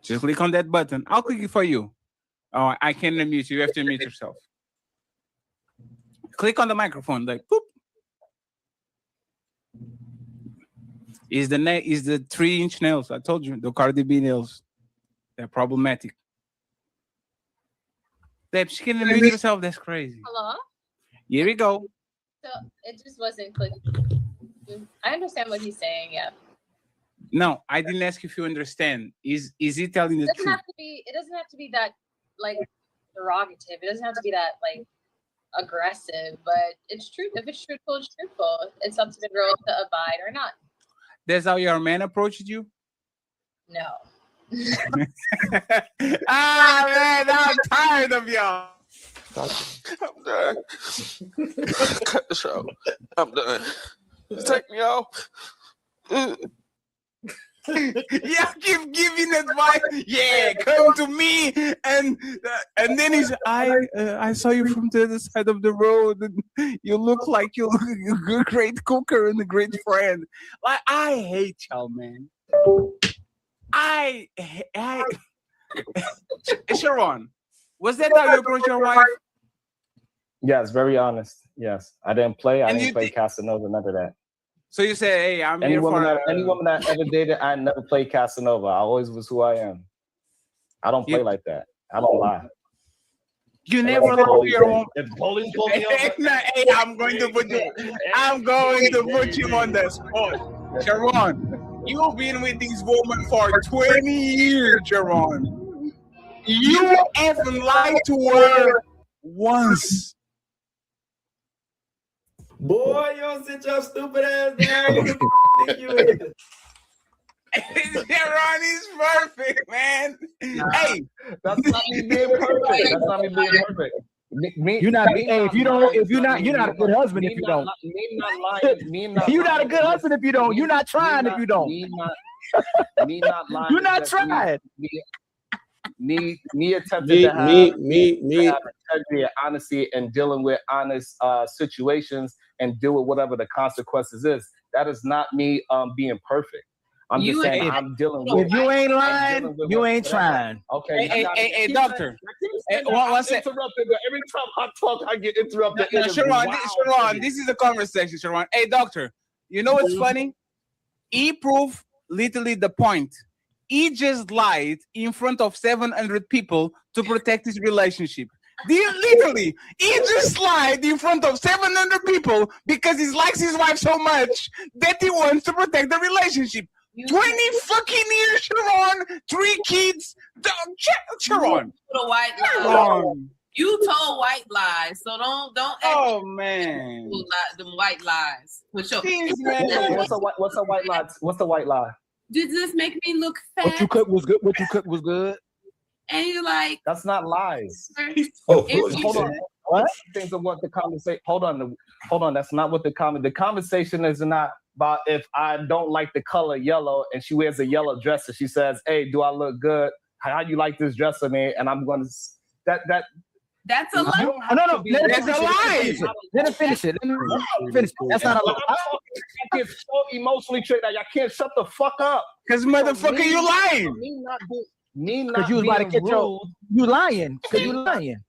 Just click on that button. I'll click it for you. Oh, I can't unmute you. You have to unmute yourself. Click on the microphone, like boop. Is the 3-inch nails? I told you the Cardi B nails. They're problematic. Deb, she can unmute herself. That's crazy. Hello. Here we go. So it just wasn't clicking. I understand what he's saying. Yeah. No, I didn't ask if you understand. Is he telling the truth? It doesn't have to be that like derogative. It doesn't have to be that like aggressive. But it's true. If it's truthful, it's truthful. It's up to the girl to abide or not. That's how your man approached you? No. Man, I'm tired of y'all. I'm done. Cut the show. I'm done. Take me off. Yeah, keep giving advice. Yeah, come to me, and then he's I saw you from the other side of the road, and you look like you're a great cooker and a great friend. Like I hate y'all, man. I Sharon, was that how you approach your wife? Yes, very honest. Yes, I didn't play Casanova, none of that. So you say, hey, I'm any here woman for... any woman that ever dated, I never played Casanova. I always was who I am. I don't play like that. I don't lie. You never lie to your own... If police pull me over... Hey, I'm going to put you on the spot. Sharon, you've been with this woman for 20 years, Sharon. You haven't lied to her once. Boy, you don't sit your stupid ass down. Who the think you is? Sharon is perfect, man. Hey, that's not me being perfect. That's not me being perfect. You're not. Hey, if you don't, if you're not a good husband if you don't. Me not lying. You're not a good husband if you don't. You're not trying if you don't. Me not lying. You're not trying. Me attempting to have integrity and honesty and dealing with honest situations and deal with whatever the consequences is. That is not me being perfect. I'm just saying I'm dealing with. If you ain't lying, you ain't trying. Okay. Hey, doctor. What's interrupted? Every time I talk, I get interrupted. Sharon, this is a conversation, Sharon. Hey, doctor. You know what's funny? He proved literally the point. He just lied in front of 700 people to protect his relationship. Literally, he just lied in front of 700 people because he likes his wife so much that he wants to protect the relationship. 20 fucking years, Sharon. 3 kids. Sharon. The white lies. You told white lies, so don't. Oh man, them white lies. What's a white lie? What's the white lie? Did this make me look fat? What you cooked was good. What you cooked was good. And you're like, that's not lies. Hold on. What? Things of what the conversation. Hold on. That's not what the conversation is not about. If I don't like the color yellow and she wears a yellow dress and she says, "Hey, do I look good? How you like this dress on me?" And I'm going to That's a lie. No. That's a lie. Let him finish it. That's not a lie. I get so emotionally triggered that I can't shut the fuck up. Cause motherfucker, you lying. Because you was about to get you lying. Because you lying.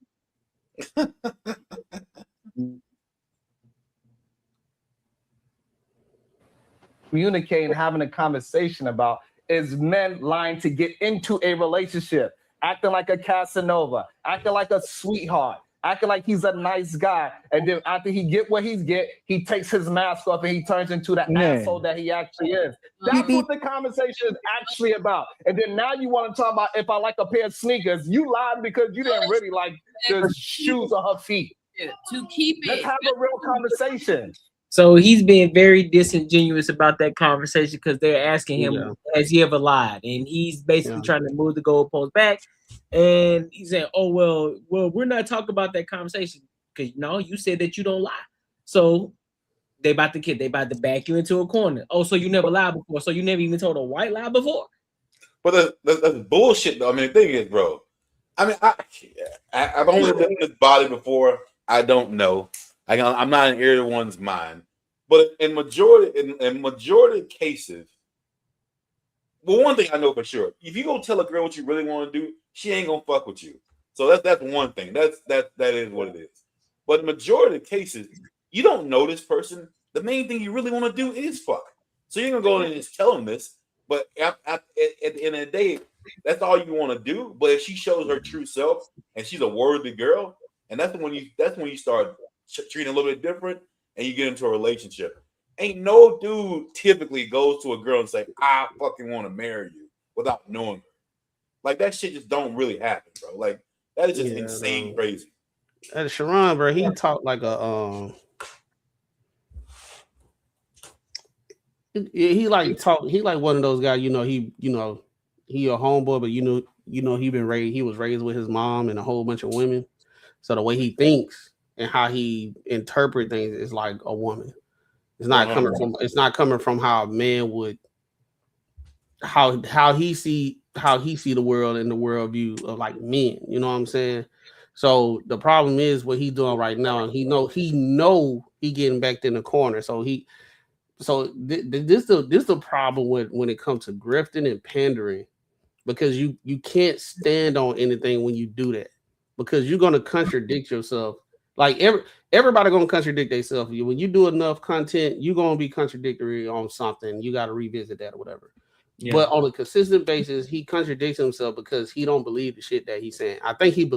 Communicating, having a conversation about is men lying to get into a relationship, acting like a Casanova, acting like a sweetheart, acting like he's a nice guy, and then after he get what he takes his mask off and he turns into the asshole that he actually is. That's what the conversation is actually about. And then now you want to talk about if I like a pair of sneakers. You lied because you didn't really like the shoes on her feet. To keep it. Let's have a real conversation. So he's being very disingenuous about that conversation because they're asking him, has he ever lied? And he's basically trying to move the goalpost back. And he's saying, oh, well, we're not talking about that conversation because you said that you don't lie. So they about to back you into a corner. Oh, so you never lied before. So you never even told a white lie before. But that's bullshit though. I mean, the thing is, bro, I mean, I've only been in this body before. I don't know. I'm not in everyone's mind, but in majority of cases, well, one thing I know for sure: if you go tell a girl what you really want to do, she ain't gonna fuck with you. So that's one thing. That is what it is. But in majority of cases, you don't know this person. The main thing you really want to do is fuck. So you're gonna go in and just tell them this. But at the end of the day, that's all you want to do. But if she shows her true self and she's a worthy girl, and that's when you start treating a little bit different and you get into a relationship. Ain't no dude typically goes to a girl and say, I fucking want to marry you without knowing her. Like that shit just don't really happen, bro. Like that is just insane crazy. And Sharon, bro, he talked like a he like one of those guys, he a homeboy, but he was raised with his mom and a whole bunch of women. So the way he thinks and how he interprets things is like a woman. It's not coming from how a man would how he see the world and the worldview of like men. You know what I'm saying? So the problem is what he's doing right now, and he getting backed in the corner. So this the problem when it comes to grifting and pandering, because you can't stand on anything when you do that, because you're gonna contradict yourself. Like everybody gonna contradict themselves. When you do enough content, you're gonna be contradictory on something. You got to revisit that or whatever. Yeah. But on a consistent basis, he contradicts himself because he don't believe the shit that he's saying. I think he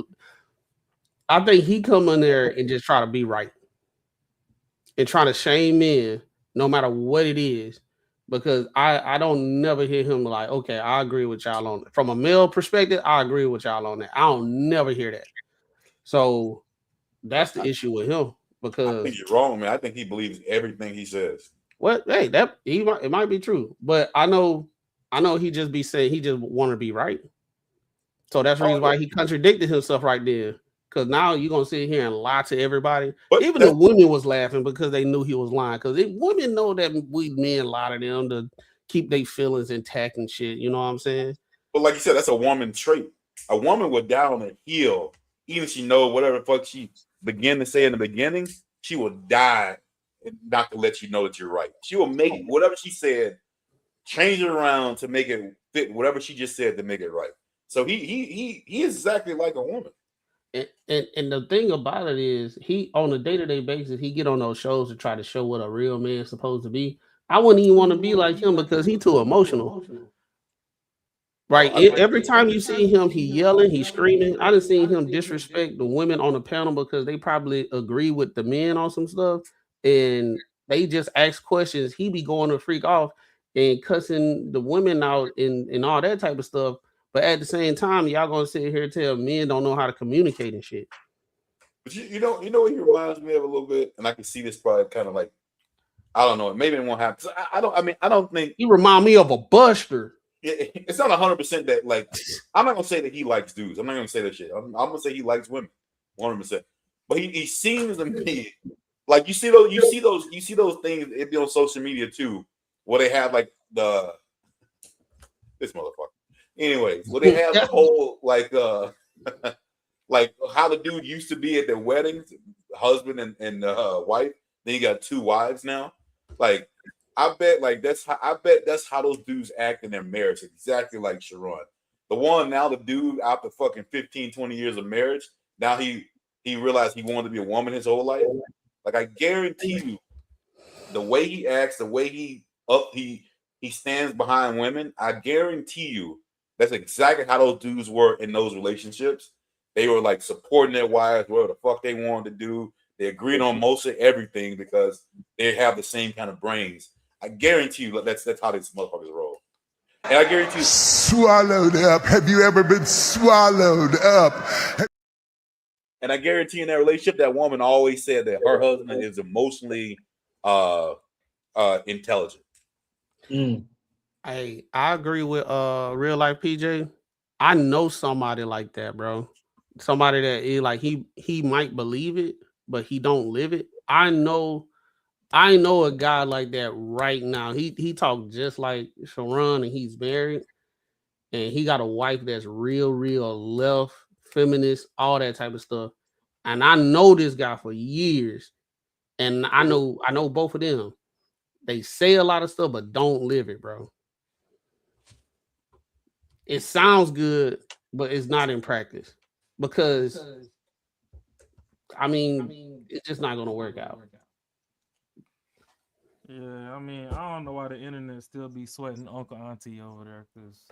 come in there and just try to be right and try to shame men no matter what it is. Because I don't never hear him like, okay, I agree with y'all on it. From a male perspective, I agree with y'all on that. I don't never hear that. So that's the issue with him. because I think you're wrong, man. I think he believes everything he says. Well, hey, it might be true, but I know he just be saying he just want to be right. So that's the reason why he contradicted himself right there. Because now you're gonna sit here and lie to everybody. But even the women was laughing because they knew he was lying. Because women know that we men lie to them to keep their feelings intact and shit. You know what I'm saying? But like you said, that's a woman trait. A woman would die on a heel, even if she know whatever the fuck she began to say in the beginning, she will die not to let you know that you're right. She will make whatever she said, change it around to make it fit whatever she just said to make it right. So he is exactly like a woman. And the thing about it is, he on a day-to-day basis, he get on those shows to try to show what a real man is supposed to be. I wouldn't even want to be like him because he's too emotional. Right. Every time you see him, he yelling, he screaming. I done seen him disrespect the women on the panel because they probably agree with the men on some stuff, and they just ask questions. He be going to freak off and cussing the women out and all that type of stuff. But at the same time, y'all gonna sit here and tell men don't know how to communicate and shit. But you know what he reminds me of a little bit, and I can see this probably kind of like, I don't know, maybe it won't happen. I don't think he remind me of a buster. It's not 100% that, like, I'm not gonna say that he likes dudes. I'm not gonna say that shit. I'm gonna say he likes women, 100%. But he seems to me like you see those things. It be on social media too, where they have like this motherfucker. Anyways, where they have the whole like like how the dude used to be at their weddings, husband and wife. Then you got 2 wives now. Like I bet that's how those dudes act in their marriage, exactly like Sharon. The dude after fucking 15, 20 years of marriage, now he realized he wanted to be a woman his whole life. Like I guarantee you, the way he acts, the way he stands behind women, I guarantee you that's exactly how those dudes were in those relationships. They were like supporting their wives, whatever the fuck they wanted to do. They agreed on most of everything because they have the same kind of brains. I guarantee you that's how these motherfuckers roll. And I guarantee you, swallowed up. Have you ever been swallowed up? And I guarantee in that relationship, that woman always said that her husband is emotionally intelligent. Hey, I agree with real life PJ. I know somebody like that, bro. Somebody that is like he might believe it, but he don't live it. I know a guy like that right now. He talk just like Sharon, and he's married, and he got a wife that's real left, feminist, all that type of stuff. And I know this guy for years, and I know both of them. They say a lot of stuff, but don't live it, bro. It sounds good, but it's not in practice because, I mean, it's just not going to work out. Yeah, I mean, I don't know why the internet still be sweating Uncle Auntie over there because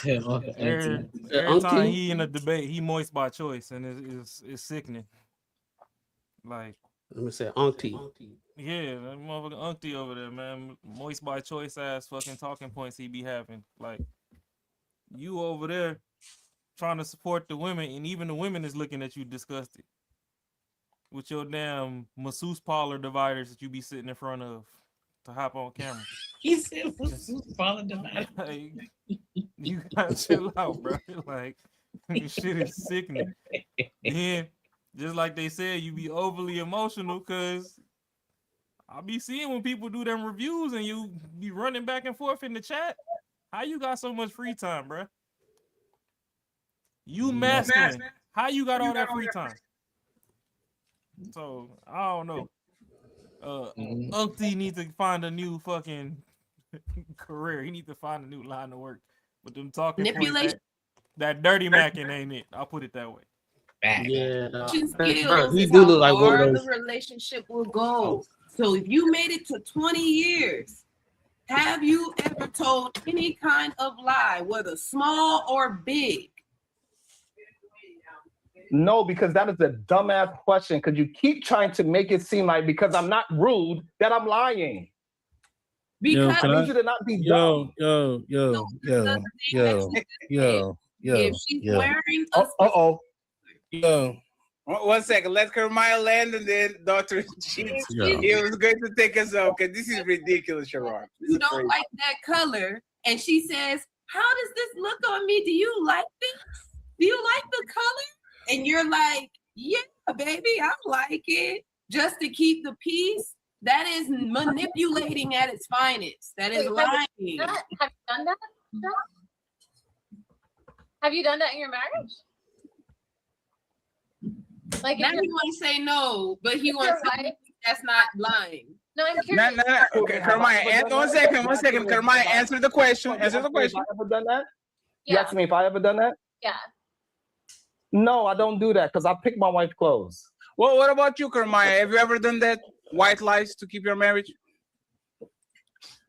every time he in a debate, he moist by choice, and it's sickening. Like, let me say Auntie. Yeah, that motherfucking Auntie over there, man. Moist by choice ass fucking talking points he be having. Like, you over there trying to support the women, and even the women is looking at you disgusted with your damn masseuse parlor dividers that you be sitting in front of to hop on camera. He said masseuse parlor dividers. Like, you gotta chill out, bro. Like, this shit is sickening. Then, just like they said, you be overly emotional because I be seeing when people do them reviews and you be running back and forth in the chat. How you got so much free time, bro? You masculine. How you got all that free time? So I don't know. Unctie needs to find a new fucking career. He needs to find a new line of work. But them talking manipulation, that dirty macking ain't it. I'll put it that way. Yeah, skills he is do how look like one far of the those. relationship will go. So if you made it to 20 years, have you ever told any kind of lie, whether small or big? No, because that is a dumbass question. Because you keep trying to make it seem like because I'm not rude that I'm lying. Because I need you to not be dumb. If she's wearing a 1 second. Let Carmine land and then Dr. Cheats. Yeah. It was good to take us off because this is ridiculous, Sharon. You don't like that color, and she says, "How does this look on me? Do you like this? Do you like the color?" And you're like, "Yeah, baby, I like it." Just to keep the peace. That is manipulating at its finest. That is lying. Have you done that? Have you done that in your marriage? Like, now he want to say no, but he wants to say that's not lying. No, I'm curious. No. Okay, Carmine, 1 second. 1 second. Carmine, answer the question. Answer the question. Have I ever done that? You Yeah. asked me if I ever done that? Yeah. No, I don't do that because I pick my wife's clothes. Well, what about you, Carmine? Have you ever done that? White lies to keep your marriage?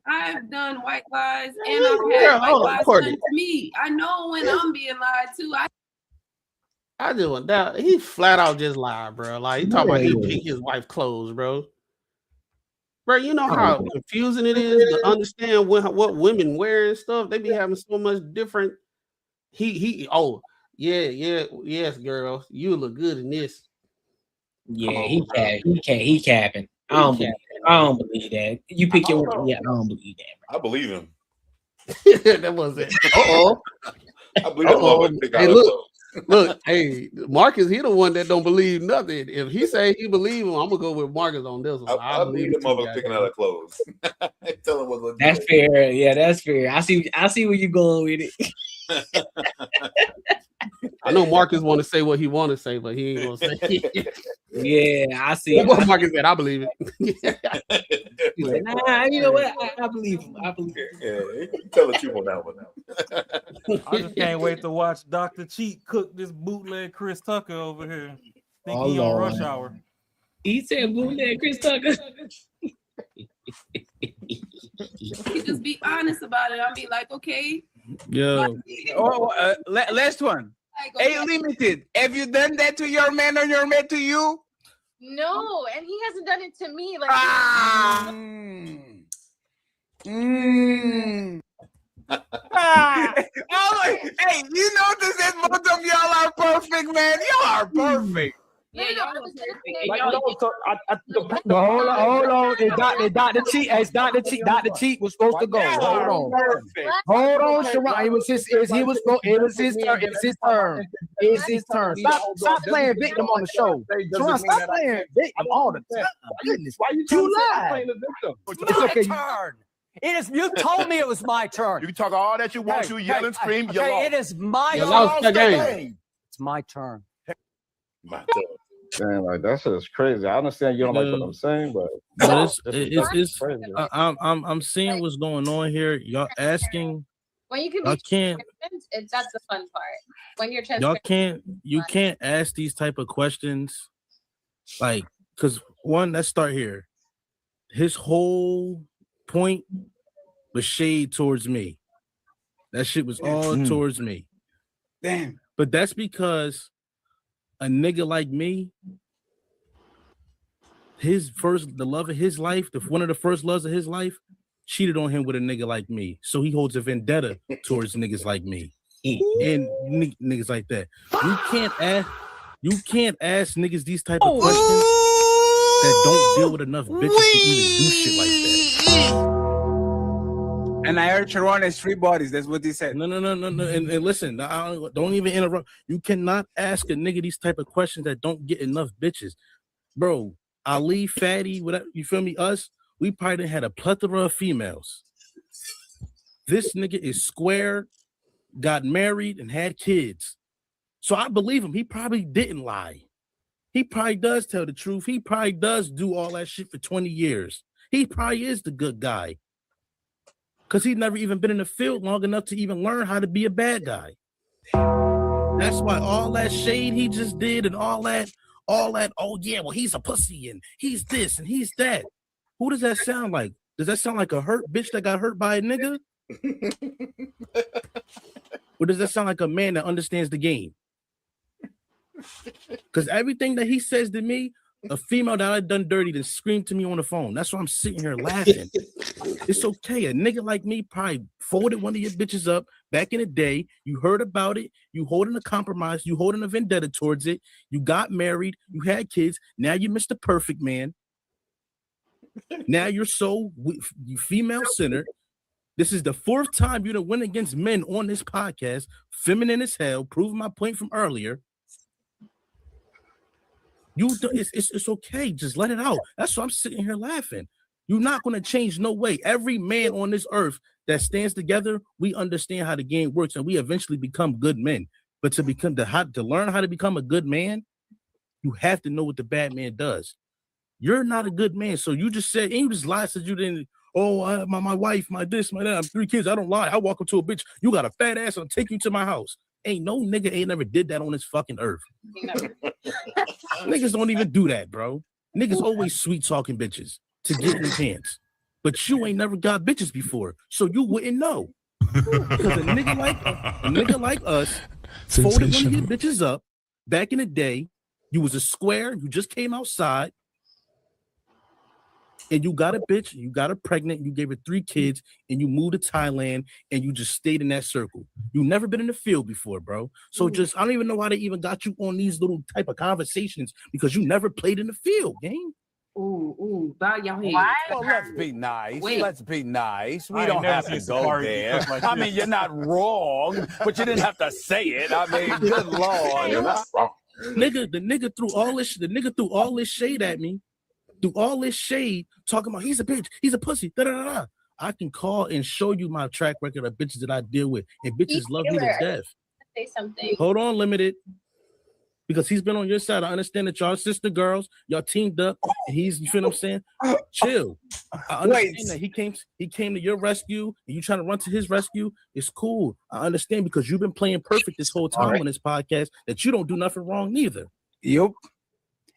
I've done white lies, and I've had white lies done to me. I know when I'm being lied to. I just went down. He flat out just lied, bro. Like he talking about he pick his wife clothes, bro. Bro, you know how confusing it is to understand what women wear and stuff. They be having so much different. Yes, girl, you look good in this. Yeah, he capping. I don't believe that. You pick your I don't believe that. I believe him. That was it. I believe that woman pick out her clothes. Look, hey, Marcus, he the one that don't believe nothing. If he say he believe him, I'm gonna go with Marcus on this one. I believe the mother picking out her clothes. Tell him what look That's good. fair. Yeah, that's fair. I see where you going with it. I know Marcus want to say what he want to say, but he ain't gonna say it. Yeah, I see. What Marcus said, I believe it. He said, nah, you know what? I believe him. I believe him. Yeah, tell the truth on that one now. I just can't wait to watch Dr. Cheat cook this bootleg Chris Tucker over here. Think he on Rush Hour. He said bootleg Chris Tucker. You just be honest about it. I'll be like, okay. Yeah. Last one. Hey, Limited. Have you done that to your man or your man to you? No, and he hasn't done it to me. Like, Hey, you notice that both of y'all are perfect, man. Y'all are perfect. yeah, y'all No, hold on. It's Dr. Cheat. It's Dr. Cheat. Dr. Cheat was supposed to go. Hold on, Sharon. It was his turn. It's his turn. Stop playing victim on the show. Sharon, stop playing victim all the time. Goodness, why you lie? It's okay. Turn. It is. You told me it was my turn. You can talk all that you want. You yell and scream. You lost. It is my You lost the game. It's my turn. My turn. Man, like that shit is crazy. I understand you don't like what I'm saying, but it's I'm seeing what's going on here. Y'all asking. when you can Y'all be can't. transparent, that's the fun part. When you're Y'all transparent. you can't ask these type of questions, like, because one, let's start here. His whole point was shade towards me. That shit was all towards me. Damn. But that's because a nigga like me, the love of his life, one of the first loves of his life, cheated on him with a nigga like me. So he holds a vendetta towards niggas like me and niggas like that. You can't ask niggas these type of questions that don't deal with enough bitches to even do shit like that. And I heard Sharon has 3 bodies. That's what he said. No. And listen, don't even interrupt. You cannot ask a nigga these type of questions that don't get enough bitches. Bro, Ali, Fatty, whatever, you feel me? Us, we probably had a plethora of females. This nigga is square, got married, and had kids. So I believe him. He probably didn't lie. He probably does tell the truth. He probably does do all that shit for 20 years. He probably is the good guy. Because he's never even been in the field long enough to even learn how to be a bad guy. That's why all that shade he just did and all that, oh yeah, well, he's a pussy and he's this and he's that. Who does that sound like? Does that sound like a hurt bitch that got hurt by a nigga? Or does that sound like a man that understands the game? Because everything that he says to me, A female that I done dirty then screamed to me on the phone. That's why I'm sitting here laughing. It's okay. A nigga like me probably folded one of your bitches up back in the day. You heard about it. You holding a compromise. You holding a vendetta towards it. You got married. You had kids. Now you Mr. Perfect Man. Now you're so female-centered. This is the 4th time you done went against men on this podcast. Feminine as hell. Proving my point from earlier. It's okay. Just let it out. That's why I'm sitting here laughing. You're not going to change no way. Every man on this earth that stands together, we understand how the game works, and we eventually become good men. But to learn how to become a good man, you have to know what the bad man does. You're not a good man, so you just said, and you just lied, said you didn't. Oh, my wife, my this, my that. I'm 3 kids. I don't lie. I walk up to a bitch. You got a fat ass. I'll take you to my house. Ain't no nigga ain't never did that on this fucking earth. Niggas don't even do that, bro. Niggas always sweet talking bitches to get in the pants. But you ain't never got bitches before, so you wouldn't know. Because a nigga like us folded one of your bitches up back in the day. You was a square, you just came outside, and you got a bitch, you got her pregnant, you gave her 3 kids, and you moved to Thailand, and you just stayed in that circle. You never been in the field before, bro. So I don't even know why they even got you on these little type of conversations, because you never played in the field, gang. Bow your head. Well, let's be nice. Wait. Let's be nice. We I don't ain't never have to seen go Safari there. cook like I this. mean, you're not wrong, but you didn't have to say it. I mean, good Lord. The nigga threw all this shade at me. Threw all this shade talking about he's a bitch, he's a pussy. Da, da, da, da. I can call and show you my track record of bitches that I deal with, and bitches love me to death. Say something. Hold on, Limited. Because he's been on your side. I understand that y'all sister girls, y'all teamed up, and he's, you feel what I'm saying? Chill. I understand that he came to your rescue, and you trying to run to his rescue. It's cool. I understand because you've been playing perfect this whole time on this podcast that you don't do nothing wrong neither. Yep.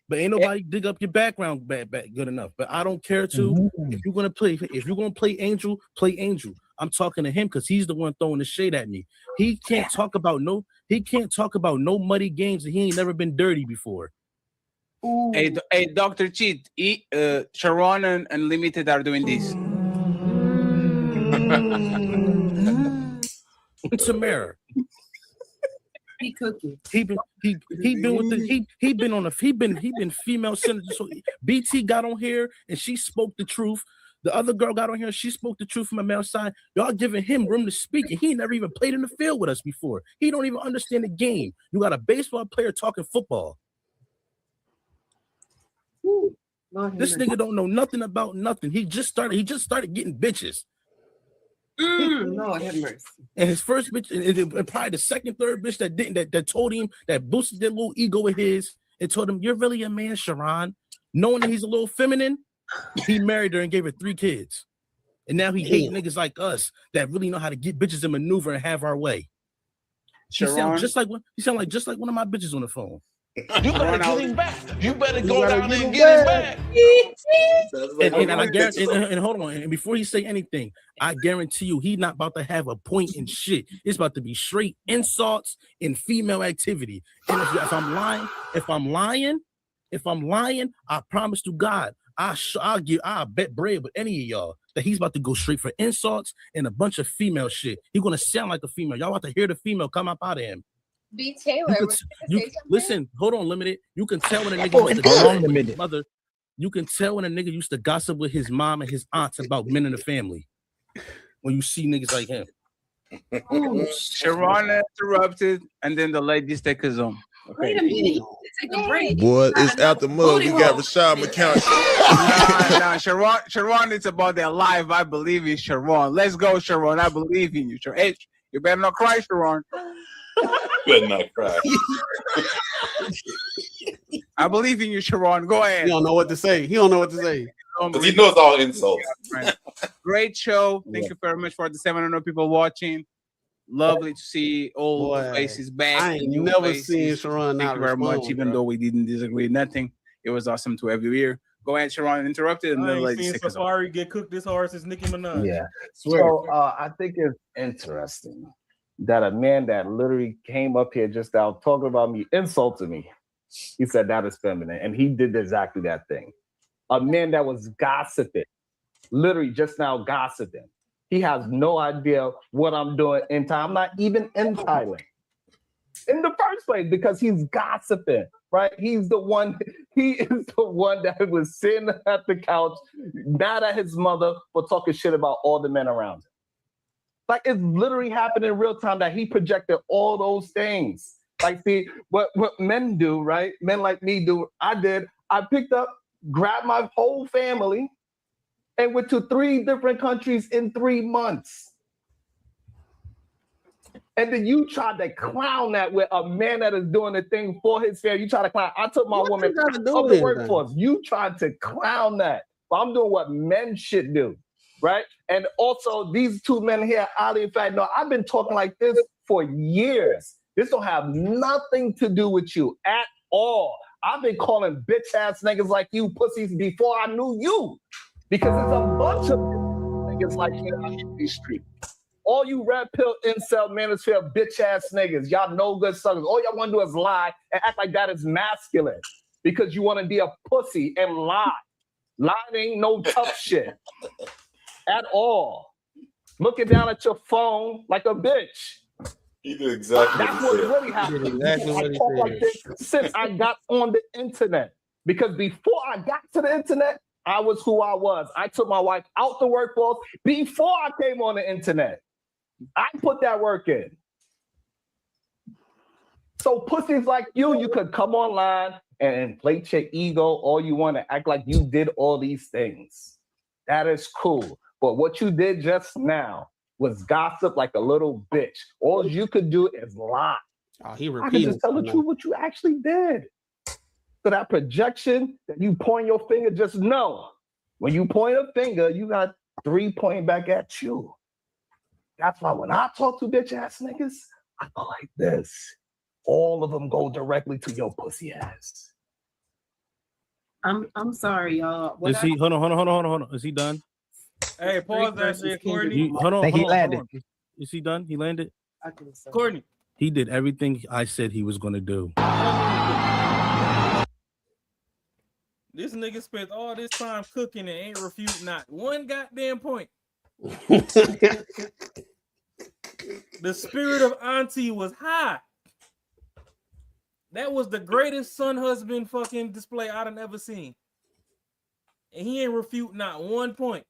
But ain't nobody dig up your background back good enough. But I don't care to. If you're gonna play Angel, play Angel. I'm talking to him because he's the one throwing the shade at me. He can't talk about no muddy games that he ain't never been dirty before. Hey, Dr. Cheat, Sharon and Unlimited are doing this. Tamara. He cooking. He been female centered. So BT got on here and she spoke the truth. The other girl got on here, she spoke the truth from a male side. Y'all giving him room to speak, and he never even played in the field with us before. He don't even understand the game. You got a baseball player talking football. This nigga don't know nothing about nothing. He just started getting bitches. Lord have mercy. And his first bitch, and probably the second, third bitch that told him, that boosted that little ego of his and told him, "You're really a man, Sharon." Knowing that he's a little feminine, he married her and gave her 3 kids. And now he hate niggas like us that really know how to get bitches and maneuver and have our way. He sound just like one of my bitches on the phone. You better get him back. You better go down there and get him back. And I guarantee, and hold on, and before he say anything, I guarantee you he not about to have a point in shit. It's about to be straight insults and female activity. And if I'm lying, I promise to God, I'll bet bread with any of y'all that he's about to go straight for insults and a bunch of female shit. He's gonna sound like a female. Y'all about to hear the female come up out of him. B. Taylor. Listen, hold on, Limited. You can tell when a nigga used to gossip with his mother. You can tell when a nigga used to gossip with his mom and his aunts about men in the family. When you see niggas like him. Sharon interrupted, and then the ladies take his own. Okay. Wait a minute. Take a break. Boy, it's after mud. We got Rashad McCown. Nah, Sharon, it's about their life. I believe in Sharon. Let's go, Sharon. I believe in you. Hey, you better not cry, Sharon. Better not cry. I believe in you, Sharon. Go ahead. He don't know what to say. He knows it's all insults. Great show. Thank you very much for the 700 people watching. Lovely to see old faces back. I ain't never seen Sharon. Thank you very much, even though we didn't disagree nothing. It was awesome to have you here. Go ahead, Sharon, interrupted. And I ain't seen Safari get cooked this hard since Nicki Minaj. Yeah. So I think it's interesting that a man that literally came up here just now talking about me, insulted me, He said that is feminine, and he did exactly that thing. A man that was gossiping, literally just now gossiping. He has no idea what I'm doing in time. I'm not even in Thailand in the first place because he's gossiping, right? He is the one that was sitting at the couch, mad at his mother for talking shit about all the men around him. Like, it's literally happening in real time that he projected all those things. Like, see, what men do, right? Men like me do, I picked up, grabbed my whole family, and went to 3 different countries in 3 months. And then you tried to clown that with a man that is doing the thing for his family. You try to clown. I took my woman out of the workforce. You tried to clown that. But I'm doing what men should do, right? And also, these 2 men here, Ali and Fat, no, I've been talking like this for years. This don't have nothing to do with you at all. I've been calling bitch-ass niggas like you pussies before I knew you. Because there's a bunch of niggas like you on these streets. All you red pill incel manosphere bitch-ass niggas, y'all no good suckers. All y'all want to do is lie and act like that is masculine. Because you want to be a pussy and lie. Lying ain't no tough shit. At all. Looking down at your phone like a bitch. He did exactly That's what really happened. Exactly what he talk said. like this since I got on the internet. Because before I got to the internet, I was who I was. I took my wife out the workforce before I came on the internet. I put that work in. So pussies like you could come online and inflate your ego all you want to act like you did all these things. That is cool. But what you did just now was gossip like a little bitch. All you could do is lie. Oh, he I can repeated. just tell the truth what you actually did. So that projection that you point your finger, just know when you point a finger, you got 3 pointing back at you. That's why when I talk to bitch ass niggas, I go like this. All of them go directly to your pussy ass. I'm sorry, y'all. Is he? Hold on. Is he done? Hey, pause that shit, Courtney. Hold on. He landed. Is he done? He landed? Courtney. He did everything I said he was going to do. This nigga spent all this time cooking and ain't refute not one goddamn point. The spirit of auntie was high. That was the greatest son husband fucking display I done ever seen. And he ain't refute not one point.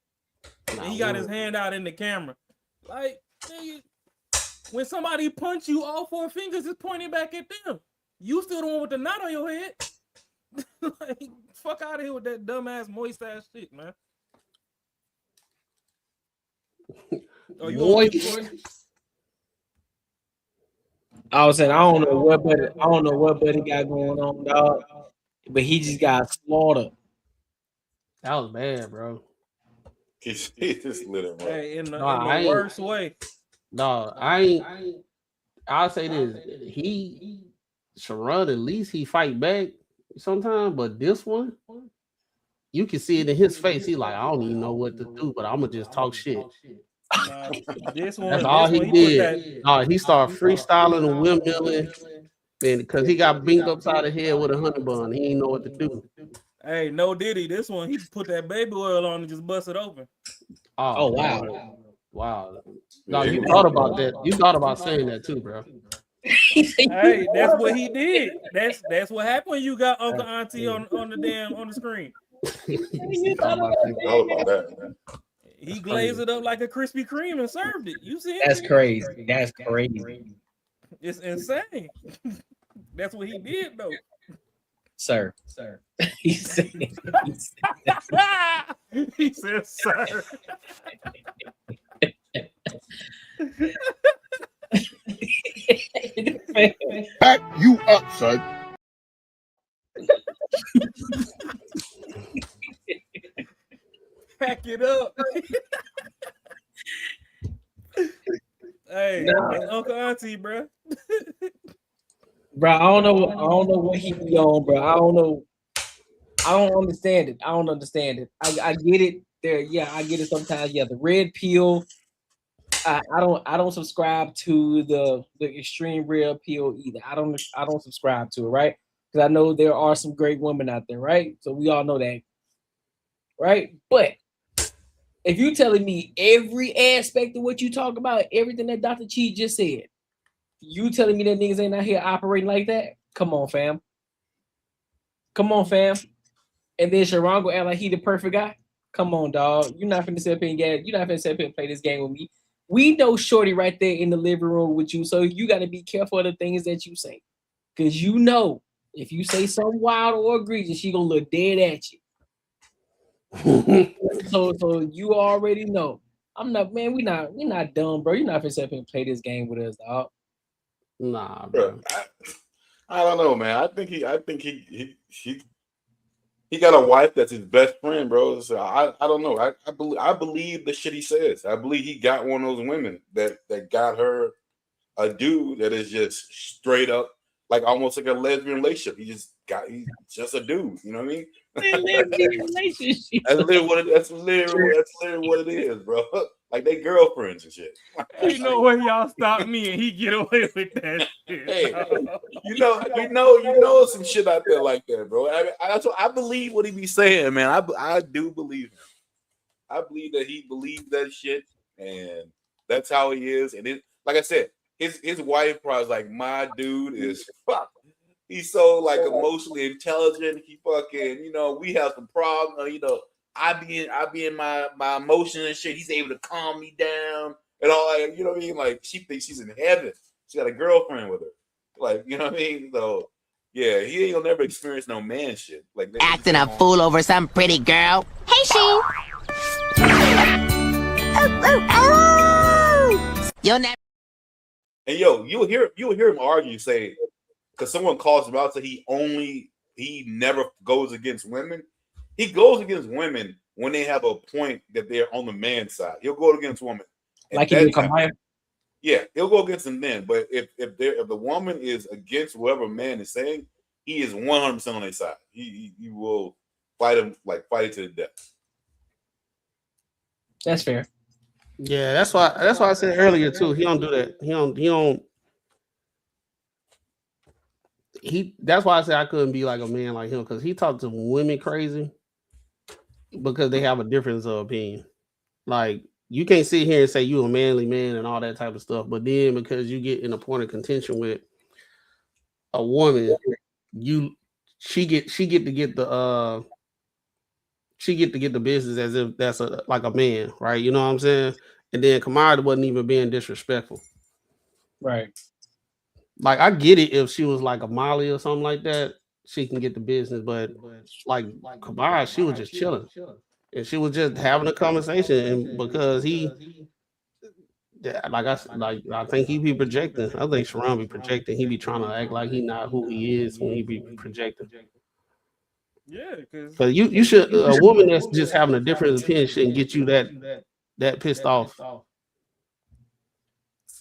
And he got his hand out in the camera. Like, nigga, when somebody punch you, all 4 fingers is pointing back at them. You still the one with the knot on your head. Like, fuck out of here with that dumbass moist ass shit, man. Oh, you I was saying I don't know what Buddy got going on, dog. But he just got slaughtered. That was bad, bro. He just lit him up. Hey, in the worst way. No, I'll say this. He should run. At least he fight back sometimes. But this one, you can see it in his face. He like, I don't even know what to do, but I'm gonna just talk shit. This one, that's all he did. He started freestyling and windmilling, because he got beamed upside the head with a honey bun. He didn't know what to do. Hey, no Diddy. This one, he put that baby oil on and just bust it open. Oh wow. Wow. No, you thought about that. You thought about saying that too, bro. Hey, that's what he did. That's what happened when you got Uncle Auntie on the screen. He glazed it up like a Krispy Kreme and served it. You see? That's crazy. That's crazy. It's insane. That's what he did, though. Sir. He said, he said, sir. Pack you up, son. Pack it up. Hey, that's Uncle Auntie, bro. Bro, I don't know what he be on, bro. I don't know. I don't understand it. I get it. I get it sometimes. Yeah, the red pill. I don't subscribe to the extreme red pill either. I don't subscribe to it, right? because I know there are some great women out there, right? So we all know that, right? But if you telling me every aspect of what you talk about, everything that Dr. Chi just said, you telling me that niggas ain't out here operating like that? Come on, fam. Come on, fam. And then Sharon go act like he the perfect guy. Come on, dog. You're not finna sit up and you're not finna sit up and play this game with me. We know Shorty right there in the living room with you, so you gotta be careful of the things that you say. Cause you know if you say something wild or egregious, she gonna look dead at you. so you already know. I'm not, man. We not dumb, bro. You're not finna sit up and play this game with us, dog. Nah, bro. I don't know, man. I think he got a wife that's his best friend, bro. So I don't know. I believe the shit he says. I believe he got one of those women that got her a dude that is just straight up like almost like a lesbian relationship. He's just a dude. You know what I mean? Relationship. That's literally what it is, bro. Like they girlfriends and shit. Ain't no way y'all stop me and he get away with that shit. Hey, you know some shit out there like that, bro. I believe what he be saying, man. I do believe him. I believe that he believes that shit, and that's how he is. And it, like I said, his wife probably is like, my dude is fuck. He's so like emotionally intelligent. He fucking, we have some problems. I be in my emotions and shit. He's able to calm me down and all that. You know what I mean? Like she thinks she's in heaven. She got a girlfriend with her. Like, you know what I mean? So yeah, he ain't gonna never experience no man shit. Like acting a fool over some pretty girl. Hey, she. You'll never. And you'll hear him argue, say, because someone calls him out, say he never goes against women. He goes against women when they have a point that they're on the man's side. He'll go against women. Like he did Kamaya? Yeah, he'll go against them then. But if the woman is against whatever man is saying, he is 100% on their side. He will fight him, like fight it to the death. That's fair. Yeah, that's why I said earlier too. He don't do that. That's why I said I couldn't be like a man like him, because he talks to women crazy because they have a difference of opinion. Like, you can't sit here and say you a manly man and all that type of stuff, but then because you get in a point of contention with a woman, she get to get the business as if that's like a man, right? You know what I'm saying? And then Kamada wasn't even being disrespectful. Right. Like, I get it if she was like a Molly or something like that, she can get the business, but like Kamara, she was just chilling. And she was just having a conversation, and because I think he be projecting. I think Sharon be projecting. He be trying to act like he not who he is when he be projecting. Yeah, because you should a woman that's just having a different opinion shouldn't get you that pissed off.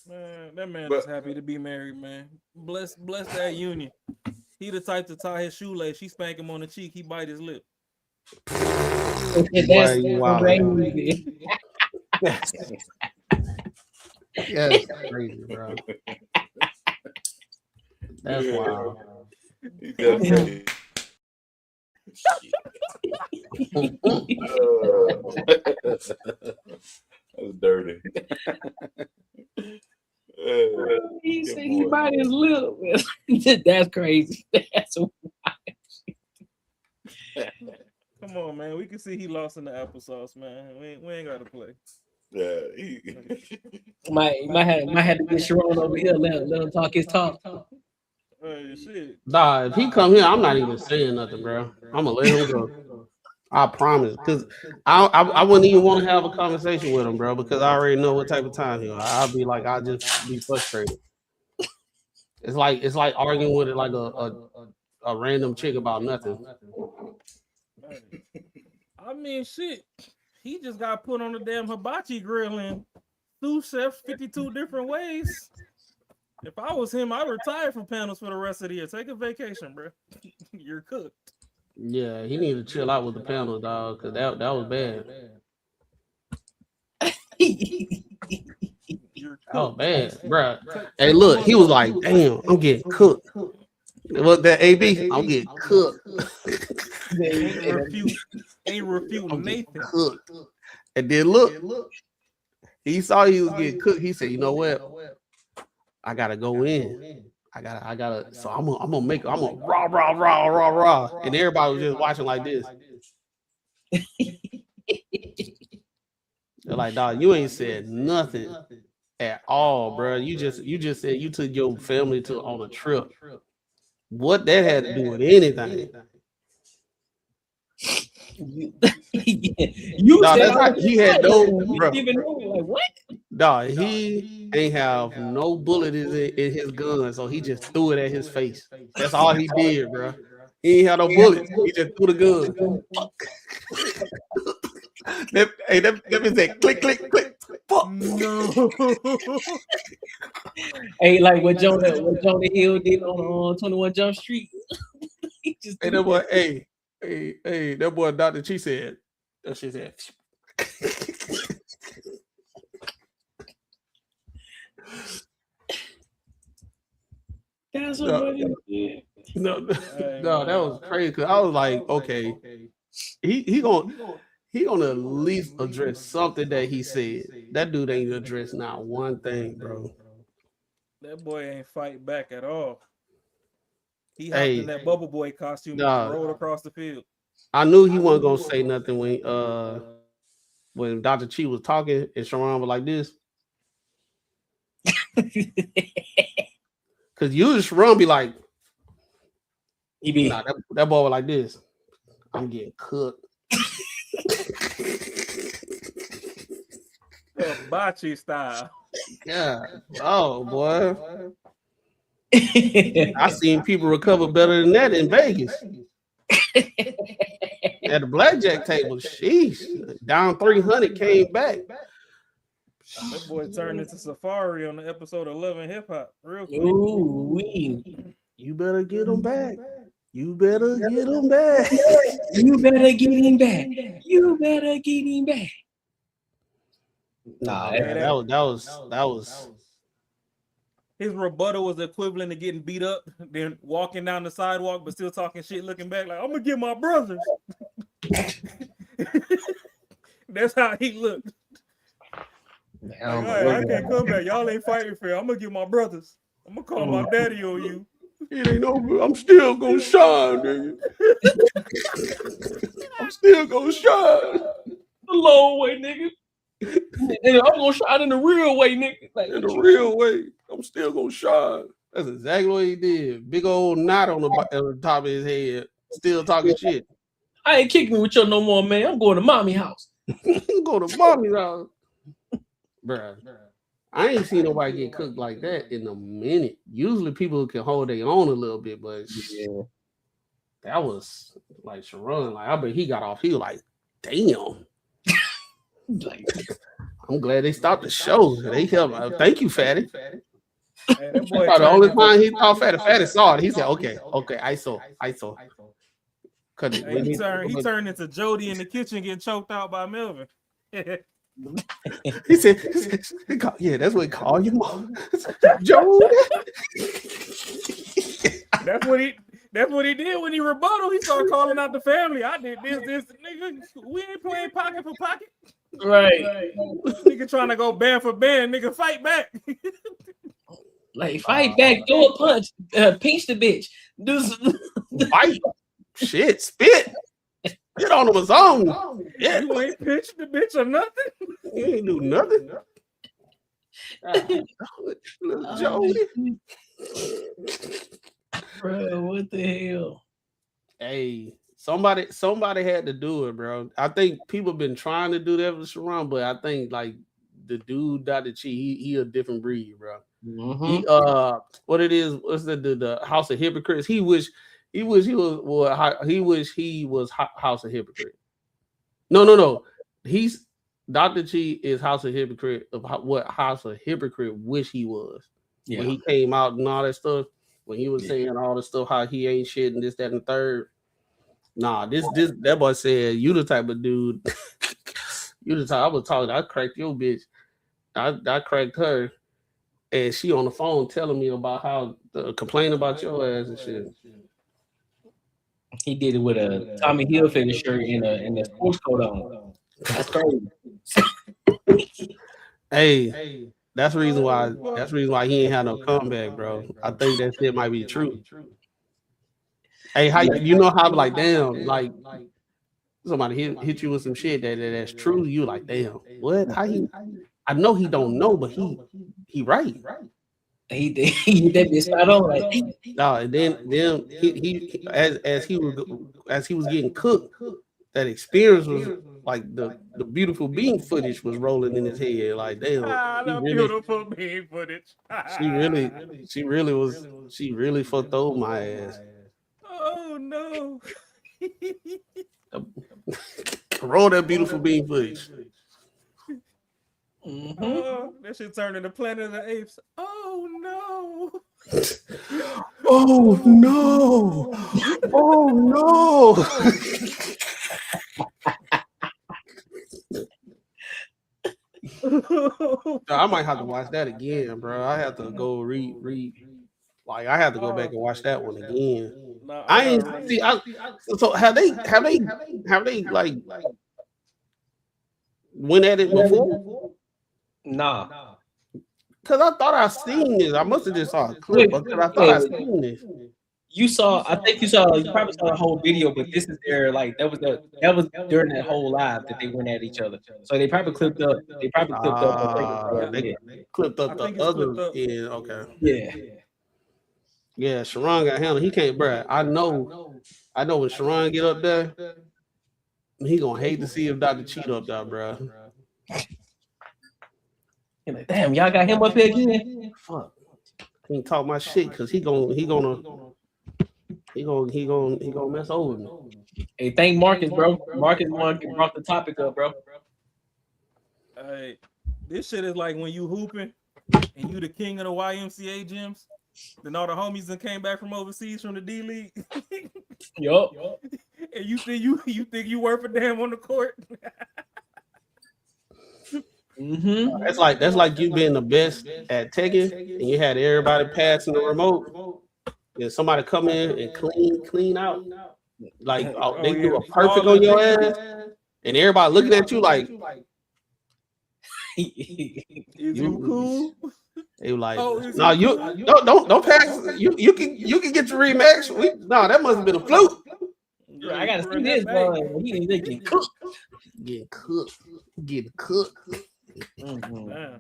Man, that man is happy to be married, man. Bless that union. He the type to tie his shoelace. She spank him on the cheek. He bite his lip. That's crazy, bro. That's wild. That's dirty. He said he bite his lip. That's crazy. That's wild. Come on, man. We can see he lost in the applesauce, man. We ain't gotta play. Yeah. might have to get Sharon over here. Let him talk his talk. Hey, shit. Nah, if he come here, I'm not even saying nothing, bro. I'm gonna let him go. I promise, because I wouldn't even want to have a conversation with him, bro, because I already know what type of time he'll. I'll be like, I'll just be frustrated. It's like arguing with it like a random chick about nothing. I mean, shit. He just got put on the damn hibachi grill and threw chefs 52 different ways. If I was him, I'd retire from panels for the rest of the year. Take a vacation, bro. You're cooked. Yeah, he need to chill out with the panel, dog, because that was bad. Oh, bad, bro. Hey, look, he was like, damn, I'm getting cooked. What that AB? I'm getting cooked. Ain't refuting Nathan. Cooked. And then look, he saw he was getting cooked. He said, "You know what? I gotta go in. I gotta. So I'm gonna raw. And everybody was just watching like this. They're like, dog, you ain't said nothing at all, bro. You just said you took your family on a trip. What that had to do with anything? He had no, bro. Like, what? Dog, he ain't have no bullet in his gun, so he just threw it at his face. That's all he did, bro. He ain't had no bullets. He just threw the gun. That means that click. No. Hey, like what Jonah Hill did on 21 Jump Street. Hey, that boy, hey, that boy Dr. Chi said. That shit said. That's what he did. No, that was crazy. Cause I was like, okay, he gonna at least address something that he said. That dude ain't addressed not one thing, bro. That boy ain't fight back at all. He hopped in that Bubble Boy costume and rolled across the field. I knew he wasn't gonna say nothing when Dr. Chi was talking and Sharon was like this. Cause usually Sharon be like, that boy was like this. I'm getting cooked. Bachi style. Yeah. Oh boy. I seen people recover better than that in Vegas. At the blackjack table, sheesh. Down 300, came back. That boy turned into Safari on the episode of Love and Hip Hop. Real quick. Ooh, you better get him back. You better get him back. You better get him back. You better get him back. Nah, that was. His rebuttal was the equivalent of getting beat up, then walking down the sidewalk, but still talking shit, looking back like, I'm gonna get my brothers. That's how he looked. Like, I can't come back. Y'all ain't fighting fair. I'm gonna get my brothers. I'm gonna call my daddy on you. It ain't over. I'm still gonna shine, nigga. I'm still gonna shine. The long way, nigga. And I'm gonna shine in the real way, nigga. Like, in the real way, I'm still gonna shine. That's exactly what he did. Big old knot on the top of his head, still talking shit. I ain't kicking with you no more, man. I'm going to mommy house. Go to mommy's house, bruh. I ain't seen nobody get cooked like that in a minute. Usually people can hold their own a little bit, but yeah, that was like Sharon. Like I bet he got off. He was like, damn. Like, I'm glad they stopped the show. They helped. Thank you, Fatty. The only time he thought Fatty saw it, he said, "Okay, ISO." Hey, he turned into Jody in the kitchen getting choked out by Melvin. He said, "Yeah, that's what he called you, mom." Jody. That's what he did when he rebutted. He started calling out the family. I did this, nigga. We ain't playing pocket for pocket. Right. Nigga trying to go band for band. Nigga, fight back. Like, fight back, throw a punch, pinch the bitch. Fight. Shit, spit. Get on his own. Yeah. You ain't pinched the bitch or nothing. You ain't do nothing. Jody. Bro, what the hell? Hey, somebody had to do it, bro. I think people been trying to do that with Sharon, but I think like the dude Dr. Chi, he a different breed, bro. Mm-hmm. He what it is? What's the House of Hypocrites? He wish he was House of Hypocrite. No. He's Dr. Chi is House of Hypocrite of what House of Hypocrite wish he was. Yeah. When he came out and all that stuff. When he was saying all the stuff, how he ain't shit and this, that, and the third. Nah, that boy said, you the type of dude. You the type I was talking, I cracked your bitch. I cracked her. and she on the phone telling me about how complaining about your ass and shit. He did it with a Tommy Hilfiger shirt and a sports coat on. That's crazy. Hey, that's the reason why. That's the reason why he ain't had no comeback, bro. I think that shit might be true. Hey, how you know how like damn like somebody hit you with some shit that's true? You like damn what? How he? I know he don't know, but he right. He that bitch spot on like. No, and then he as he was getting cooked, that experience was like the beautiful bean footage was rolling in his head. Like damn, the beautiful bean footage. she really fucked over my ass. Oh no. Roll that beautiful bean footage. Oh, that shit turned into Planet of the Apes. Oh no. Oh no. Oh no. I might have to watch that again, bro. I have to go read. Like I have to go back and watch that one again. I ain't see. So have they like went at it before? Nah. Cause I thought I seen this. I must have just saw a clip because I thought I seen this. You probably saw the whole video, but this is their like that was during that whole live that they went at each other. So they probably clipped up. They clipped up the other end. Okay. Yeah. Yeah, Sharon got handled. He can't, bro. I know when Sharon get up there, he gonna hate to see if Dr. Cheat up there, bro. Like, damn, y'all got him up here again. Fuck. He ain't talk my shit because he gonna mess over me. Hey, thank Marcus, bro. Marcus brought the topic up, bro. Hey, this shit is like when you hooping and you the king of the YMCA gyms. Then all the homies that came back from overseas from the D League. Yup. And you think you worth a damn on the court. Mm-hmm. That's like you being the best at Tekken and you had everybody passing the remote. And somebody come in and clean out. Like they do a perfect on your ass. And everybody looking at you like you cool? They were like, no, you don't pass. You can get your rematch. That must have been a fluke. I gotta see this, bro. He getting cooked. Getting cooked. Mm-hmm.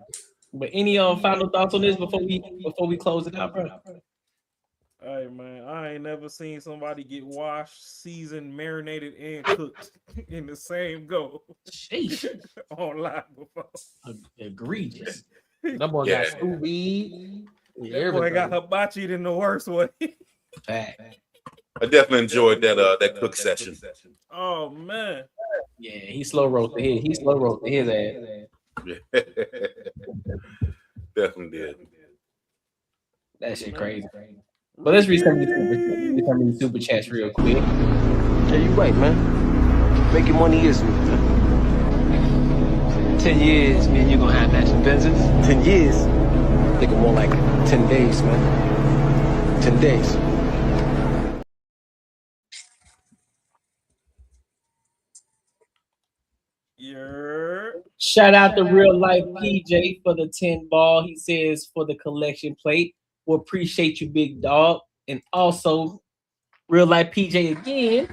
But any final thoughts on this before we close it out, bro? Hey man, I ain't never seen somebody get washed, seasoned, marinated, and cooked in the same go. Sheesh. On live before. Egregious. That boy got sous vide. That boy got hibachi'd in the worst way. I definitely enjoyed that cook session. Oh man. Yeah, he slow roasted his ass. Yeah. Definitely did. That shit crazy. But let's read some of these super chats real quick. Yeah, you right, man. Making money is me, man. 10 years, me and you gonna have matching Benzes. 10 years? Thinking more like 10 days, man. 10 days. Shout out to Real Life PJ for the 10 ball. He says for the collection plate. We'll appreciate you, big dog. And also, Real Life PJ again.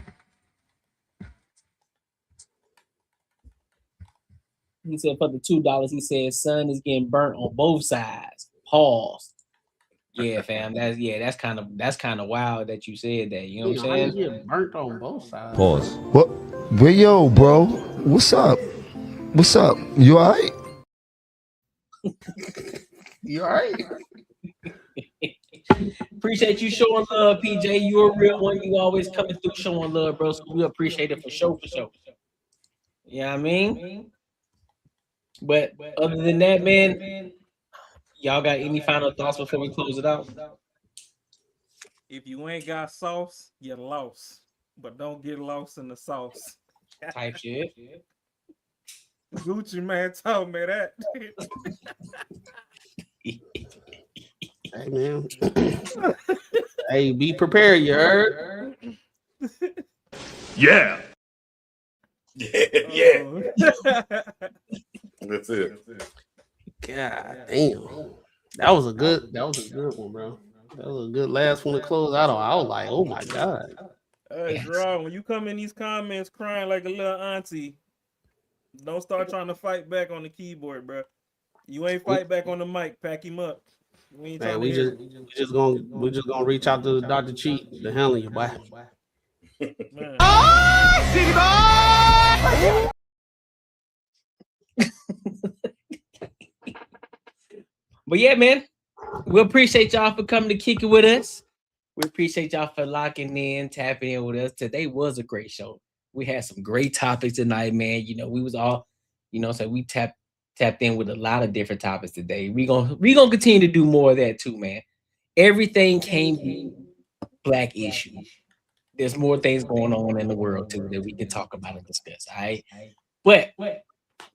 He said for the $2, he said sun is getting burnt on both sides. Pause. Yeah, fam. That's kind of wild that you said that. You know what I'm saying? Get burnt on both sides. Pause. What? Well, yo, bro. What's up? What's up? You all right? You all right? Appreciate you showing love, PJ. You're a real one. You always coming through showing love, bro. So we appreciate it for sure. You know what I mean? But other than that, man, y'all got any final thoughts before we close it out? If you ain't got sauce, you lost. But don't get lost in the sauce. Type shit. Gucci man told me that. Hey man. Hey, be prepared, you heard? Yeah. Yeah. That's it. God damn. That was a good one, bro. That was a good last one to close out on. I was like, oh my God. Hey, Gerard, when you come in these comments crying like a little auntie, don't start trying to fight back on the keyboard, bro. You ain't fight back on the mic. Pack him up. We ain't trying to hear it. We're just gonna reach out to Dr. Cheat to handle you, boy. Man. But yeah, man, we appreciate y'all for coming to kick it with us. We appreciate y'all for locking in, tapping in with us. Today was a great show. We had some great topics tonight, man. You know, we was all, so we tapped in with a lot of different topics today. We gonna continue to do more of that too, man. Everything can't be Black issues. There's more things going on in the world too that we can talk about and discuss. All right. But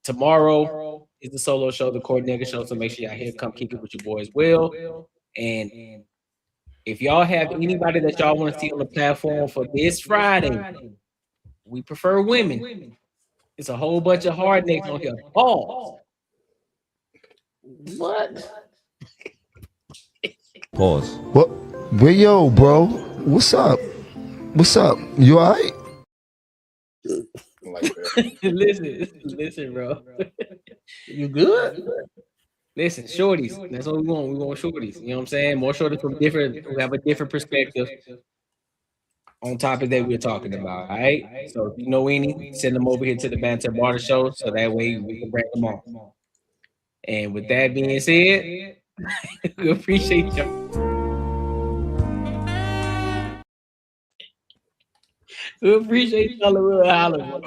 tomorrow is the solo show, the Court Nigga show. So make sure y'all here, come kick it with your boys, Will. And if y'all have anybody that y'all want to see on the platform for this Friday, we prefer women. It's a whole bunch of hard niggas on here. Pause. What? Pause. What? Well, yo, bro. What's up? What's up? You all right? Listen, bro. You good? Listen, shorties. That's what we want. We want shorties. You know what I'm saying? More shorties from different, who have a different perspective on topics that we're talking about. All right. So if you know any, send them over here to the Banter and Barter show, so that way we can bring them on. And with that being said, we appreciate y'all. We appreciate y'all.